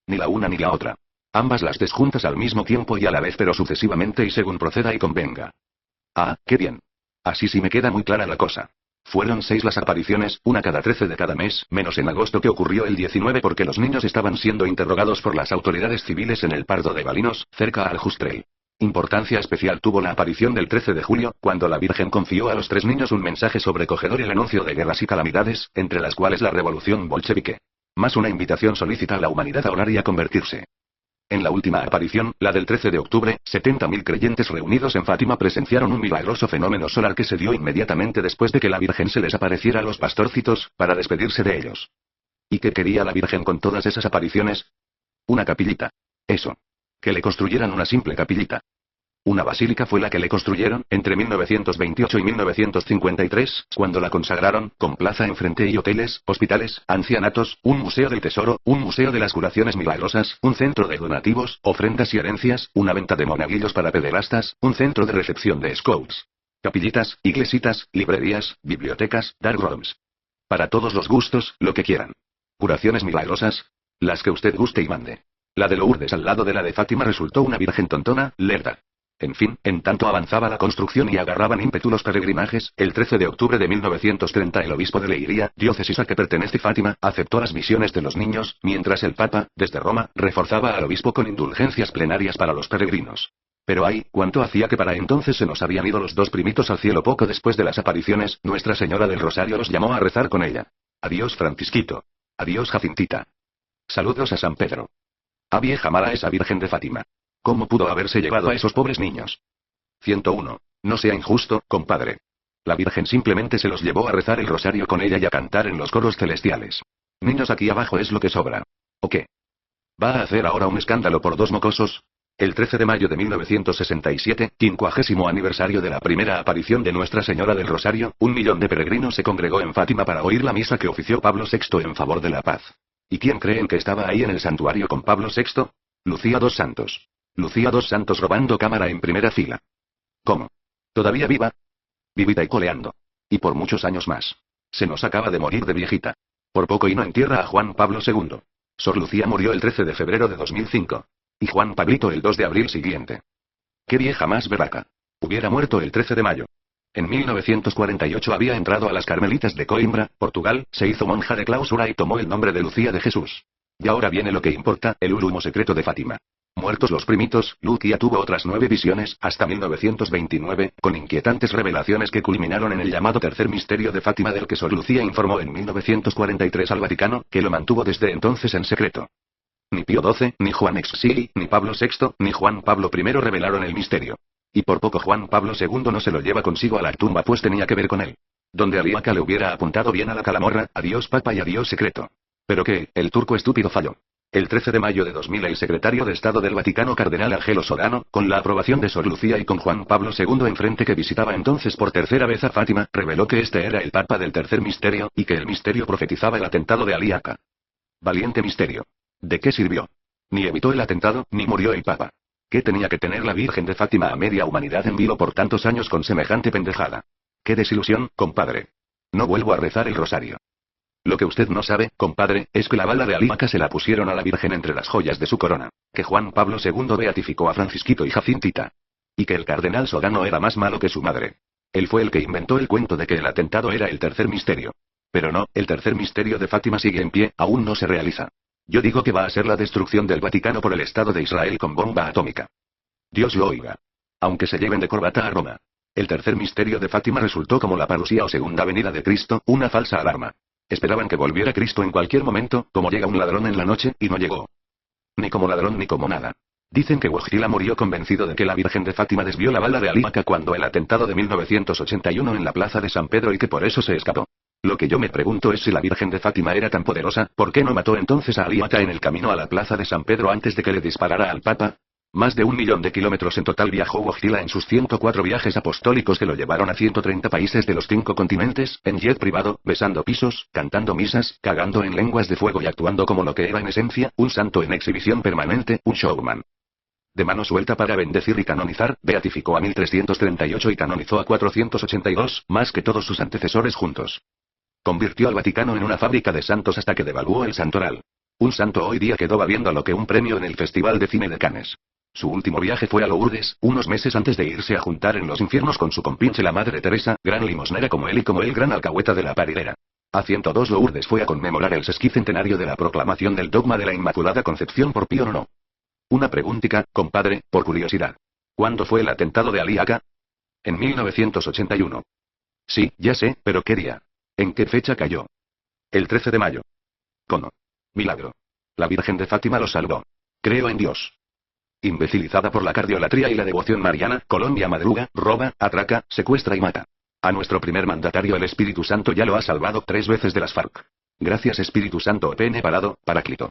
Ni la una ni la otra. Ambas las des juntas al mismo tiempo y a la vez, pero sucesivamente y según proceda y convenga. Ah, qué bien. Así sí me queda muy clara la cosa. Fueron 6 las apariciones, una cada 13 de cada mes, menos en agosto, que ocurrió el 19 porque los niños estaban siendo interrogados por las autoridades civiles en el Pardo de Balinos, cerca al Justrel. Importancia especial tuvo la aparición del 13 de julio, cuando la Virgen confió a los 3 niños un mensaje sobrecogedor y el anuncio de guerras y calamidades, entre las cuales la revolución bolchevique. Más una invitación solícita a la humanidad a orar y a convertirse. En la última aparición, la del 13 de octubre, 70.000 creyentes reunidos en Fátima presenciaron un milagroso fenómeno solar que se dio inmediatamente después de que la Virgen se les apareciera a los pastorcitos, para despedirse de ellos. ¿Y qué quería la Virgen con todas esas apariciones? Una capillita. Eso. Que le construyeran una simple capillita. Una basílica fue la que le construyeron, entre 1928 y 1953, cuando la consagraron, con plaza enfrente y hoteles, hospitales, ancianatos, un museo del tesoro, un museo de las curaciones milagrosas, un centro de donativos, ofrendas y herencias, una venta de monaguillos para pederastas, un centro de recepción de scouts. Capillitas, iglesitas, librerías, bibliotecas, dark rooms. Para todos los gustos, lo que quieran. Curaciones milagrosas. Las que usted guste y mande. La de Lourdes al lado de la de Fátima resultó una virgen tontona, lerda. En fin, en tanto avanzaba la construcción y agarraban ímpetu los peregrinajes, el 13 de octubre de 1930 el obispo de Leiria, diócesis a que pertenece Fátima, aceptó las misiones de los niños, mientras el Papa, desde Roma, reforzaba al obispo con indulgencias plenarias para los peregrinos. Pero ay, cuánto hacía que para entonces se nos habían ido los dos primitos al cielo poco después de las apariciones, Nuestra Señora del Rosario los llamó a rezar con ella. Adiós Francisquito. Adiós Jacintita. Saludos a San Pedro. A vieja mala esa Virgen de Fátima. ¿Cómo pudo haberse llevado a esos pobres niños? 101. No sea injusto, compadre. La Virgen simplemente se los llevó a rezar el rosario con ella y a cantar en los coros celestiales. Niños aquí abajo es lo que sobra. ¿O qué? ¿Va a hacer ahora un escándalo por dos mocosos? El 13 de mayo de 1967, 50º aniversario de la primera aparición de Nuestra Señora del Rosario, 1 millón de peregrinos se congregó en Fátima para oír la misa que ofició Pablo VI en favor de la paz. ¿Y quién creen que estaba ahí en el santuario con Pablo VI? Lucía dos Santos. Lucía dos Santos robando cámara en primera fila. ¿Cómo? ¿Todavía viva? Vivita y coleando. Y por muchos años más. Se nos acaba de morir de viejita. Por poco y no entierra a Juan Pablo II. Sor Lucía murió el 13 de febrero de 2005. Y Juan Pablito el 2 de abril siguiente. ¡Qué vieja más berraca! Hubiera muerto el 13 de mayo. En 1948 había entrado a las Carmelitas de Coimbra, Portugal, se hizo monja de clausura y tomó el nombre de Lucía de Jesús. Y ahora viene lo que importa, el último secreto de Fátima. Muertos los primitos, Lucía tuvo otras 9 visiones, hasta 1929, con inquietantes revelaciones que culminaron en el llamado tercer misterio de Fátima del que Sor Lucía informó en 1943 al Vaticano, que lo mantuvo desde entonces en secreto. Ni Pío XII, ni Juan Exili, ni Pablo VI, ni Juan Pablo I revelaron el misterio. Y por poco Juan Pablo II no se lo lleva consigo a la tumba pues tenía que ver con él. Donde Aliaca le hubiera apuntado bien a la calamorra, adiós papa y adiós secreto. Pero que, el turco estúpido falló. El 13 de mayo de 2000 el secretario de Estado del Vaticano cardenal Angelo Sodano, con la aprobación de Sor Lucía y con Juan Pablo II enfrente que visitaba entonces por tercera vez a Fátima, reveló que este era el papa del tercer misterio, y que el misterio profetizaba el atentado de Aliaca. Valiente misterio. ¿De qué sirvió? Ni evitó el atentado, ni murió el papa. ¿Qué tenía que tener la Virgen de Fátima a media humanidad en vilo por tantos años con semejante pendejada? ¡Qué desilusión, compadre! No vuelvo a rezar el rosario. Lo que usted no sabe, compadre, es que la bala de Aliaca se la pusieron a la Virgen entre las joyas de su corona, que Juan Pablo II beatificó a Francisquito y Jacintita. Y que el cardenal Sodano era más malo que su madre. Él fue el que inventó el cuento de que el atentado era el tercer misterio. Pero no, el tercer misterio de Fátima sigue en pie, aún no se realiza. Yo digo que va a ser la destrucción del Vaticano por el Estado de Israel con bomba atómica. Dios lo oiga. Aunque se lleven de corbata a Roma. El tercer misterio de Fátima resultó como la parusía o segunda venida de Cristo, una falsa alarma. Esperaban que volviera Cristo en cualquier momento, como llega un ladrón en la noche, y no llegó. Ni como ladrón ni como nada. Dicen que Wojtyla murió convencido de que la Virgen de Fátima desvió la bala de Aliaca cuando el atentado de 1981 en la plaza de San Pedro y que por eso se escapó. Lo que yo me pregunto es si la Virgen de Fátima era tan poderosa, ¿por qué no mató entonces a Aliaca en el camino a la plaza de San Pedro antes de que le disparara al Papa? Más de 1 millón de kilómetros en total viajó Wojtyla en sus 104 viajes apostólicos que lo llevaron a 130 países de los 5 continentes, en jet privado, besando pisos, cantando misas, cagando en lenguas de fuego y actuando como lo que era en esencia, un santo en exhibición permanente, un showman. De mano suelta para bendecir y canonizar, beatificó a 1338 y canonizó a 482, más que todos sus antecesores juntos. Convirtió al Vaticano en una fábrica de santos hasta que devaluó el santoral. Un santo hoy día quedó babiando lo que un premio en el Festival de Cine de Cannes. Su último viaje fue a Lourdes, unos meses antes de irse a juntar en los infiernos con su compinche la Madre Teresa, gran limosnera como él y como él gran alcahueta de la paridera. A 102 Lourdes fue a conmemorar el sesquicentenario de la proclamación del dogma de la Inmaculada Concepción por Pío IX. Una preguntica, compadre, por curiosidad. ¿Cuándo fue el atentado de Aliaca? En 1981. Sí, ya sé, pero ¿qué día? ¿En qué fecha cayó? El 13 de mayo. ¿Cómo? Milagro. La Virgen de Fátima lo salvó. Creo en Dios. Imbecilizada por la cardiolatría y la devoción mariana, Colombia madruga, roba, atraca, secuestra y mata. A nuestro primer mandatario el Espíritu Santo ya lo ha salvado 3 veces de las FARC. Gracias Espíritu Santo pene parado, Paráclito.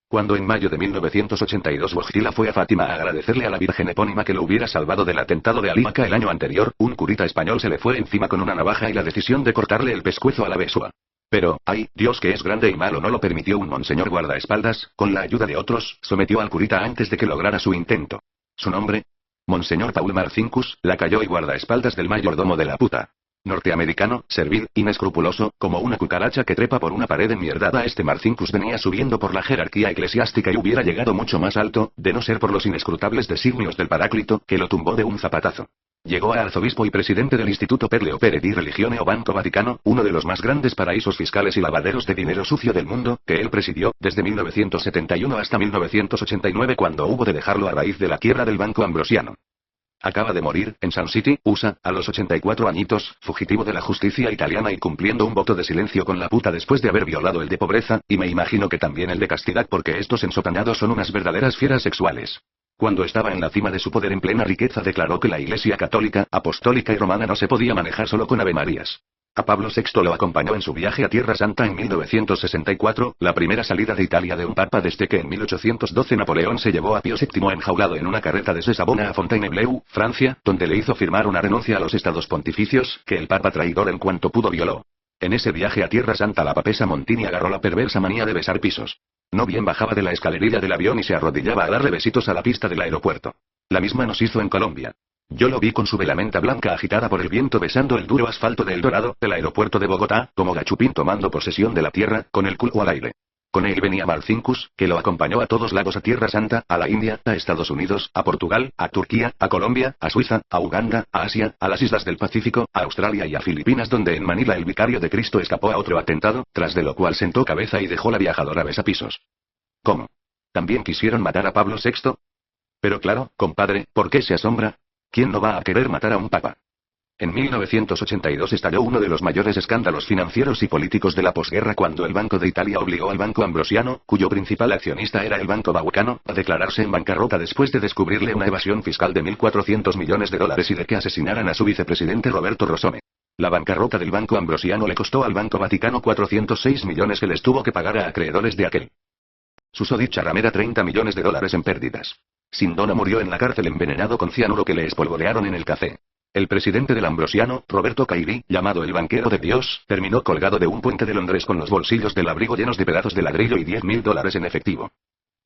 Cuando en mayo de 1982 Wojtyla fue a Fátima a agradecerle a la Virgen epónima que lo hubiera salvado del atentado de Alimaca el año anterior, un curita español se le fue encima con una navaja y la decisión de cortarle el pescuezo a la besua. Pero, ay, Dios que es grande y malo no lo permitió. Un monseñor guardaespaldas, con la ayuda de otros, sometió al curita antes de que lograra su intento. ¿Su nombre? Monseñor Paul Marcinkus, lacayo y guardaespaldas del mayordomo de la puta. Norteamericano, servil, inescrupuloso, como una cucaracha que trepa por una pared enmierdada. Este Marcinkus venía subiendo por la jerarquía eclesiástica y hubiera llegado mucho más alto, de no ser por los inescrutables designios del Paráclito, que lo tumbó de un zapatazo. Llegó a arzobispo y presidente del Instituto per le Opere di Religione o Banco Vaticano, uno de los más grandes paraísos fiscales y lavaderos de dinero sucio del mundo, que él presidió, desde 1971 hasta 1989 cuando hubo de dejarlo a raíz de la quiebra del Banco Ambrosiano. Acaba de morir, en Sun City, USA, a los 84 añitos, fugitivo de la justicia italiana y cumpliendo un voto de silencio con la puta después de haber violado el de pobreza, y me imagino que también el de castidad porque estos ensotañados son unas verdaderas fieras sexuales. Cuando estaba en la cima de su poder en plena riqueza declaró que la Iglesia católica, apostólica y romana no se podía manejar solo con avemarías. A Pablo VI lo acompañó en su viaje a Tierra Santa en 1964, la primera salida de Italia de un papa desde que en 1812 Napoleón se llevó a Pío VII enjaulado en una carreta desde Savona a Fontainebleau, Francia, donde le hizo firmar una renuncia a los estados pontificios, que el papa traidor en cuanto pudo violó. En ese viaje a Tierra Santa la papesa Montini agarró la perversa manía de besar pisos. No bien bajaba de la escalerilla del avión y se arrodillaba a darle besitos a la pista del aeropuerto. La misma nos hizo en Colombia. Yo lo vi con su velamenta blanca agitada por el viento besando el duro asfalto de El Dorado, del aeropuerto de Bogotá, como gachupín tomando posesión de la tierra, con el culo al aire. Con él venía Marcinkus, que lo acompañó a todos lados: a Tierra Santa, a la India, a Estados Unidos, a Portugal, a Turquía, a Colombia, a Suiza, a Uganda, a Asia, a las islas del Pacífico, a Australia y a Filipinas, donde en Manila el vicario de Cristo escapó a otro atentado, tras de lo cual sentó cabeza y dejó la viajadora besapisos. ¿Cómo? ¿También quisieron matar a Pablo VI? Pero claro, compadre, ¿por qué se asombra? ¿Quién no va a querer matar a un papa? En 1982 estalló uno de los mayores escándalos financieros y políticos de la posguerra cuando el Banco de Italia obligó al Banco Ambrosiano, cuyo principal accionista era el Banco Vaticano, a declararse en bancarrota después de descubrirle una evasión fiscal de $1.400 millones y de que asesinaran a su vicepresidente Roberto Rossome. La bancarrota del Banco Ambrosiano le costó al Banco Vaticano 406 millones que les tuvo que pagar a acreedores de aquel susodicha ramera $30 millones en pérdidas. Sindona murió en la cárcel envenenado con cianuro que le espolvorearon en el café. El presidente del Ambrosiano, Roberto Cairi, llamado el banquero de Dios, terminó colgado de un puente de Londres con los bolsillos del abrigo llenos de pedazos de ladrillo y $10.000 en efectivo.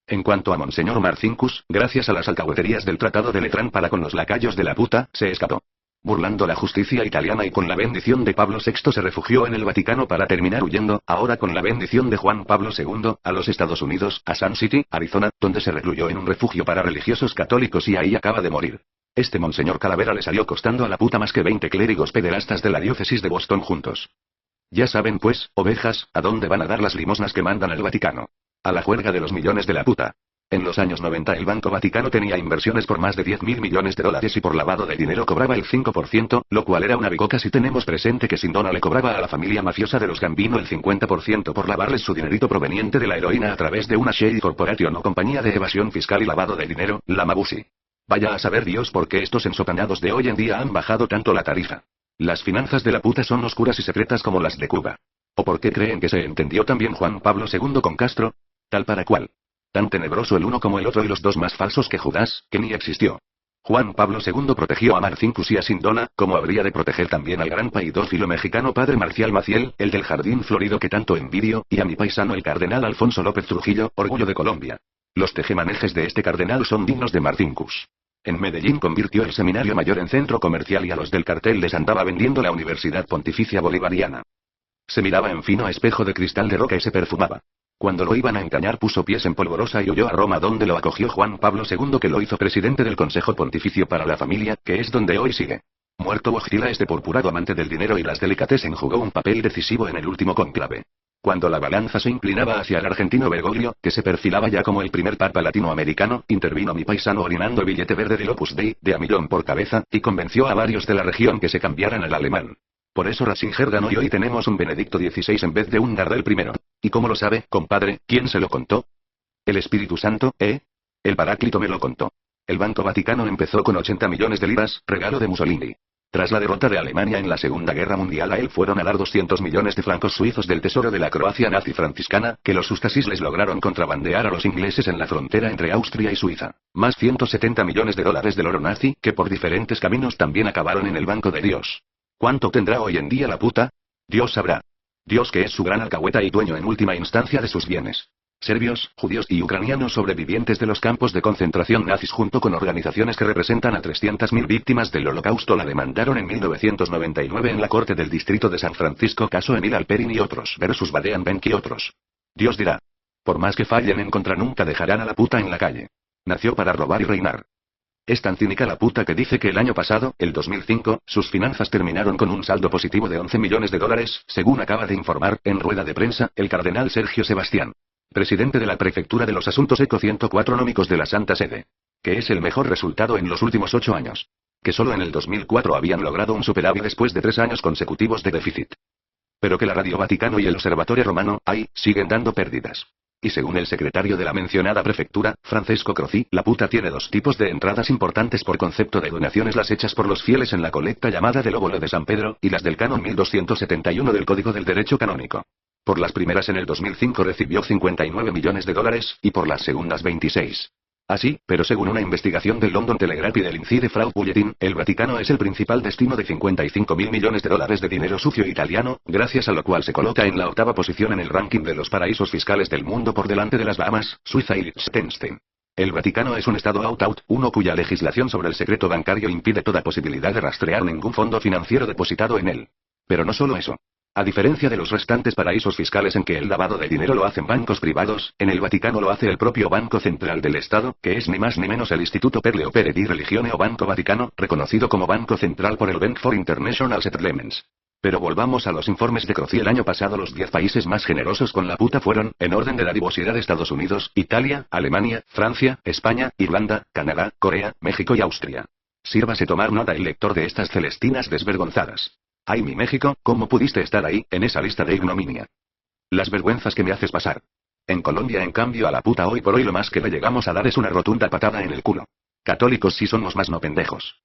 En cuanto a Monseñor Marcinkus, gracias a las alcahueterías del Tratado de Letrán para con los lacayos de la puta, se escapó. Burlando la justicia italiana y con la bendición de Pablo VI se refugió en el Vaticano para terminar huyendo, ahora con la bendición de Juan Pablo II, a los Estados Unidos, a Sun City, Arizona, donde se recluyó en un refugio para religiosos católicos y ahí acaba de morir. Este Monseñor Calavera le salió costando a la puta más que 20 clérigos pederastas de la diócesis de Boston juntos. Ya saben pues, ovejas, a dónde van a dar las limosnas que mandan al Vaticano. A la juerga de los millones de la puta. En los años 90 el Banco Vaticano tenía inversiones por más de $10.000 millones y por lavado de dinero cobraba el 5%, lo cual era una bicoca si tenemos presente que Sindona le cobraba a la familia mafiosa de los Gambino el 50% por lavarles su dinerito proveniente de la heroína a través de una shady corporation o compañía de evasión fiscal y lavado de dinero, la Mabusi. Vaya a saber Dios por qué estos ensotañados de hoy en día han bajado tanto la tarifa. Las finanzas de la puta son oscuras y secretas como las de Cuba. ¿O por qué creen que se entendió también Juan Pablo II con Castro? Tal para cual. Tan tenebroso el uno como el otro y los dos más falsos que Judas, que ni existió. Juan Pablo II protegió a Marcinkus y a Sindona, como habría de proteger también al gran paidófilo mexicano padre Marcial Maciel, el del jardín florido que tanto envidio, y a mi paisano el cardenal Alfonso López Trujillo, orgullo de Colombia. Los tejemanejes de este cardenal son dignos de Marcinkus. En Medellín convirtió el seminario mayor en centro comercial y a los del cartel les andaba vendiendo la Universidad Pontificia Bolivariana. Se miraba en fino espejo de cristal de roca y se perfumaba. Cuando lo iban a engañar puso pies en polvorosa y huyó a Roma donde lo acogió Juan Pablo II que lo hizo presidente del Consejo Pontificio para la Familia, que es donde hoy sigue. Muerto Wojtyla este purpurado amante del dinero y las delicatessen jugó un papel decisivo en el último cónclave. Cuando la balanza se inclinaba hacia el argentino Bergoglio, que se perfilaba ya como el primer papa latinoamericano, intervino mi paisano orinando el billete verde del Opus Dei, de a millón por cabeza, y convenció a varios de la región que se cambiaran al alemán. Por eso Ratzinger ganó y hoy tenemos un Benedicto XVI en vez de un Gardel I. ¿Y cómo lo sabe, compadre? ¿Quién se lo contó? El Espíritu Santo, ¿eh? El Paráclito me lo contó. El Banco Vaticano empezó con 80 millones de liras, regalo de Mussolini. Tras la derrota de Alemania en la Segunda Guerra Mundial, a él fueron a dar 200 millones de francos suizos del tesoro de la Croacia nazi franciscana, que los ustasis les lograron contrabandear a los ingleses en la frontera entre Austria y Suiza. Más 170 millones de dólares del oro nazi, que por diferentes caminos también acabaron en el banco de Dios. ¿Cuánto tendrá hoy en día la puta? Dios sabrá. Dios, que es su gran alcahueta y dueño en última instancia de sus bienes. Serbios, judíos y ucranianos sobrevivientes de los campos de concentración nazis junto con organizaciones que representan a 300.000 víctimas del holocausto la demandaron en 1999 en la corte del distrito de San Francisco, caso Emil Alperin y otros versus Badean Benk y otros. Dios dirá. Por más que fallen en contra, nunca dejarán a la puta en la calle. Nació para robar y reinar. Es tan cínica la puta que dice que el año pasado, el 2005, sus finanzas terminaron con un saldo positivo de 11 millones de dólares, según acaba de informar, en rueda de prensa, el cardenal Sergio Sebastián, presidente de la Prefectura de los Asuntos Económicos de la Santa Sede. Que es el mejor resultado en los últimos 8 años. Que solo en el 2004 habían logrado un superávit después de 3 años consecutivos de déficit. Pero que la Radio Vaticano y el Observatorio Romano, siguen dando pérdidas. Y según el secretario de la mencionada prefectura, Francesco Croci, la puta tiene 2 tipos de entradas importantes por concepto de donaciones: las hechas por los fieles en la colecta llamada del óbolo de San Pedro, y las del canon 1271 del Código del Derecho Canónico. Por las primeras en el 2005 recibió 59 millones de dólares, y por las segundas 26. Así, pero según una investigación del London Telegraph y del Incide Fraud Bulletin, el Vaticano es el principal destino de 55.000 millones de dólares de dinero sucio italiano, gracias a lo cual se coloca en la 8ª posición en el ranking de los paraísos fiscales del mundo por delante de las Bahamas, Suiza y Liechtenstein. El Vaticano es un estado out-out, uno cuya legislación sobre el secreto bancario impide toda posibilidad de rastrear ningún fondo financiero depositado en él. Pero no solo eso. A diferencia de los restantes paraísos fiscales en que el lavado de dinero lo hacen bancos privados, en el Vaticano lo hace el propio Banco Central del Estado, que es ni más ni menos el Instituto per le Opere di Religione o Banco Vaticano, reconocido como Banco Central por el Bank for International Settlements. Pero volvamos a los informes de Croci. El año pasado los 10 países más generosos con la puta fueron, en orden de dadivosidad: Estados Unidos, Italia, Alemania, Francia, España, Irlanda, Canadá, Corea, México y Austria. Sírvase tomar nota el lector de estas celestinas desvergonzadas. ¡Ay, mi México! ¿Cómo pudiste estar ahí, en esa lista de ignominia? Las vergüenzas que me haces pasar. En Colombia, en cambio, a la puta hoy por hoy lo más que le llegamos a dar es una rotunda patada en el culo. Católicos sí somos, más no pendejos.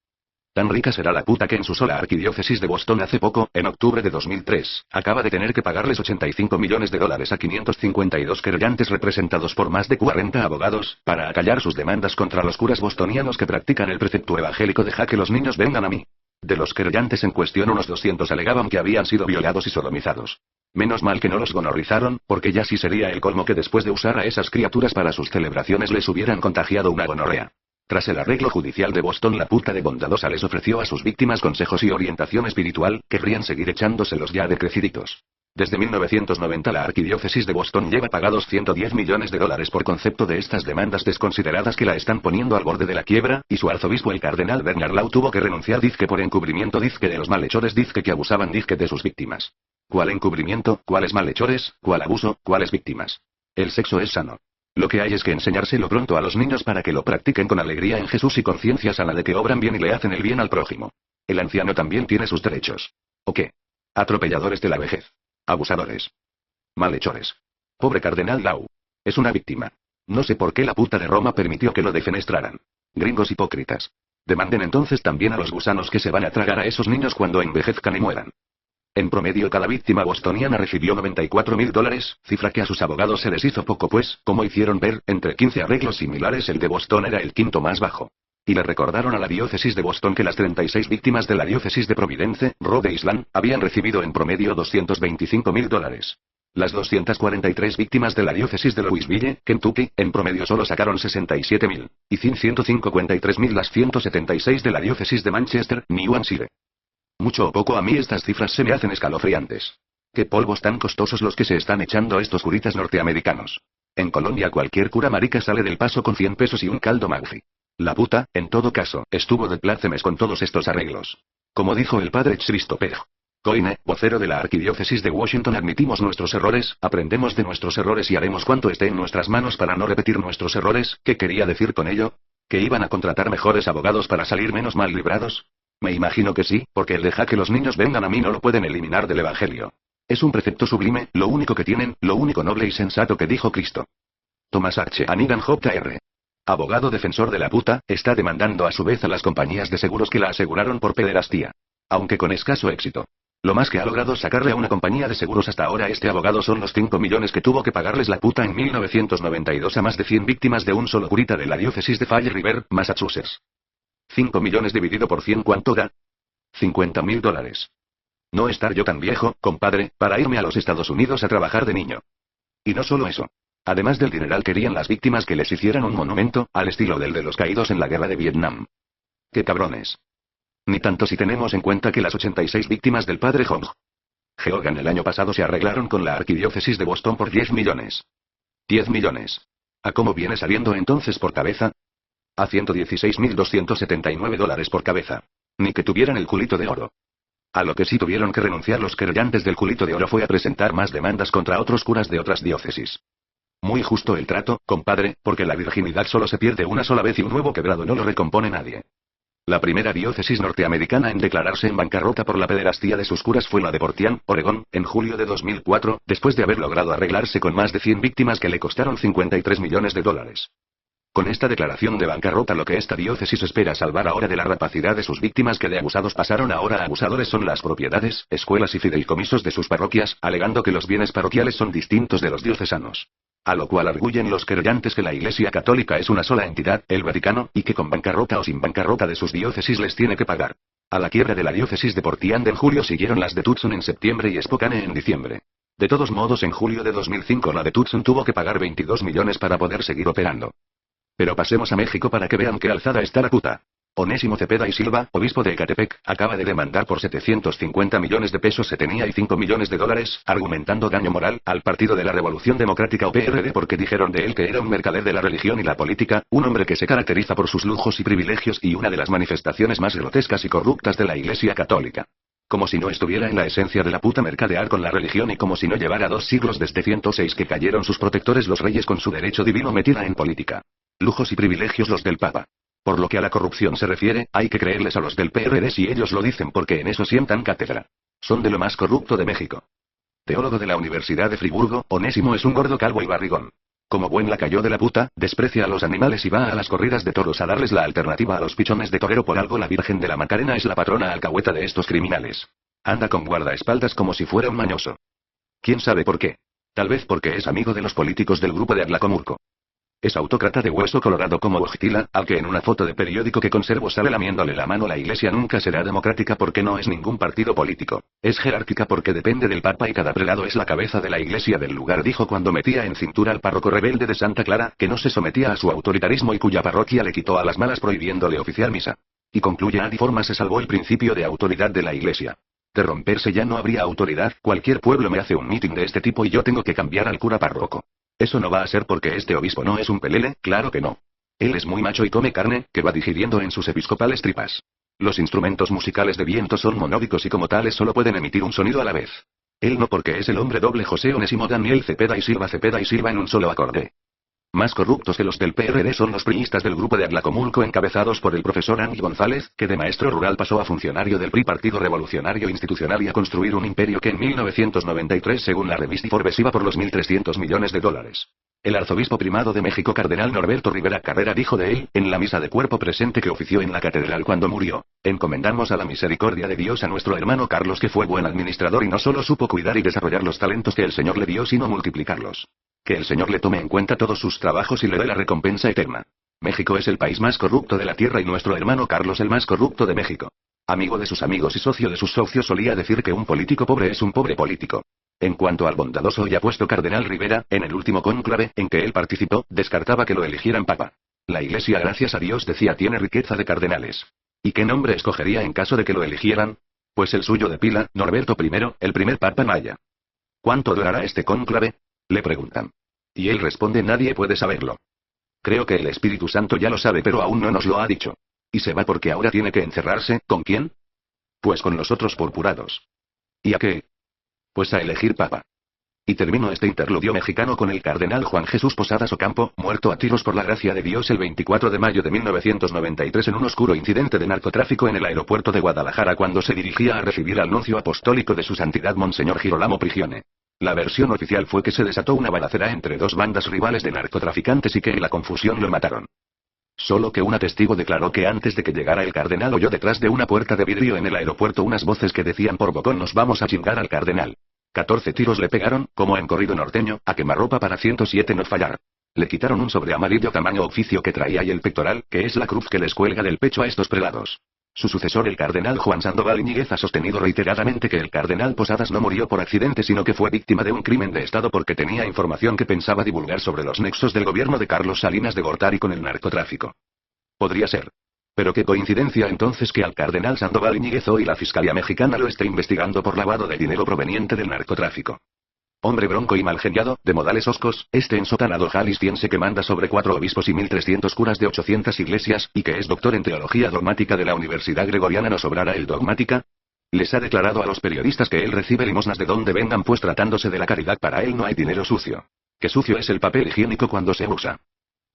Tan rica será la puta que en su sola arquidiócesis de Boston hace poco, en octubre de 2003, acaba de tener que pagarles 85 millones de dólares a 552 querellantes representados por más de 40 abogados, para acallar sus demandas contra los curas bostonianos que practican el precepto evangélico "deja que los niños vengan a mí". De los querellantes en cuestión, unos 200 alegaban que habían sido violados y sodomizados. Menos mal que no los gonorrizaron, porque ya sí sería el colmo que después de usar a esas criaturas para sus celebraciones les hubieran contagiado una gonorrea. Tras el arreglo judicial de Boston, la puta de bondadosa les ofreció a sus víctimas consejos y orientación espiritual. Querrían seguir echándoselos ya decreciditos. Desde 1990 la arquidiócesis de Boston lleva pagados 110 millones de dólares por concepto de estas demandas desconsideradas que la están poniendo al borde de la quiebra, y su arzobispo el cardenal Bernard Law tuvo que renunciar, dizque por encubrimiento, dizque de los malhechores, dizque que abusaban, dizque de sus víctimas. ¿Cuál encubrimiento? ¿Cuáles malhechores? ¿Cuál abuso? ¿Cuáles víctimas? El sexo es sano. Lo que hay es que enseñárselo pronto a los niños para que lo practiquen con alegría en Jesús y conciencia sana de que obran bien y le hacen el bien al prójimo. El anciano también tiene sus derechos. ¿O qué? Atropelladores de la vejez. Abusadores. Malhechores. Pobre cardenal Law. Es una víctima. No sé por qué la puta de Roma permitió que lo defenestraran. Gringos hipócritas. Demanden entonces también a los gusanos que se van a tragar a esos niños cuando envejezcan y mueran. En promedio, cada víctima bostoniana recibió 94.000 dólares, cifra que a sus abogados se les hizo poco, pues, como hicieron ver, entre 15 arreglos similares el de Boston era el quinto más bajo. Y le recordaron a la diócesis de Boston que las 36 víctimas de la diócesis de Providence, Rhode Island, habían recibido en promedio 225.000 dólares. Las 243 víctimas de la diócesis de Louisville, Kentucky, en promedio solo sacaron 67.000. Y 153.000 las 176 de la diócesis de Manchester, New Hampshire. Mucho o poco, a mí estas cifras se me hacen escalofriantes. Qué polvos tan costosos los que se están echando estos curitas norteamericanos. En Colombia cualquier cura marica sale del paso con 100 pesos y un caldo Maggi. La puta, en todo caso, estuvo de plácemes con todos estos arreglos. Como dijo el padre Christopher Coyne, vocero de la arquidiócesis de Washington: admitimos nuestros errores, aprendemos de nuestros errores y haremos cuanto esté en nuestras manos para no repetir nuestros errores. ¿Qué quería decir con ello? ¿Que iban a contratar mejores abogados para salir menos mal librados? Me imagino que sí, porque el deja que los niños vengan a mí no lo pueden eliminar del Evangelio. Es un precepto sublime, lo único que tienen, lo único noble y sensato que dijo Cristo. Thomas H. Hannigan Jr. abogado defensor de la puta, está demandando a su vez a las compañías de seguros que la aseguraron por pederastía. Aunque con escaso éxito. Lo más que ha logrado sacarle a una compañía de seguros hasta ahora este abogado son los 5 millones que tuvo que pagarles la puta en 1992 a más de 100 víctimas de un solo curita de la diócesis de Fall River, Massachusetts. 5 millones dividido por 100, ¿cuánto da? $50.000. No estar yo tan viejo, compadre, para irme a los Estados Unidos a trabajar de niño. Y no solo eso. Además del dineral querían las víctimas que les hicieran un monumento, al estilo del de los caídos en la guerra de Vietnam. ¡Qué cabrones! Ni tanto si tenemos en cuenta que las 86 víctimas del padre Hong Geoghan el año pasado se arreglaron con la arquidiócesis de Boston por 10 millones. 10 millones. ¿A cómo viene saliendo entonces por cabeza? A $116.279 por cabeza. Ni que tuvieran el culito de oro. A lo que sí tuvieron que renunciar los querellantes del culito de oro fue a presentar más demandas contra otros curas de otras diócesis. Muy justo el trato, compadre, porque la virginidad solo se pierde una sola vez y un huevo quebrado no lo recompone nadie. La primera diócesis norteamericana en declararse en bancarrota por la pederastía de sus curas fue la de Portland, Oregón, en julio de 2004, después de haber logrado arreglarse con más de 100 víctimas que le costaron $53 millones. Con esta declaración de bancarrota lo que esta diócesis espera salvar ahora de la rapacidad de sus víctimas que de abusados pasaron ahora a abusadores son las propiedades, escuelas y fideicomisos de sus parroquias, alegando que los bienes parroquiales son distintos de los diocesanos. A lo cual arguyen los querellantes que la Iglesia Católica es una sola entidad, el Vaticano, y que con bancarrota o sin bancarrota de sus diócesis les tiene que pagar. A la quiebra de la diócesis de Portland en julio siguieron las de Tucson en septiembre y Spokane en diciembre. De todos modos en julio de 2005 la de Tucson tuvo que pagar 22 millones para poder seguir operando. Pero pasemos a México para que vean qué alzada está la puta. Onésimo Cepeda y Silva, obispo de Ecatepec, acaba de demandar por 750 millones de pesos setenia y $5 millones, argumentando daño moral al Partido de la Revolución Democrática o PRD porque dijeron de él que era un mercader de la religión y la política, un hombre que se caracteriza por sus lujos y privilegios y una de las manifestaciones más grotescas y corruptas de la Iglesia Católica. Como si no estuviera en la esencia de la puta mercadear con la religión y como si no llevara 2 siglos desde 106 que cayeron sus protectores los reyes con su derecho divino metida en política. Lujos y privilegios los del Papa. Por lo que a la corrupción se refiere, hay que creerles a los del PRD si ellos lo dicen porque en eso sientan cátedra. Son de lo más corrupto de México. Teólogo de la Universidad de Friburgo, Onésimo es un gordo calvo y barrigón. Como buen lacayo de la puta, desprecia a los animales y va a las corridas de toros a darles la alternativa a los pichones de torero por algo la Virgen de la Macarena es la patrona alcahueta de estos criminales. Anda con guardaespaldas como si fuera un mañoso. ¿Quién sabe por qué? Tal vez porque es amigo de los políticos del grupo de Atlacomulco. Es autócrata de hueso colorado como Wojtyla, al que en una foto de periódico que conservo sale lamiéndole la mano. La Iglesia nunca será democrática porque no es ningún partido político. Es jerárquica porque depende del Papa y cada prelado es la cabeza de la Iglesia del lugar, dijo cuando metía en cintura al párroco rebelde de Santa Clara, que no se sometía a su autoritarismo y cuya parroquia le quitó a las malas prohibiéndole oficiar misa. Y concluye: Adi Forma se salvó el principio de autoridad de la Iglesia. De romperse ya no habría autoridad, cualquier pueblo me hace un meeting de este tipo y yo tengo que cambiar al cura párroco. Eso no va a ser porque este obispo no es un pelele, claro que no. Él es muy macho y come carne, que va digiriendo en sus episcopales tripas. Los instrumentos musicales de viento son monódicos y como tales solo pueden emitir un sonido a la vez. Él no, porque es el hombre doble José Onésimo Daniel Cepeda y Silva en un solo acorde. Más corruptos que los del PRD son los priistas del grupo de Atlacomulco encabezados por el profesor Ángel González, que de maestro rural pasó a funcionario del PRI Partido Revolucionario Institucional y a construir un imperio que en 1993 según la revista Forbes iba por los $1.300 millones. El arzobispo primado de México cardenal Norberto Rivera Carrera dijo de él, en la misa de cuerpo presente que ofició en la catedral cuando murió: encomendamos a la misericordia de Dios a nuestro hermano Carlos, que fue buen administrador y no solo supo cuidar y desarrollar los talentos que el Señor le dio sino multiplicarlos. Que el Señor le tome en cuenta todos sus trabajos y le dé la recompensa eterna. México es el país más corrupto de la tierra y nuestro hermano Carlos el más corrupto de México. Amigo de sus amigos y socio de sus socios, solía decir que un político pobre es un pobre político. En cuanto al bondadoso y apuesto cardenal Rivera, en el último cónclave en que él participó, descartaba que lo eligieran papa. La Iglesia, gracias a Dios, decía, tiene riqueza de cardenales. ¿Y qué nombre escogería en caso de que lo eligieran? Pues el suyo de pila, Norberto I, el primer papa maya. ¿Cuánto durará este cónclave?, le preguntan. Y él responde: nadie puede saberlo. Creo que el Espíritu Santo ya lo sabe, pero aún no nos lo ha dicho. Y se va porque ahora tiene que encerrarse. ¿Con quién? Pues con los otros purpurados. ¿Y a qué? Pues a elegir papa. Y termino este interludio mexicano con el cardenal Juan Jesús Posadas Ocampo, muerto a tiros por la gracia de Dios el 24 de mayo de 1993 en un oscuro incidente de narcotráfico en el aeropuerto de Guadalajara cuando se dirigía a recibir al nuncio apostólico de su santidad Monseñor Girolamo Prigione. La versión oficial fue que se desató una balacera entre dos bandas rivales de narcotraficantes y que en la confusión lo mataron. Solo que una testigo declaró que antes de que llegara el cardenal oyó detrás de una puerta de vidrio en el aeropuerto unas voces que decían por bocón: nos vamos a chingar al cardenal. 14 tiros le pegaron, como en corrido norteño, a quemarropa para 107 no fallar. Le quitaron un sobre amarillo tamaño oficio que traía y el pectoral, que es la cruz que les cuelga del pecho a estos prelados. Su sucesor, el cardenal Juan Sandoval Iñiguez, ha sostenido reiteradamente que el cardenal Posadas no murió por accidente, sino que fue víctima de un crimen de Estado porque tenía información que pensaba divulgar sobre los nexos del gobierno de Carlos Salinas de Gortari con el narcotráfico. Podría ser. Pero qué coincidencia entonces que al cardenal Sandoval Iñiguez hoy la Fiscalía Mexicana lo esté investigando por lavado de dinero proveniente del narcotráfico. Hombre bronco y malgeniado, de modales hoscos, este ensotanado jalisciense que manda sobre 4 obispos y 1300 curas de 800 iglesias, y que es doctor en teología dogmática de la Universidad Gregoriana, ¿no sobrará el dogmática? Les ha declarado a los periodistas que él recibe limosnas de donde vengan, pues tratándose de la caridad para él no hay dinero sucio. Que sucio es el papel higiénico cuando se usa.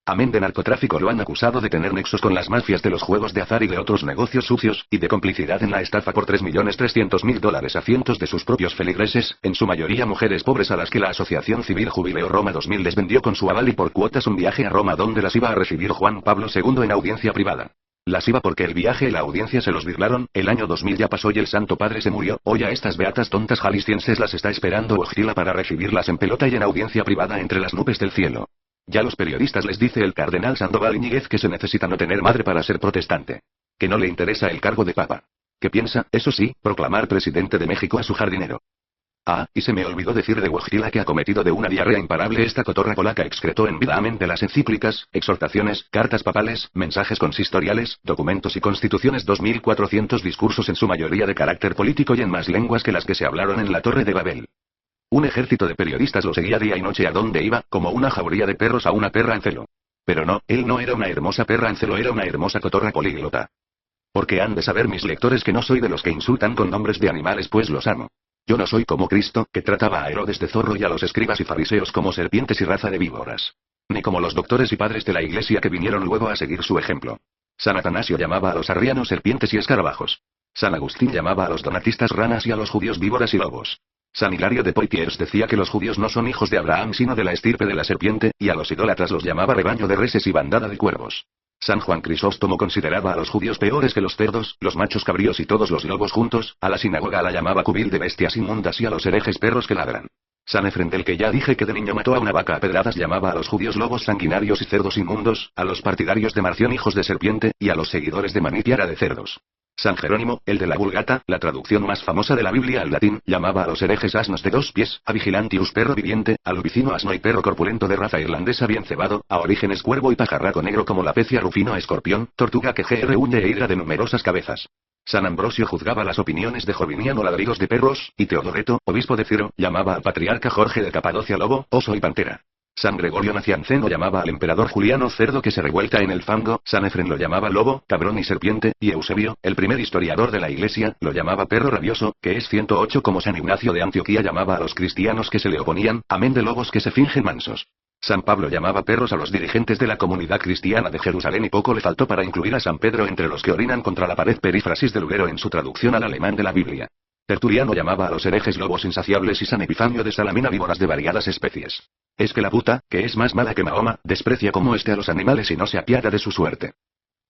Amén de narcotráfico, lo han acusado de tener nexos con las mafias de los juegos de azar y de otros negocios sucios, y de complicidad en la estafa por $3.300.000 a cientos de sus propios feligreses, en su mayoría mujeres pobres a las que la Asociación Civil Jubileo Roma 2000 les vendió con su aval y por cuotas un viaje a Roma donde las iba a recibir Juan Pablo II en audiencia privada. Las iba porque el viaje y la audiencia se los virlaron, el año 2000 ya pasó y el Santo Padre se murió, hoy a estas beatas tontas jaliscienses las está esperando Ojila para recibirlas en pelota y en audiencia privada entre las nubes del cielo. Ya los periodistas les dice el cardenal Sandoval Iñiguez que se necesita no tener madre para ser protestante. Que no le interesa el cargo de papa. Que piensa, eso sí, proclamar presidente de México a su jardinero. Ah, y se me olvidó decir de Wojtyla que acometido de una diarrea imparable esta cotorra polaca excretó en vida amén de las encíclicas, exhortaciones, cartas papales, mensajes consistoriales, documentos y constituciones 2400 discursos en su mayoría de carácter político y en más lenguas que las que se hablaron en la Torre de Babel. Un ejército de periodistas lo seguía día y noche a donde iba, como una jauría de perros a una perra en celo. Pero no, él no era una hermosa perra en celo, era una hermosa cotorra políglota. Porque han de saber mis lectores que no soy de los que insultan con nombres de animales, pues los amo. Yo no soy como Cristo, que trataba a Herodes de zorro y a los escribas y fariseos como serpientes y raza de víboras. Ni como los doctores y padres de la iglesia que vinieron luego a seguir su ejemplo. San Atanasio llamaba a los arrianos serpientes y escarabajos. San Agustín llamaba a los donatistas ranas y a los judíos víboras y lobos. San Hilario de Poitiers decía que los judíos no son hijos de Abraham sino de la estirpe de la serpiente, y a los idólatras los llamaba rebaño de reses y bandada de cuervos. San Juan Crisóstomo consideraba a los judíos peores que los cerdos, los machos cabríos y todos los lobos juntos, a la sinagoga la llamaba cubil de bestias inmundas y a los herejes perros que ladran. San Efrén, del que ya dije que de niño mató a una vaca a pedradas, llamaba a los judíos lobos sanguinarios y cerdos inmundos, a los partidarios de Marción hijos de serpiente, y a los seguidores de Maní piara de cerdos. San Jerónimo, el de la Vulgata, la traducción más famosa de la Biblia al latín, llamaba a los herejes asnos de 2 pies, a Vigilantius perro viviente, al vicino asno y perro corpulento de raza irlandesa bien cebado, a Orígenes cuervo y pajarraco negro como la pecia rufino escorpión, tortuga que hunde e hidra de numerosas cabezas. San Ambrosio juzgaba las opiniones de Joviniano ladridos de perros, y Teodoreto, obispo de Ciro, llamaba al patriarca Jorge de Capadocia lobo, oso y pantera. San Gregorio Nacianceno llamaba al emperador Juliano cerdo que se revuelta en el fango, San Efrén lo llamaba lobo, cabrón y serpiente, y Eusebio, el primer historiador de la iglesia, lo llamaba perro rabioso, que es 108, como San Ignacio de Antioquía llamaba a los cristianos que se le oponían, amén de lobos que se fingen mansos. San Pablo llamaba perros a los dirigentes de la comunidad cristiana de Jerusalén y poco le faltó para incluir a San Pedro entre los que orinan contra la pared, perífrasis de Lugero en su traducción al alemán de la Biblia. Tertuliano llamaba a los herejes lobos insaciables y San Epifanio de Salamina víboras de variadas especies. Es que la puta, que es más mala que Mahoma, desprecia como este a los animales y no se apiada de su suerte.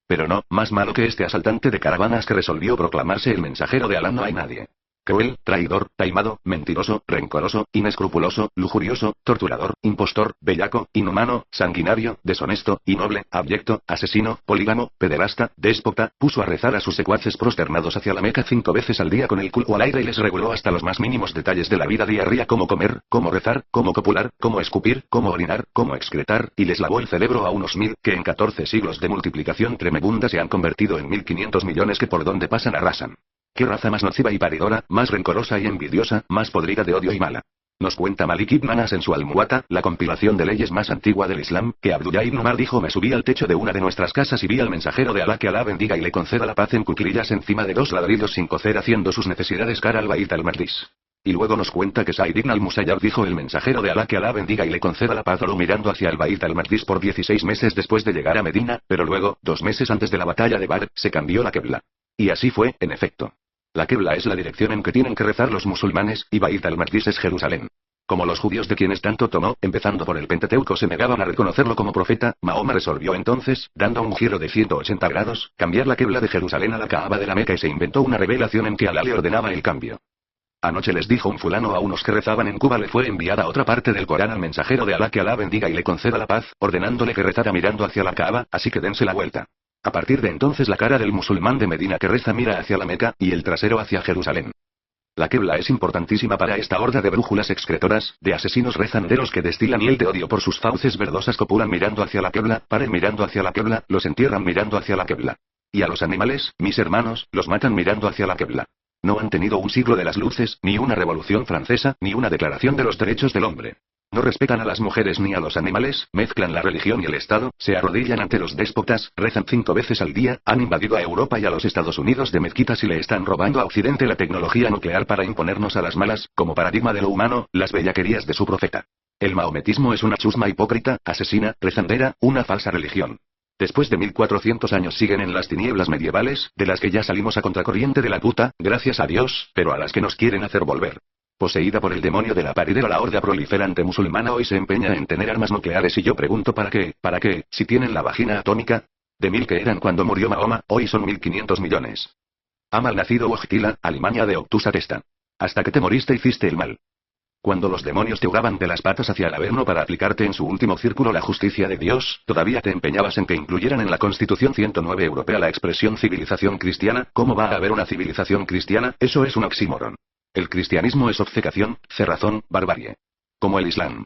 Pero no, más malo que este asaltante de caravanas que resolvió proclamarse el mensajero de Alá no hay nadie. Cruel, traidor, taimado, mentiroso, rencoroso, inescrupuloso, lujurioso, torturador, impostor, bellaco, inhumano, sanguinario, deshonesto, innoble, abyecto, asesino, polígamo, pederasta, déspota, puso a rezar a sus secuaces prosternados hacia la Meca 5 veces al día con el culo al aire y les reguló hasta los más mínimos detalles de la vida diaria, cómo comer, cómo rezar, cómo copular, cómo escupir, cómo orinar, cómo excretar, y les lavó el cerebro a unos 1000, que en 14 siglos de multiplicación tremebunda se han convertido en 1500 millones que por donde pasan arrasan. ¿Qué raza más nociva y paridora, más rencorosa y envidiosa, más podrida de odio y mala? Nos cuenta Malik ibn Anas en su Almuata, la compilación de leyes más antigua del Islam, que Abdullah ibn Umar dijo: me subí al techo de una de nuestras casas y vi al mensajero de Alá, que Alá bendiga y le conceda la paz, en cuclillas encima de 2 ladrillos sin cocer haciendo sus necesidades cara al Bait al-Maqdis. Y luego nos cuenta que Said ibn al-Musayyab dijo: el mensajero de Alá, que Alá bendiga y le conceda la paz, oró mirando hacia el Bait al-Maqdis por 16 meses después de llegar a Medina, pero luego, 2 meses antes de la batalla de Badr, se cambió la qibla. Y así fue, en efecto. La qibla es la dirección en que tienen que rezar los musulmanes, y Bait al-Maqdis es Jerusalén. Como los judíos de quienes tanto tomó, empezando por el Pentateuco, se negaban a reconocerlo como profeta, Mahoma resolvió entonces, dando un giro de 180 grados, cambiar la Qibla de Jerusalén a la Kaaba de la Meca y se inventó una revelación en que Alá le ordenaba el cambio. Anoche les dijo un fulano a unos que rezaban en Cuba, le fue enviada otra parte del Corán al mensajero de Alá, que Alá bendiga y le conceda la paz, ordenándole que rezara mirando hacia la Kaaba, así que dense la vuelta. A partir de entonces la cara del musulmán de Medina que reza mira hacia la Meca, y el trasero hacia Jerusalén. La Qibla es importantísima para esta horda de brújulas excretoras, de asesinos rezanderos que destilan hiel de odio por sus fauces verdosas, copulan mirando hacia la Qibla, paren mirando hacia la Qibla, los entierran mirando hacia la Qibla. Y a los animales, mis hermanos, los matan mirando hacia la Qibla. No han tenido un siglo de las luces, ni una revolución francesa, ni una declaración de los derechos del hombre. No respetan a las mujeres ni a los animales, mezclan la religión y el Estado, se arrodillan ante los déspotas, rezan 5 veces al día, han invadido a Europa y a los Estados Unidos de mezquitas y le están robando a Occidente la tecnología nuclear para imponernos a las malas, como paradigma de lo humano, las bellaquerías de su profeta. El maometismo es una chusma hipócrita, asesina, rezandera, una falsa religión. Después de 1400 años siguen en las tinieblas medievales, de las que ya salimos a contracorriente de la puta, gracias a Dios, pero a las que nos quieren hacer volver. Poseída por el demonio de la paridera, la horda proliferante musulmana hoy se empeña en tener armas nucleares y yo pregunto ¿para qué, si tienen la vagina atómica? De 1000 que eran cuando murió Mahoma, hoy son 1500 millones. Ha malnacido Wojtyla, Alimaña de obtusa testa. Hasta que te moriste hiciste el mal. Cuando los demonios te hurgaban de las patas hacia el Averno para aplicarte en su último círculo la justicia de Dios, todavía te empeñabas en que incluyeran en la Constitución 109 europea la expresión civilización cristiana. ¿Cómo va a haber una civilización cristiana? Eso es un oxímoron. El cristianismo es obcecación, cerrazón, barbarie. Como el Islam.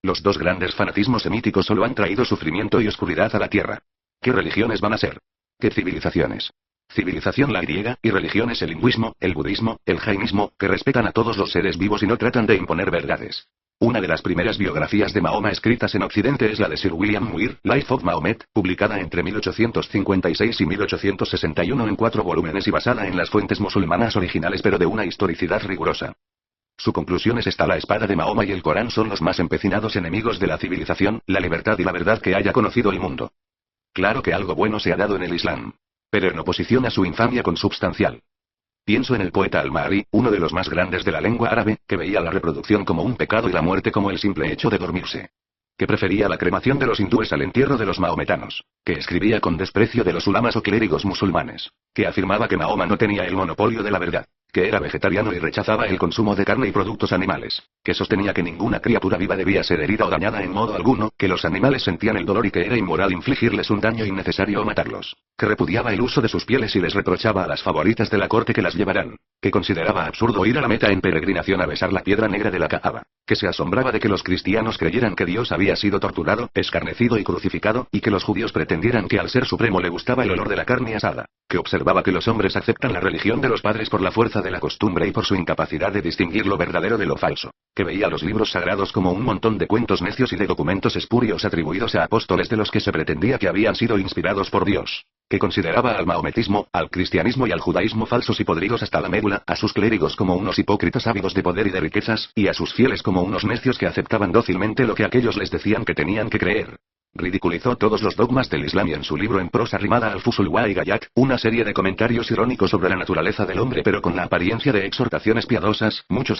Los dos grandes fanatismos semíticos solo han traído sufrimiento y oscuridad a la tierra. ¿Qué religiones van a ser? ¿Qué civilizaciones? Civilización la griega, y religión es el hinduismo, el budismo, el jainismo, que respetan a todos los seres vivos y no tratan de imponer verdades. Una de las primeras biografías de Mahoma escritas en Occidente es la de Sir William Muir, Life of Mahomet, publicada entre 1856 y 1861 en 4 volúmenes y basada en las fuentes musulmanas originales pero de una historicidad rigurosa. Su conclusión es esta: la espada de Mahoma y el Corán son los más empecinados enemigos de la civilización, la libertad y la verdad que haya conocido el mundo. Claro que algo bueno se ha dado en el Islam. Pero en oposición a su infamia consubstancial. Pienso en el poeta Al-Ma'ari, uno de los más grandes de la lengua árabe, que veía la reproducción como un pecado y la muerte como el simple hecho de dormirse. Que prefería la cremación de los hindúes al entierro de los mahometanos. Que escribía con desprecio de los ulamas o clérigos musulmanes. Que afirmaba que Mahoma no tenía el monopolio de la verdad. Que era vegetariano y rechazaba el consumo de carne y productos animales. Que sostenía que ninguna criatura viva debía ser herida o dañada en modo alguno, que los animales sentían el dolor y que era inmoral infligirles un daño innecesario o matarlos. Que repudiaba el uso de sus pieles y les reprochaba a las favoritas de la corte que las llevaran. Que consideraba absurdo ir a la Meca en peregrinación a besar la piedra negra de la Kaaba. Que se asombraba de que los cristianos creyeran que Dios había sido torturado, escarnecido y crucificado, y que los judíos pretendieran que al Ser Supremo le gustaba el olor de la carne asada. Que observaba que los hombres aceptan la religión de los padres por la fuerza de la costumbre y por su incapacidad de distinguir lo verdadero de lo falso. Que veía los libros sagrados como un montón de cuentos necios y de documentos espurios atribuidos a apóstoles de los que se pretendía que habían sido inspirados por Dios. Que consideraba al maometismo, al cristianismo y al judaísmo falsos y podridos hasta la médula, a sus clérigos como unos hipócritas ávidos de poder y de riquezas, y a sus fieles como unos necios que aceptaban dócilmente lo que aquellos les decían que tenían que creer. Ridiculizó todos los dogmas del Islam y en su libro en prosa rimada Al-Fusul wa Gayat, una serie de comentarios irónicos sobre la naturaleza del hombre pero con la apariencia de exhortaciones piadosas, muchos